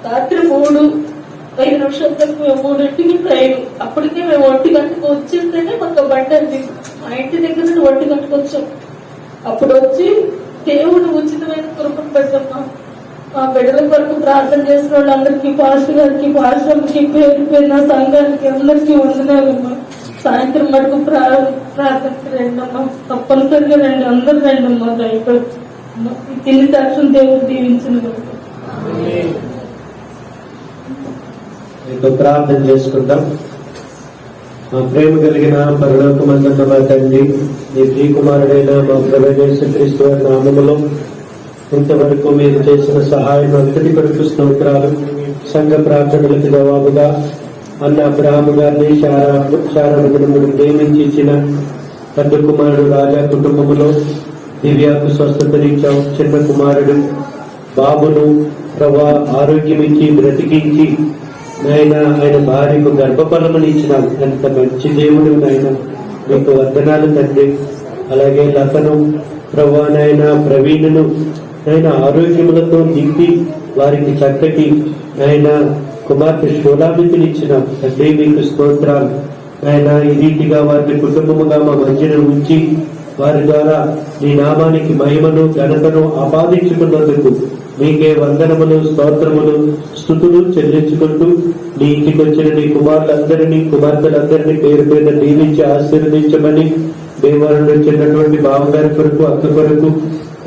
రాత్రి 3:05 3:00కి ట్రైన్. అప్పటికే మేము 1 గంటకు వచ్చేస్తేనే మాకు బండి అంది. మా ఇంటి దగ్గర నుండి 1 గంటకు వచ్చాం. అప్పుడు వచ్చి దేవుడు ఉచితమైన కృపను పెట్టమ్మా. మా బిడ్డల కొరకు ప్రార్థన చేసిన వాళ్ళందరికీ, పాస్టర్ గారికి, పాస్టర్కి, పేరు పేరున సంఘానికి అందరికీ వందనాలమ్మా. సాయంత్రం మటుకు ప్రార్థనకి రండమ్మా, తప్పనిసరిగా రండి, అందరూ రండమ్మా. దయపడి చిన్ని సాక్ష్యం దేవుడు దీవించిన ప్రార్థన చేసుకుందాం. మా ప్రేమ కలిగిన పరలోకమందున్న మా తండ్రి, నీ ప్రియకుమారుడైన మా ప్రభువైన యేసుక్రీస్తు వారి నామములో ఇంతవరకు మీరు చేసిన సహాయం అంతటి కొరకు స్తోత్రాలు. సంఘ ప్రార్థనలకు జవాబుగా అన్న అబ్రహాము గారిని శారాను ప్రేమించి ఇచ్చిన పెద్ద కుమారుడు రాజా కుటుంబములో దివ్యాకు స్వస్థతనిచ్చావు. చిన్న కుమారుడు బాబును ప్రభా ఆరోగ్యం ఇచ్చి బ్రతికించి ఆయన భార్యకు గర్భఫలముని ఇచ్చినావు. ఎంత మంచి దేవుడు నాయన, మీకు వందనాలు తండ్రి. అలాగే లతను ప్రభా నాయన ప్రవీణను ఆయన ఆరోగ్యములతో నింపి వారికి చక్కటి ఆయన కుమార్తె శోలాభితిని ఇచ్చినాం తండ్రి, మీకు స్తోత్రాలు. ఆయన ఈ రీతిగా వారిని కుటుంబముగా మా మధ్యన ఉంచి వారి ద్వారా నీ నామానికి మహిమను ఘనతను ఆపాదించుకున్నందుకు మీకే వందనములు, స్తోత్రములు, స్తుతులు చెల్లించుకుంటూ నీ ఇంటికి వచ్చిన నీ కుమార్తెలందరినీ పేరు పేరు దీవించి ఆశీర్వదించమని దేవాలయంలో వచ్చినటువంటి బావగారి కొరకు, అక్క కొరకు,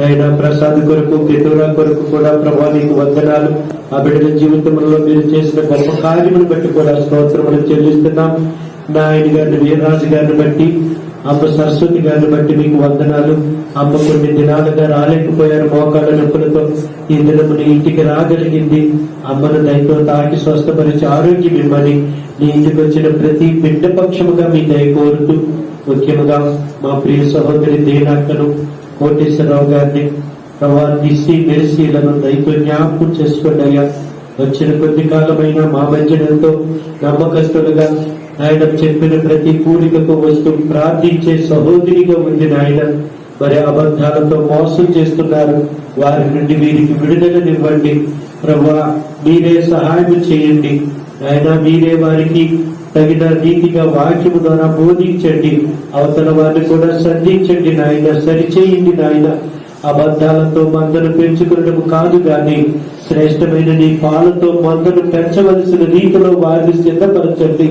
ఆయన ప్రసాద్ కొరకు, కెటూరా కొరకు కూడా ప్రభా నీకు వందనాలు. ఆ బిడ్డల జీవితంలో మీరు చేసిన గొప్ప కార్యమును బట్టి కూడా స్తోత్రములు చెల్లిస్తున్నాం. నా ఆయన గారిని, వీరరాజు గారిని బట్టి, అమ్మ సరస్వతి గారిని బట్టి మీకు వందనాలు. అమ్మ కొన్ని దినాలుగా రాలేకపోయారు మోకాళ్ళ నొప్పులతో. ఈ దినముని ఇంటికి రాగలిగింది. అమ్మను దయతో తాకి స్వస్థపరిచి ఆరోగ్యం ఇవ్వమని నీ ఇంటికి వచ్చిన ప్రతి బిడ్డ పక్షముగా మీ దయ కోరుతూ, ముఖ్యంగా మా ప్రియ సహోదరి దేనాక్కను, కోటేశ్వరరావు గారిని ప్రభా దిసి మెరిసీలను దయతో జ్ఞాపకం చేసుకోండి అయ్యా. వచ్చిన కొద్ది కాలమైన మా మధ్యనంతో నమ్మకస్తులుగా ఆయన చెప్పిన ప్రతి కూడికకు వస్తూ ప్రార్థించే సహోదరిగా ఉంది నాయన. మరి అబద్ధాలతో మోసం చేస్తున్నారు, వారి నుండి వీరికి విడుదలనివ్వండి ప్రభా. మీరే సహాయం చేయండి ఆయన. మీరే వారికి తగిన రీతిగా వాక్యము ద్వారా బోధించండి. అవతల వారిని కూడా సంధించండి నాయన, సరిచేయండి నాయన. అబద్ధాలతో మందను పెంచుకునడం కాదు గాని శ్రేష్టమైన నీ పాలతో మందను పెంచవలసిన రీతిలో వారిని సిద్ధపరచండి.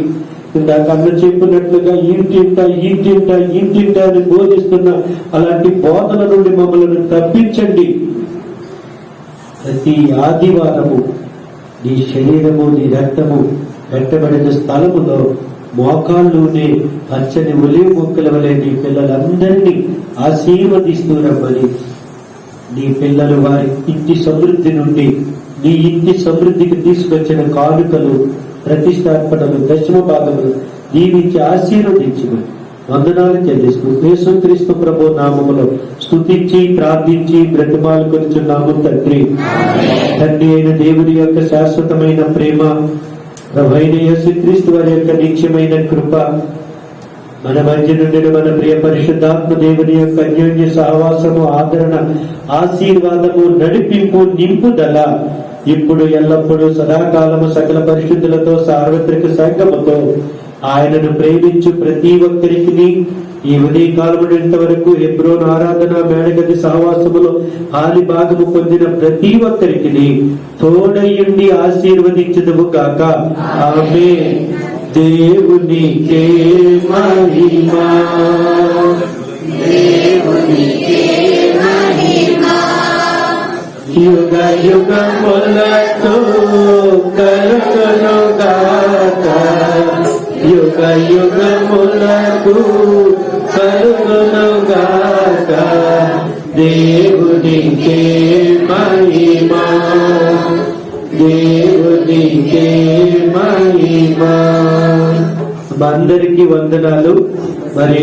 ఇందాక అన్న చెప్పినట్లుగా ఇంటింట అని బోధిస్తున్న అలాంటి బోధన నుండి మమ్మల్ని తప్పించండి. ప్రతి ఆదివారము నీ శరీరము, నీ రక్తము పెట్టబడిన స్థలములో మోకాల్లోనే పచ్చని ఒలివ మొక్కల వలె నీ పిల్లలందరినీ ఆశీర్వదిస్తూ రమ్మని, నీ పిల్లలు వారి ఇంటి సమృద్ధి నుండి నీ ఇంటి సమృద్ధికి తీసుకొచ్చిన కానుకలు, ప్రతిష్టార్పణలు, దశమ భాగములు దీవించి ఆశీర్వదించుకుని వందనాలు చెల్లిస్తూ యేసుక్రీస్తు ప్రభు నామములో స్తుతించి ప్రార్థించి బ్రతిమాలు కొనుచున్నాము తండ్రి. తండ్రి అయిన దేవుని యొక్క శాశ్వతమైన ప్రేమ, ప్రభువైన యేసుక్రీస్తు వారి యొక్క నిత్యమైన కృప, మన మధ్య నుండి మన ప్రియ పరిశుద్ధాత్మ దేవుని యొక్క అన్యోన్య సహవాసము, ఆదరణ, ఆశీర్వాదము, నడిపింపు, నింపుదల ఇప్పుడు ఎల్లప్పుడూ సదాకాలము సకల పరిశుద్ధులతో సార్వత్రిక సంఘముతో ఆయనను ప్రేమించు ప్రతి ఒక్కరికి ఈ ఉదయ కాలము ఇంతవరకు హెబ్రోన్ ఆరాధన మేడగది సహవాసములో ఆది భాగము పొందిన ప్రతి ఒక్కరికి తోడయుండి ఆశీర్వదించుదువు గాక. ఆమేన్. దేవునికే మహిమా, దేవునికే మహిమా, యుగ యుగములకు కలుగును గాక, యుగ యుగములకు కలుగును గాక. దేవునికే మహిమా, దేవునికే మహిమా. అందరికీ వందనాలు. మరి